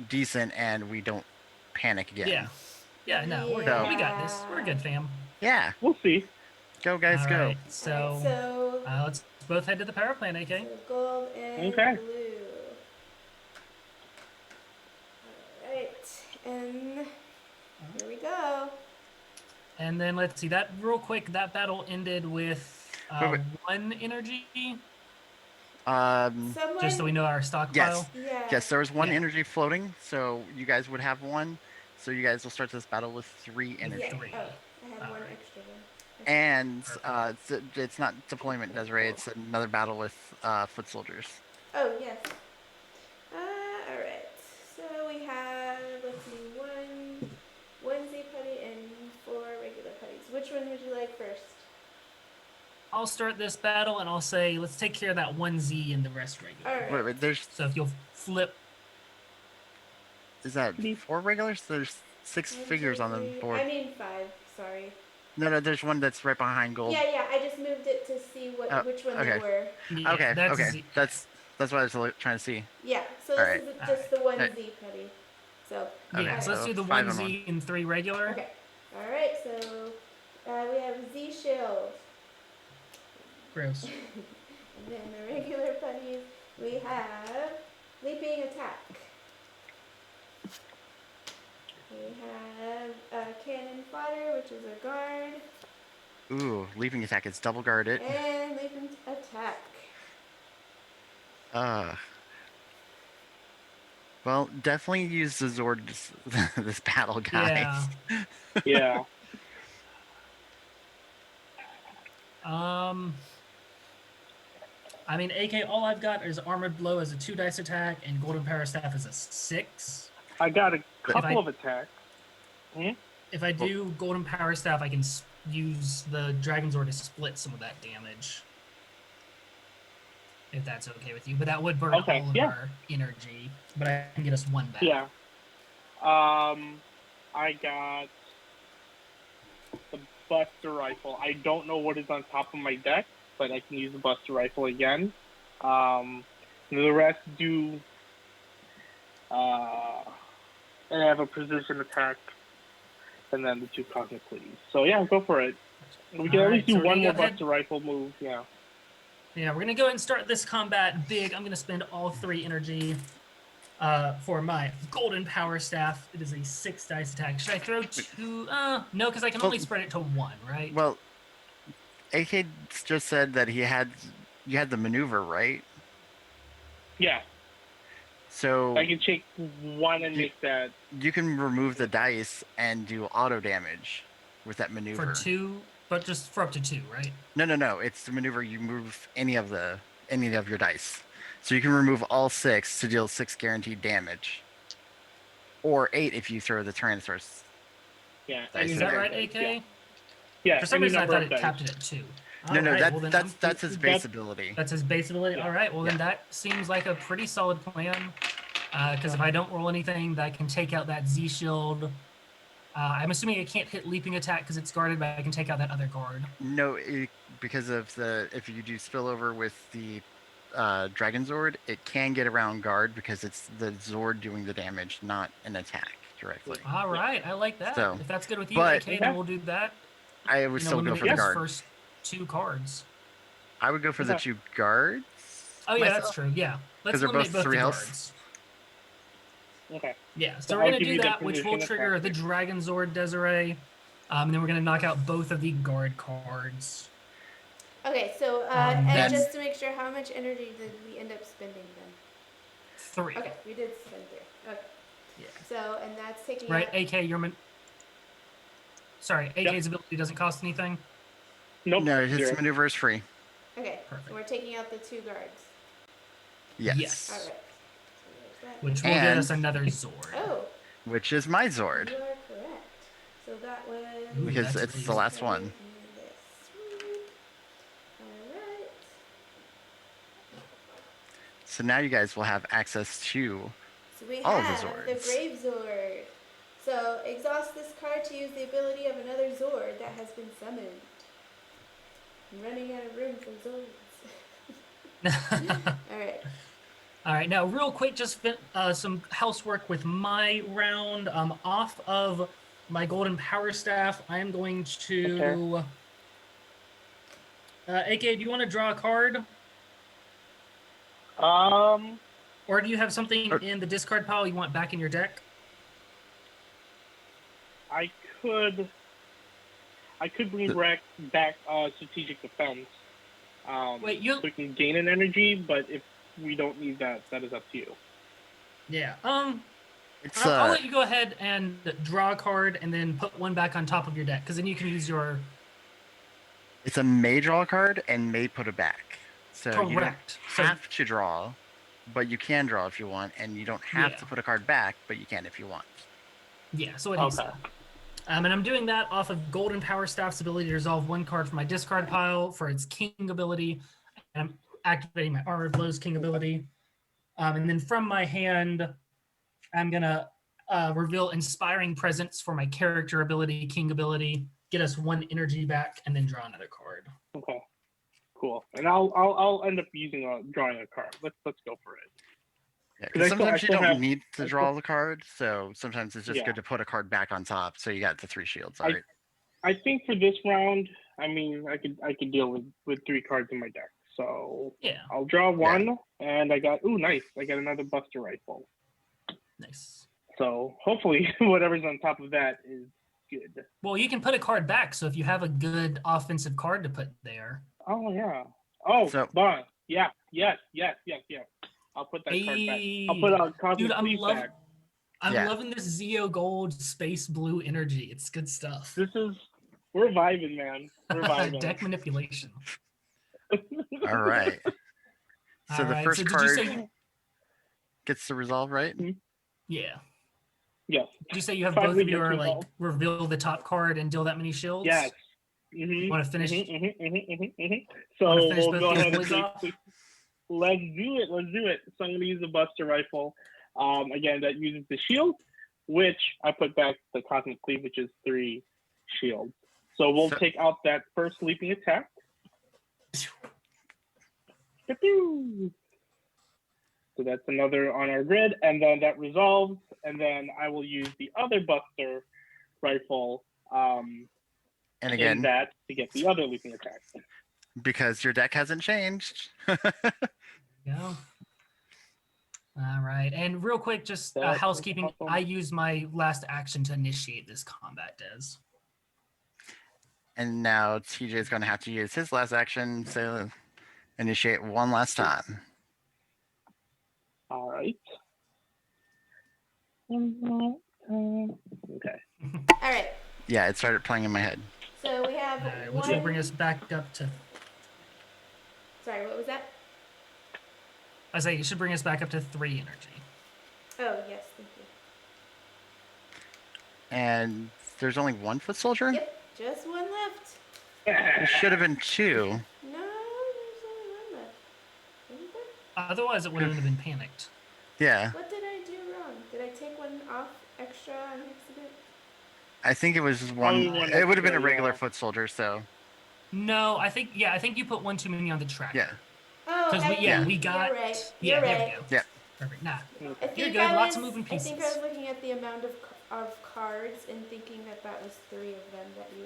Speaker 4: decent and we don't panic again.
Speaker 3: Yeah. Yeah, no, we got this. We're good, fam.
Speaker 4: Yeah.
Speaker 2: We'll see.
Speaker 4: Go, guys,
Speaker 3: All
Speaker 4: go.
Speaker 3: right, so let's both head to the power plant, AK.
Speaker 1: so gold and
Speaker 2: Okay.
Speaker 1: blue. All right, and here we go.
Speaker 3: And then let's see that real quick. That battle ended with
Speaker 4: Wait.
Speaker 3: 1 energy,
Speaker 1: Someone,
Speaker 3: just so we know our stockpile.
Speaker 1: Yeah.
Speaker 4: Yes, there was 1
Speaker 3: Yeah.
Speaker 4: energy floating, so you guys would have 1. So you guys will start this battle with 3 energy.
Speaker 1: Yeah.
Speaker 3: 3.
Speaker 1: Oh, I had 1
Speaker 3: Alright.
Speaker 1: extra one.
Speaker 4: And it's not deployment, Desiree. It's another battle with foot soldiers.
Speaker 1: Oh yes. All right. So we have one Z putty and 4 regular putties. Which one would you like first?
Speaker 3: I'll start this battle and I'll say let's take care of that 1Z and the rest regular.
Speaker 1: All right.
Speaker 4: Wait, there's
Speaker 3: So if you'll flip,
Speaker 4: is that 4 regulars? There's 6
Speaker 1: 1,
Speaker 4: figures
Speaker 1: 2,
Speaker 4: on the
Speaker 1: 3.
Speaker 4: board.
Speaker 1: I mean 5. Sorry.
Speaker 4: No, there's one that's right behind gold.
Speaker 1: Yeah. I just moved it to see which one they
Speaker 4: okay.
Speaker 1: were.
Speaker 3: yeah,
Speaker 4: Okay,
Speaker 3: that's
Speaker 4: okay.
Speaker 3: Z.
Speaker 4: That's what I was trying to see.
Speaker 1: Yeah. So
Speaker 4: All
Speaker 1: this
Speaker 4: right.
Speaker 1: is just the one
Speaker 4: Alright.
Speaker 1: Z putty. So.
Speaker 3: Yeah,
Speaker 4: Okay,
Speaker 3: so let's
Speaker 4: so
Speaker 3: do the
Speaker 4: 5 and
Speaker 3: 1Z and 3 regular.
Speaker 1: Okay. All right. So we have Z shield.
Speaker 3: Gross.
Speaker 1: And then the regular putties, we have leaping attack. We have cannon fodder, which is a guard,
Speaker 4: Ooh, leaping attack. It's double guarded.
Speaker 1: and leaping attack.
Speaker 4: Well, definitely use the Zord this battle, guys.
Speaker 3: Yeah.
Speaker 2: Yeah.
Speaker 3: I mean, AK, all I've got is Armored Blow as a 2 dice attack and Golden Power Staff as a 6.
Speaker 2: I got a couple
Speaker 3: I-
Speaker 2: of attacks.
Speaker 3: If I do Golden Power Staff, I can use the Dragon Zord to split some of that damage. If that's okay with you. But that would burn
Speaker 2: Okay,
Speaker 3: all of
Speaker 2: yeah.
Speaker 3: our energy. But I can get us 1 back.
Speaker 2: Yeah. I got the Buster Rifle. I don't know what is on top of my deck, but I can use the Buster Rifle again. The rest do. And I have a precision attack, and then the 2 cosmic please. So yeah, go for it. We can at
Speaker 3: Alright,
Speaker 2: least do
Speaker 3: so we're
Speaker 2: 1
Speaker 3: gonna
Speaker 2: more
Speaker 3: go ahead-
Speaker 2: Buster Rifle move. Yeah.
Speaker 3: Yeah, we're going to go ahead and start this combat big. I'm going to spend all 3 energy for my Golden Power Staff. It is a 6 dice attack. Should I throw 2? No, because I can only spread it to 1, right?
Speaker 4: Well, AK just said that you had the maneuver, right?
Speaker 2: Yeah.
Speaker 4: So
Speaker 2: I can take one and
Speaker 4: You-
Speaker 2: make that.
Speaker 4: you can remove the dice and do auto damage with that maneuver.
Speaker 3: For 2, but just for up to 2, right?
Speaker 4: No. It's the maneuver. You move any of your dice, so you can remove all 6 to deal 6 guaranteed damage, or 8 if you throw the Tyrannosaurus.
Speaker 2: Yeah.
Speaker 4: Dice
Speaker 2: any
Speaker 3: Is
Speaker 4: in
Speaker 3: that
Speaker 2: number
Speaker 4: there.
Speaker 2: of
Speaker 3: right,
Speaker 2: dice,
Speaker 3: AK?
Speaker 2: Yeah.
Speaker 3: For some
Speaker 2: Any
Speaker 3: reason, I
Speaker 2: number
Speaker 3: thought
Speaker 2: of
Speaker 3: it
Speaker 2: dice.
Speaker 3: capped it at 2.
Speaker 4: No,
Speaker 3: Well then
Speaker 4: that's his base
Speaker 2: that's-
Speaker 4: ability.
Speaker 3: that's his base ability.
Speaker 2: Yeah.
Speaker 3: All right, well then
Speaker 4: Yeah.
Speaker 3: that seems like a pretty solid plan. Because if I don't roll anything, that can take out that Z shield. I'm assuming it can't hit leaping attack because it's guarded, but I can take out that other guard.
Speaker 4: No, because of if you do spillover with the Dragon Zord, it can get around guard because it's the Zord doing the damage, not an attack directly.
Speaker 3: All right, I like that.
Speaker 4: So,
Speaker 3: If that's good with you,
Speaker 4: but-
Speaker 3: AK, then we'll do that.
Speaker 4: I would
Speaker 3: And
Speaker 4: still go
Speaker 3: eliminate
Speaker 4: for the
Speaker 3: those
Speaker 4: guard.
Speaker 3: first 2 cards.
Speaker 4: I would go for the
Speaker 2: Okay.
Speaker 4: 2 guards.
Speaker 3: Oh yeah, that's
Speaker 4: myself.
Speaker 3: true. Yeah, let's
Speaker 4: 'Cause they're
Speaker 3: eliminate
Speaker 4: both
Speaker 3: both the
Speaker 4: 3 health.
Speaker 3: guards.
Speaker 2: Okay.
Speaker 3: Yeah, so
Speaker 2: So
Speaker 3: we're
Speaker 2: I'll
Speaker 3: gonna
Speaker 2: give
Speaker 3: do
Speaker 2: you the
Speaker 3: that, which will
Speaker 2: position
Speaker 3: trigger
Speaker 2: attack.
Speaker 3: the Dragon Zord Desiree, and then we're gonna knock out both of the guard cards.
Speaker 1: Okay, so
Speaker 3: then-
Speaker 1: and just to make sure, how much energy did we end up spending then?
Speaker 3: 3.
Speaker 1: Okay, we did spend 3. Okay.
Speaker 3: Yeah.
Speaker 1: So and that's taking
Speaker 3: Right,
Speaker 1: out.
Speaker 3: AK, Sorry, AK's ability doesn't cost anything.
Speaker 2: Nope.
Speaker 4: No, his
Speaker 2: 0.
Speaker 4: maneuver is free.
Speaker 1: Okay,
Speaker 3: Perfect.
Speaker 1: so we're taking out the 2 guards.
Speaker 4: Yes.
Speaker 1: All right. So there's that.
Speaker 3: Which will get us
Speaker 4: And-
Speaker 3: another Zord.
Speaker 1: Oh,
Speaker 4: Which is my
Speaker 1: you
Speaker 4: Zord.
Speaker 1: are correct. So that was.
Speaker 3: Ooh,
Speaker 4: Because
Speaker 3: that's
Speaker 4: it's the
Speaker 3: pleasing.
Speaker 4: last one.
Speaker 1: And this. Sweet. All right.
Speaker 4: So now you guys will have access to
Speaker 1: So we
Speaker 4: all of the
Speaker 1: have the
Speaker 4: Zords.
Speaker 1: Grave Zord. So exhaust this card to use the ability of another Zord that has been summoned. I'm running out of room for Zords. All right.
Speaker 3: All right, now real quick, just some housework with my round. Off of my golden power staff, I am going to. AK, do you want to draw a card, or do you have something in the discard pile you want back in your deck?
Speaker 2: I could bring back strategic defense.
Speaker 3: Wait, you?
Speaker 2: So we can gain an energy, but if we don't need that, that is up to you.
Speaker 3: Yeah.
Speaker 4: it's
Speaker 3: I'll let you go ahead and draw a card, and then put one back on top of your deck, because then you can use your.
Speaker 4: it's a may draw card and may put it back. So you don't
Speaker 3: Correct. So-
Speaker 4: have to draw, but you can draw if you want, and you don't have
Speaker 3: Yeah.
Speaker 4: to put a card back, but you can if you want.
Speaker 3: Yeah, so what he said. And I'm doing that off of Golden Power Staff's ability to resolve 1 card from my discard pile for its King ability. And I'm activating my Armor Blows King ability. And then from my hand, I'm going to reveal Inspiring Presence for my character ability, King ability, get us 1 energy back, and then draw another card.
Speaker 2: Okay. Cool. And I'll end up drawing a card. Let's go for it.
Speaker 4: Yeah,
Speaker 2: 'Cause I
Speaker 4: because sometimes you
Speaker 2: still
Speaker 4: don't
Speaker 2: have-
Speaker 4: need to draw the card, so sometimes it's just
Speaker 2: Yeah.
Speaker 4: good to put a card back on top, so you got the 3 shields. All
Speaker 2: I-
Speaker 4: right.
Speaker 2: I think for this round, I mean, I could deal with 3 cards in my deck. So
Speaker 3: Yeah,
Speaker 2: I'll draw 1, and I got nice. I got another Buster Rifle.
Speaker 3: nice.
Speaker 2: So hopefully whatever's on top of that is good.
Speaker 3: Well, you can put a card back, so if you have a good offensive card to put there.
Speaker 2: Oh yeah. Oh,
Speaker 4: So-
Speaker 2: fun. Yeah. Yes. I'll put that card back. I'll put a Cosmic
Speaker 3: Dude, I'm
Speaker 2: Sleeve back.
Speaker 4: Yeah.
Speaker 3: loving this Zeo Gold space blue energy. It's good stuff.
Speaker 2: We're vibing, man. We're vibing.
Speaker 3: Deck manipulation.
Speaker 4: All right. So
Speaker 3: All
Speaker 4: the
Speaker 3: right,
Speaker 4: first
Speaker 3: did
Speaker 4: card
Speaker 3: you say
Speaker 4: gets the resolve, right?
Speaker 3: yeah?
Speaker 2: Yes.
Speaker 3: Did you say you have
Speaker 2: Finally
Speaker 3: both of
Speaker 2: gets
Speaker 3: your
Speaker 2: resolved.
Speaker 3: like reveal the top card and deal that many shields?
Speaker 2: Yes. Mm-hmm.
Speaker 3: Want to finish?
Speaker 2: So
Speaker 3: Wanna finish
Speaker 2: we'll
Speaker 3: both
Speaker 2: go
Speaker 3: these
Speaker 2: ahead and
Speaker 3: boys off?
Speaker 2: let's do it. So I'm going to use the Buster Rifle. Again, that uses the shield, which I put back the Cosmic Cleave, which is 3 shields. So we'll
Speaker 4: So-
Speaker 2: take out that first leaping attack. Pew-pew. So that's another on our grid, and then that resolves, and then I will use the other Buster Rifle
Speaker 4: And
Speaker 2: in
Speaker 4: again,
Speaker 2: that to get the other leaping attack.
Speaker 4: because your deck hasn't changed.
Speaker 3: Yeah. All right, and real quick, just
Speaker 2: That's
Speaker 3: housekeeping.
Speaker 2: awesome.
Speaker 3: I use my last action to initiate this combat, Des.
Speaker 4: And now TJ is going to have to use his last action to initiate one last time.
Speaker 2: All right. Okay.
Speaker 1: All right.
Speaker 4: Yeah, it started playing in my head.
Speaker 1: So we have
Speaker 3: All right,
Speaker 1: one.
Speaker 3: which will bring us back up to.
Speaker 1: Sorry, what was that?
Speaker 3: I say it should bring us back up to 3 energy.
Speaker 1: Oh yes, thank you.
Speaker 4: And there's only 1 foot soldier?
Speaker 1: Yep, just one left.
Speaker 4: There should have been 2.
Speaker 1: No, there's only one left. Isn't there?
Speaker 3: Otherwise, it wouldn't have been panicked.
Speaker 4: Yeah.
Speaker 1: What did I do wrong? Did I take one off extra on accident?
Speaker 4: I think it was
Speaker 2: Probably
Speaker 4: one.
Speaker 2: one
Speaker 4: It would have been a
Speaker 2: extra,
Speaker 4: regular
Speaker 2: yeah.
Speaker 4: foot soldier, so
Speaker 3: No, I think you put 1 too many on the tracker.
Speaker 4: yeah.
Speaker 1: Oh,
Speaker 3: Because
Speaker 1: I
Speaker 3: we
Speaker 1: think
Speaker 3: got.
Speaker 1: you're right.
Speaker 3: Yeah,
Speaker 1: You're
Speaker 3: there
Speaker 1: right.
Speaker 3: we go.
Speaker 4: Yeah.
Speaker 3: Perfect. Nah.
Speaker 1: I think
Speaker 3: good. Lots of moving
Speaker 1: I think I was
Speaker 3: pieces.
Speaker 1: looking at the amount of cards and thinking that was 3 of them that you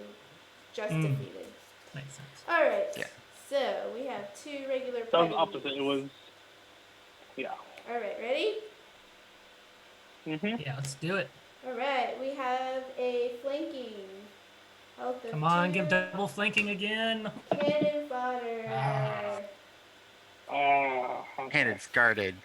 Speaker 1: just defeated.
Speaker 3: Makes sense.
Speaker 1: All right.
Speaker 4: Yeah.
Speaker 1: So we have 2 regular.
Speaker 2: That was
Speaker 1: putties.
Speaker 2: opposite. It was. Yeah.
Speaker 1: All right. Ready?
Speaker 2: Mhm.
Speaker 3: Yeah, let's do it.
Speaker 1: All right. We have a flanking. Health of
Speaker 3: Come on,
Speaker 1: 2,
Speaker 3: give double flanking again.
Speaker 1: cannon fodder.
Speaker 2: Okay.
Speaker 4: And it's guarded.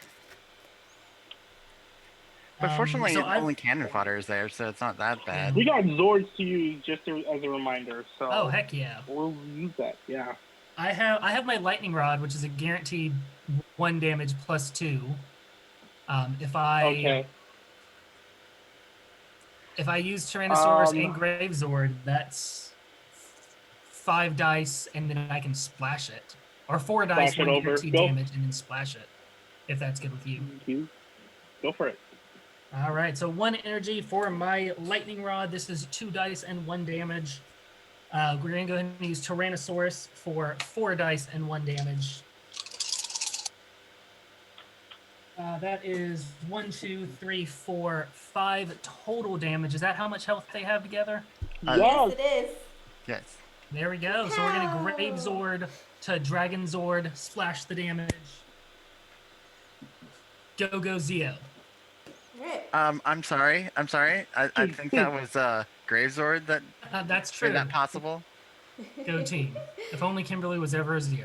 Speaker 4: But fortunately,
Speaker 3: so
Speaker 4: only cannon fodder is there, so it's not that bad.
Speaker 2: We got Zords to use just as a reminder, so.
Speaker 3: Oh heck yeah!
Speaker 2: We'll use that. Yeah.
Speaker 3: I have my lightning rod, which is a guaranteed 1 damage plus 2. If I use Tyrannosaurus and Gravezord, that's 5 dice, and then I can splash it, or 4 dice,
Speaker 2: Splash it
Speaker 3: 1
Speaker 2: over.
Speaker 3: guaranteed
Speaker 2: Go.
Speaker 3: damage, and then splash it. If that's good with you.
Speaker 2: Go for it.
Speaker 3: All right, so 1 energy for my lightning rod. This is 2 dice and 1 damage. We're gonna go ahead and use Tyrannosaurus for 4 dice and 1 damage. That is 1, 2, 3, 4, 5 total damage. Is that how much health they have together?
Speaker 1: Yes, it is.
Speaker 4: Yes.
Speaker 3: There we go. So we're gonna Grave Zord to Dragon Zord, splash the damage. Go Zeo.
Speaker 1: All right.
Speaker 4: I'm sorry. I think that was Gravezord that
Speaker 3: That's
Speaker 4: made
Speaker 3: true.
Speaker 4: that possible.
Speaker 3: Go team. If only Kimberly was ever a Zeo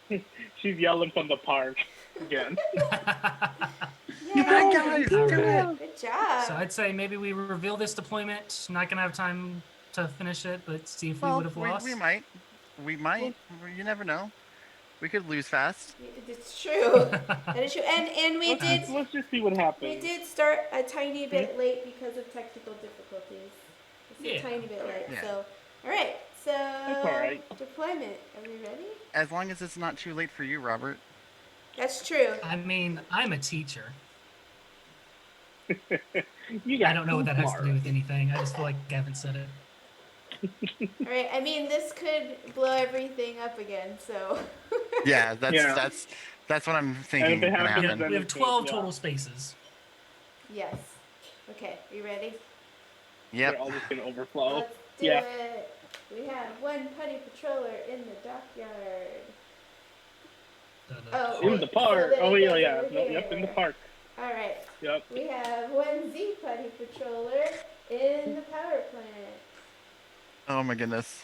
Speaker 3: Ranger.
Speaker 2: She's yelling from the park again.
Speaker 1: Yeah,
Speaker 4: guys,
Speaker 3: do
Speaker 4: it.
Speaker 1: good job.
Speaker 3: So I'd say maybe we reveal this deployment. Not gonna have time to finish it, but see if we
Speaker 4: Well,
Speaker 3: would have lost.
Speaker 4: we might. You never know. We could lose fast.
Speaker 1: It's true. That is true. And we did
Speaker 2: Let's just see what happens.
Speaker 1: we did start a tiny bit late because of technical difficulties. It's
Speaker 3: Yeah.
Speaker 1: a tiny bit late.
Speaker 4: Yeah.
Speaker 1: So all right. So
Speaker 2: That's all right.
Speaker 1: deployment. Are we ready?
Speaker 4: As long as it's not too late for you, Robert.
Speaker 1: That's true.
Speaker 3: I mean, I'm a teacher.
Speaker 2: You got
Speaker 3: I don't know what that has to
Speaker 2: smart.
Speaker 3: do with anything. I just feel like I haven't said it.
Speaker 1: All right. I mean, this could blow everything up again. So.
Speaker 4: Yeah, that's
Speaker 2: Yeah.
Speaker 4: that's what I'm
Speaker 2: And
Speaker 4: thinking
Speaker 2: if it
Speaker 4: gonna
Speaker 2: happens,
Speaker 4: happen.
Speaker 2: then
Speaker 3: We have 12
Speaker 2: yeah.
Speaker 3: total spaces.
Speaker 1: Yes. Okay. You ready?
Speaker 2: They're
Speaker 4: Yep.
Speaker 2: all just gonna overflow.
Speaker 1: Let's do
Speaker 2: Yeah.
Speaker 1: it. We have 1 putty patroller in the dockyard. Oh,
Speaker 2: In the park.
Speaker 1: So then
Speaker 2: Oh
Speaker 1: it
Speaker 2: yeah,
Speaker 1: goes
Speaker 2: yeah.
Speaker 1: over
Speaker 2: No, yep, in the
Speaker 1: here.
Speaker 2: park.
Speaker 1: All right.
Speaker 2: Yep.
Speaker 1: We have 1 Z putty patroller in the power plant.
Speaker 4: Oh my goodness.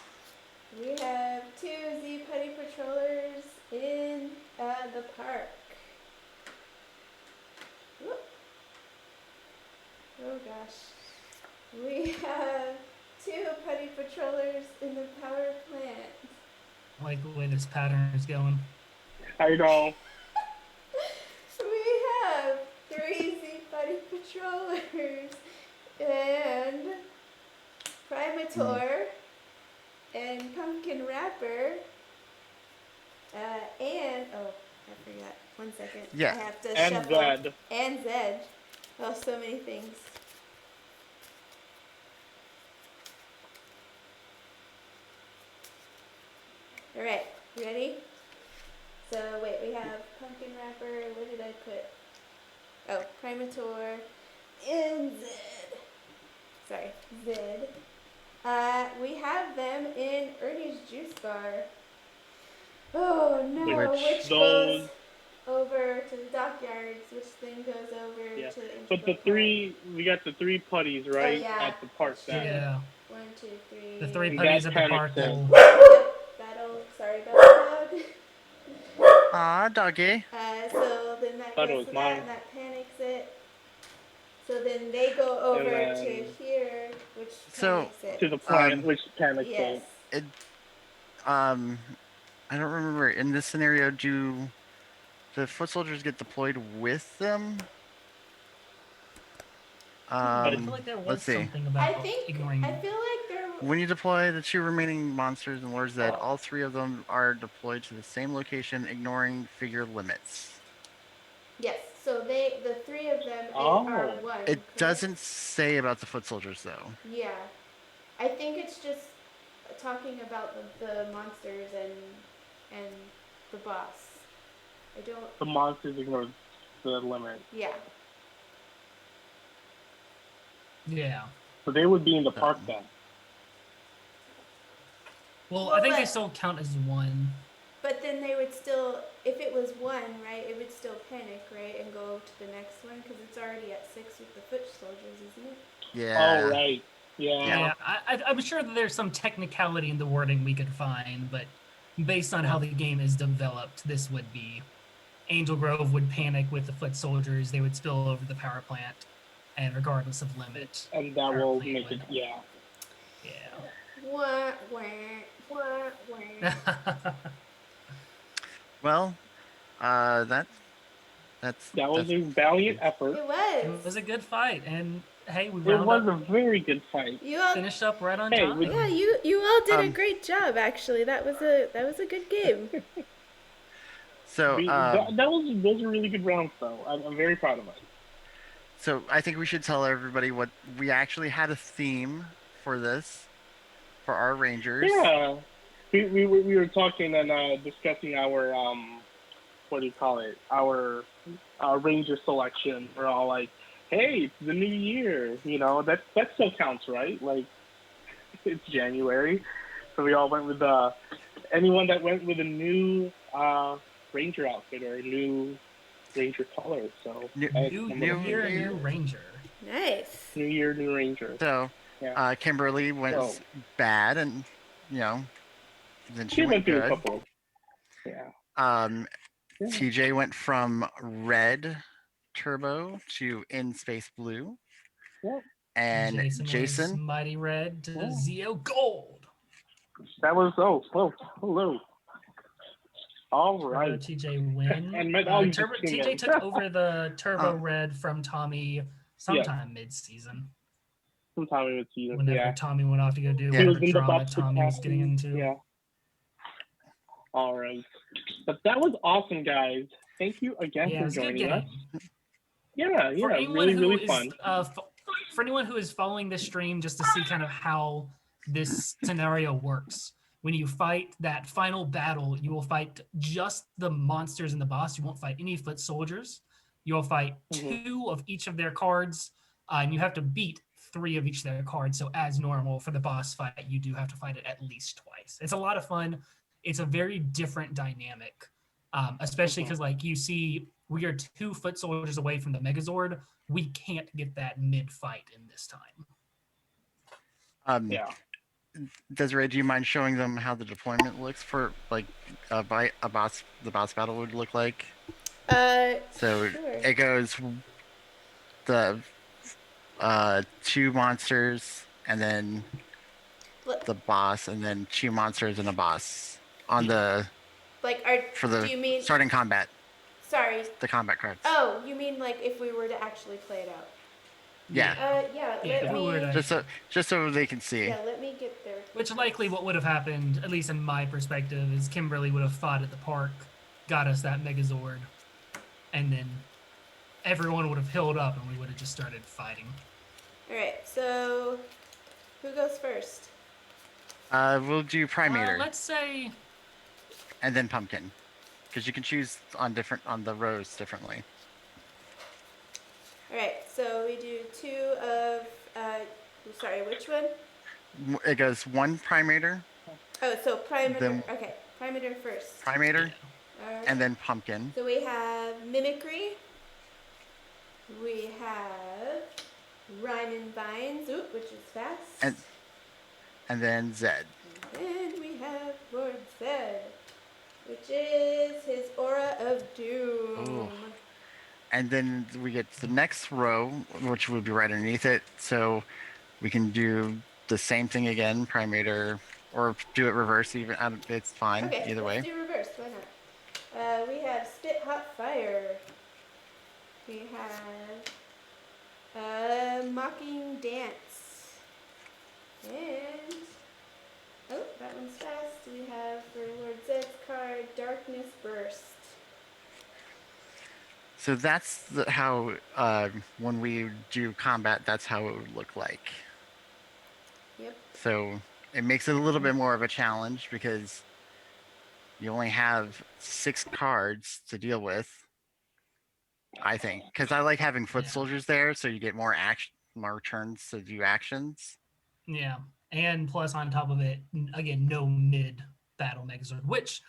Speaker 1: We have 2 Z putty patrollers in the park. Whoop. Oh gosh. We have 2 putty patrollers in the power plant.
Speaker 3: I like the way this pattern is going.
Speaker 2: I know.
Speaker 1: We have 3 Z putty patrollers and Primator and Pumpkin Wrapper and I forgot. 1 second.
Speaker 4: Yeah.
Speaker 1: I have to
Speaker 2: And
Speaker 1: shuffle.
Speaker 2: Zedd.
Speaker 1: And Zedd. Oh, so many things. All right, you ready? So wait, we have Pumpkin Wrapper. What did I put? Oh, Primator and Zedd. Sorry, Zedd. We have them in Ernie's Juice Bar. Oh no, which goes over to the dockyards? Which thing goes over
Speaker 2: Yeah.
Speaker 1: to the
Speaker 2: But the we got the 3 putties, right?
Speaker 1: yeah.
Speaker 2: At the park then.
Speaker 3: Yeah.
Speaker 1: 1, 2, 3.
Speaker 3: The 3
Speaker 2: That
Speaker 3: putties at the
Speaker 2: panics
Speaker 3: park
Speaker 2: him.
Speaker 3: will.
Speaker 1: Sorry about the dog.
Speaker 4: Aw, doggy.
Speaker 1: So then that
Speaker 2: Thought it
Speaker 1: goes
Speaker 2: was
Speaker 1: to that
Speaker 2: mine.
Speaker 1: and that panics it. So then they go over
Speaker 2: then-
Speaker 1: to here, which
Speaker 4: So,
Speaker 1: panics it.
Speaker 2: To the planet, which panics
Speaker 1: Yes.
Speaker 2: it.
Speaker 4: I don't remember. In this scenario, do the foot soldiers get deployed with them?
Speaker 3: I feel like there was
Speaker 4: let's see.
Speaker 3: something about
Speaker 1: I
Speaker 3: ignoring.
Speaker 1: feel like there.
Speaker 4: When you deploy the 2 remaining monsters in Lord Zedd, all 3 of them are deployed to the same location, ignoring figure limits.
Speaker 1: Yes. So the 3 of them are
Speaker 2: Oh.
Speaker 1: one.
Speaker 4: It
Speaker 1: correct?
Speaker 4: doesn't say about the foot soldiers though.
Speaker 1: Yeah, I think it's just talking about the monsters and the boss. I don't.
Speaker 2: The monsters ignore the limit.
Speaker 1: Yeah.
Speaker 3: Yeah.
Speaker 2: So they would be in the park then.
Speaker 3: Well,
Speaker 1: Well,
Speaker 3: I think they
Speaker 1: but-
Speaker 3: still count as one.
Speaker 1: But then they would still, if it was 1, right, it would still panic, right, and go to the next one because it's already at 6 with the foot soldiers, isn't it?
Speaker 4: Yeah.
Speaker 2: Oh, right. Yeah.
Speaker 3: Yeah, I'm sure that there's some technicality in the wording we could find, but based on how the game is developed, this would be Angel Grove would panic with the foot soldiers. They would spill over the power plant, and regardless of limit,
Speaker 2: And that
Speaker 3: power
Speaker 2: will
Speaker 3: plant
Speaker 2: make it,
Speaker 3: would-
Speaker 2: yeah.
Speaker 1: Wah, wah, wah, wah.
Speaker 3: Yeah.
Speaker 4: Well, that's
Speaker 2: That was
Speaker 4: that's
Speaker 2: a valiant effort.
Speaker 1: It
Speaker 3: It
Speaker 1: was.
Speaker 3: was a good fight, and hey, we
Speaker 2: It
Speaker 3: wound
Speaker 2: was a
Speaker 3: up
Speaker 2: very good fight.
Speaker 1: You all,
Speaker 3: finished up right on
Speaker 2: Hey,
Speaker 3: time.
Speaker 2: we-
Speaker 1: yeah, you all did a
Speaker 4: Um,
Speaker 1: great job. Actually, that was a good game.
Speaker 4: so
Speaker 2: Those are really good rounds, though. I'm very proud of us.
Speaker 4: so I think we should tell everybody what we actually had a theme for this for our rangers.
Speaker 2: Yeah. We were talking and discussing our what do you call it? Our ranger selection. We're all like, hey, it's the new year. You know, that still counts, right? Like, it's January, so we all went with anyone that went with a new ranger outfit or a new ranger color. So
Speaker 3: New year, new ranger.
Speaker 1: Nice.
Speaker 2: New year, new ranger.
Speaker 4: So
Speaker 2: Yeah.
Speaker 4: Kimberly went
Speaker 2: So-
Speaker 4: bad, and then she
Speaker 2: She
Speaker 4: went
Speaker 2: went through a
Speaker 4: good.
Speaker 2: couple. Yeah. Yeah.
Speaker 4: TJ went from red turbo to in space blue.
Speaker 2: Yep.
Speaker 4: And
Speaker 3: was
Speaker 4: Jason,
Speaker 3: Mighty Red to
Speaker 2: Yeah.
Speaker 3: Zeo Gold.
Speaker 2: That was hello. All
Speaker 3: Turbo
Speaker 2: right.
Speaker 3: TJ win.
Speaker 2: And met all you
Speaker 3: Turbo,
Speaker 2: just came
Speaker 3: TJ
Speaker 2: in.
Speaker 3: took over the Turbo
Speaker 4: Oh.
Speaker 3: Red from Tommy sometime mid-season.
Speaker 2: Sometime in the season.
Speaker 3: Whenever
Speaker 2: Yeah.
Speaker 3: Tommy went off to go do
Speaker 4: He
Speaker 3: whatever
Speaker 2: was in the
Speaker 3: drama
Speaker 2: box
Speaker 3: Tommy was getting into.
Speaker 2: Yeah. All right. But that was awesome, guys. Thank you again
Speaker 3: Yeah, it
Speaker 2: for
Speaker 3: was a good
Speaker 2: joining
Speaker 3: game.
Speaker 2: us. Yeah,
Speaker 3: For
Speaker 2: yeah,
Speaker 3: anyone
Speaker 2: really,
Speaker 3: who
Speaker 2: really
Speaker 3: is,
Speaker 2: fun.
Speaker 3: for anyone who is following this stream just to see kind of how this scenario works. When you fight that final battle, you will fight just the monsters and the boss. You won't fight any foot soldiers. You will fight
Speaker 2: Mhm.
Speaker 3: 2 of each of their cards, and you have to beat 3 of each of their cards. So as normal for the boss fight, you do have to fight it at least twice. It's a lot of fun. It's a very different dynamic, especially because like you see, we are 2 foot soldiers away from the Megazord. We can't get that mid-fight in this time.
Speaker 2: Yeah.
Speaker 4: Desiree, do you mind showing them how the deployment looks for like the boss battle would look like? So
Speaker 1: Sure.
Speaker 4: it goes the 2 monsters and then
Speaker 1: Look,
Speaker 4: the boss, and then 2 monsters and a boss on the
Speaker 1: like,
Speaker 4: for
Speaker 1: do you
Speaker 4: the
Speaker 1: mean?
Speaker 4: starting combat,
Speaker 1: Sorry.
Speaker 4: the combat cards.
Speaker 1: Oh, you mean like if we were to actually play it out?
Speaker 4: Yeah.
Speaker 1: Yeah.
Speaker 3: Yeah,
Speaker 1: Let
Speaker 3: if we were
Speaker 1: me.
Speaker 3: to-
Speaker 4: Just so they can see.
Speaker 1: Yeah, let me get there.
Speaker 3: Which likely what would have happened, at least in my perspective, is Kimberly would have fought at the park, got us that Megazord, and then everyone would have healed up and we would have just started fighting.
Speaker 1: All right. So, who goes first?
Speaker 4: We'll do Primator
Speaker 3: Let's say
Speaker 4: and then Pumpkin, because you can choose on the rows differently.
Speaker 1: All right. So we do 2 of. Sorry, which one?
Speaker 4: It goes 1 Primator,
Speaker 1: Oh, so Primator.
Speaker 4: Then-
Speaker 1: Okay, Primator first.
Speaker 4: Primator,
Speaker 1: All right.
Speaker 4: and then Pumpkin.
Speaker 1: So we have Mimicry. We have Rhyme and Vines, which is fast.
Speaker 4: And then Zedd.
Speaker 1: And we have Lord Zedd, which is his Aura of Doom.
Speaker 4: Ooh. And then we get the next row, which would be right underneath it. So we can do the same thing again, primate or do it reverse even. It's fine
Speaker 1: Okay,
Speaker 4: either
Speaker 1: let's
Speaker 4: way.
Speaker 1: do reverse. Why not? We have Spit Hot Fire. We have Mocking Dance. And oh, that one's fast. We have for Lord Zedd's card Darkness Burst.
Speaker 4: So that's how when we do combat, that's how it would look like.
Speaker 1: Yep.
Speaker 4: So it makes it a little bit more of a challenge because you only have 6 cards to deal with. I think because I like having foot
Speaker 3: Yeah.
Speaker 4: soldiers there, so you get more more turns to do actions.
Speaker 3: Yeah, and plus on top of it, again, no mid battle Megazord, which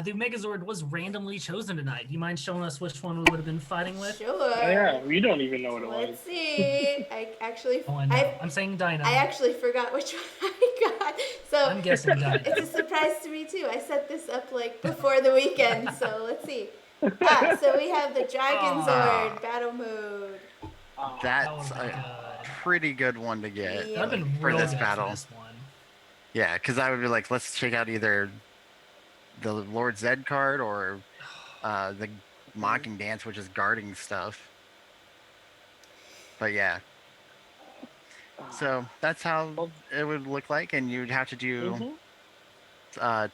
Speaker 3: the Megazord was randomly chosen tonight. Do you mind showing us which one we would have been fighting with?
Speaker 1: Sure.
Speaker 2: Oh, yeah, we don't even know what it was.
Speaker 1: Let's see. I actually.
Speaker 3: Oh, I know. I'm saying Dino.
Speaker 1: I actually forgot which one I got. So
Speaker 3: I'm guessing Dino.
Speaker 1: it's a surprise to me too. I set this up like before the weekend, so let's see. So we have the Dragon Zord battle mode.
Speaker 4: That's a pretty good one to get
Speaker 1: Yeah.
Speaker 3: That'd been
Speaker 4: for
Speaker 3: real
Speaker 4: this
Speaker 3: good
Speaker 4: battle.
Speaker 3: for this one.
Speaker 4: Yeah, because I would be like, let's check out either the Lord Zedd card or the Mocking Dance, which is guarding stuff. But yeah. So that's how it would look like, and you'd have to do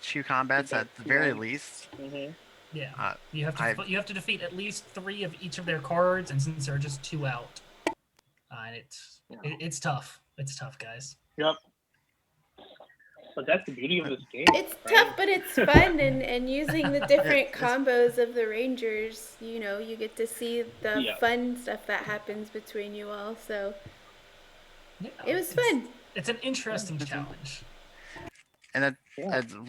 Speaker 4: 2 combats at the very least.
Speaker 3: Yeah, you have to defeat at least 3 of each of their cards, and since there are just 2 out, and it's tough. It's tough, guys.
Speaker 2: Yep. But that's the beauty of this game.
Speaker 1: It's tough, but it's fun, and using the different combos of the Rangers, you know, you get to see the fun stuff that happens between you all. So it was fun.
Speaker 3: It's an interesting challenge.
Speaker 4: And that,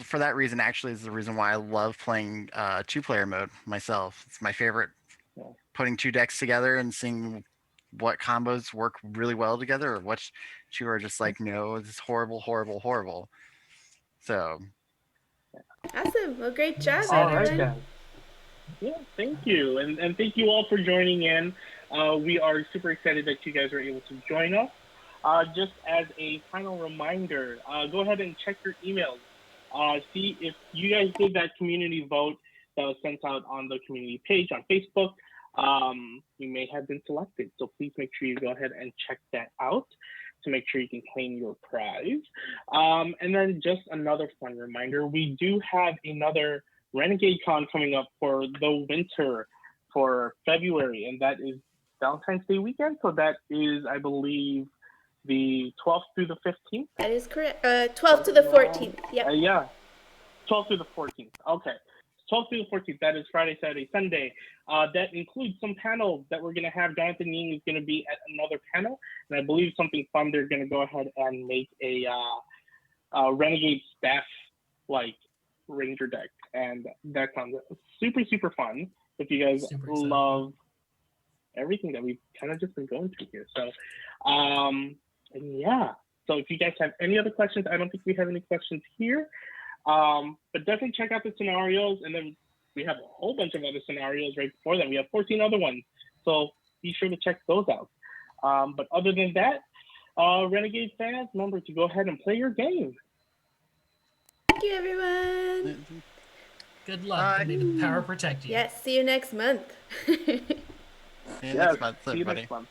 Speaker 4: for that reason, actually, is the reason why I love playing 2-player mode myself. It's my favorite. Putting 2 decks together and seeing what combos work really well together, or what 2 are just like, no, this is horrible, horrible, horrible. So.
Speaker 1: Awesome. Well, great job,
Speaker 2: All
Speaker 1: everyone.
Speaker 2: right, then. Yeah, thank you. And thank you all for joining in. We are super excited that you guys were able to join us. Just as a final reminder, go ahead and check your emails. See if you guys did that community vote that was sent out on the community page on Facebook. You may have been selected, so please make sure you go ahead and check that out to make sure you can claim your prize. And then just another fun reminder, we do have another Renegade Con coming up for the winter for February, and that is Valentine's Day weekend. So that is, I believe, the 12th through the 15th.
Speaker 1: That is correct. 12th to the 14th. Yep.
Speaker 2: Yeah. 12th through the 14th. Okay. 12th through the 14th. That is Friday, Saturday, Sunday. That includes some panels that we're going to have. Jonathan Ying is going to be at another panel. And I believe something fun, they're going to go ahead and make a Renegade staff like Ranger deck. And that sounds super, super fun. If you guys love everything that we've kind of just been going through here. So, and yeah. So if you guys have any other questions, I don't think we have any questions here. But definitely check out the scenarios, and then we have a whole bunch of other scenarios right before that. We have 14 other ones, so be sure to check those out. But other than that, Renegade fans, remember to go ahead and play your game.
Speaker 1: Thank you, everyone.
Speaker 3: Good luck, and may the power protect you.
Speaker 1: Yes, see you next month.
Speaker 4: See you next month,
Speaker 2: see you
Speaker 4: everybody.
Speaker 2: next month.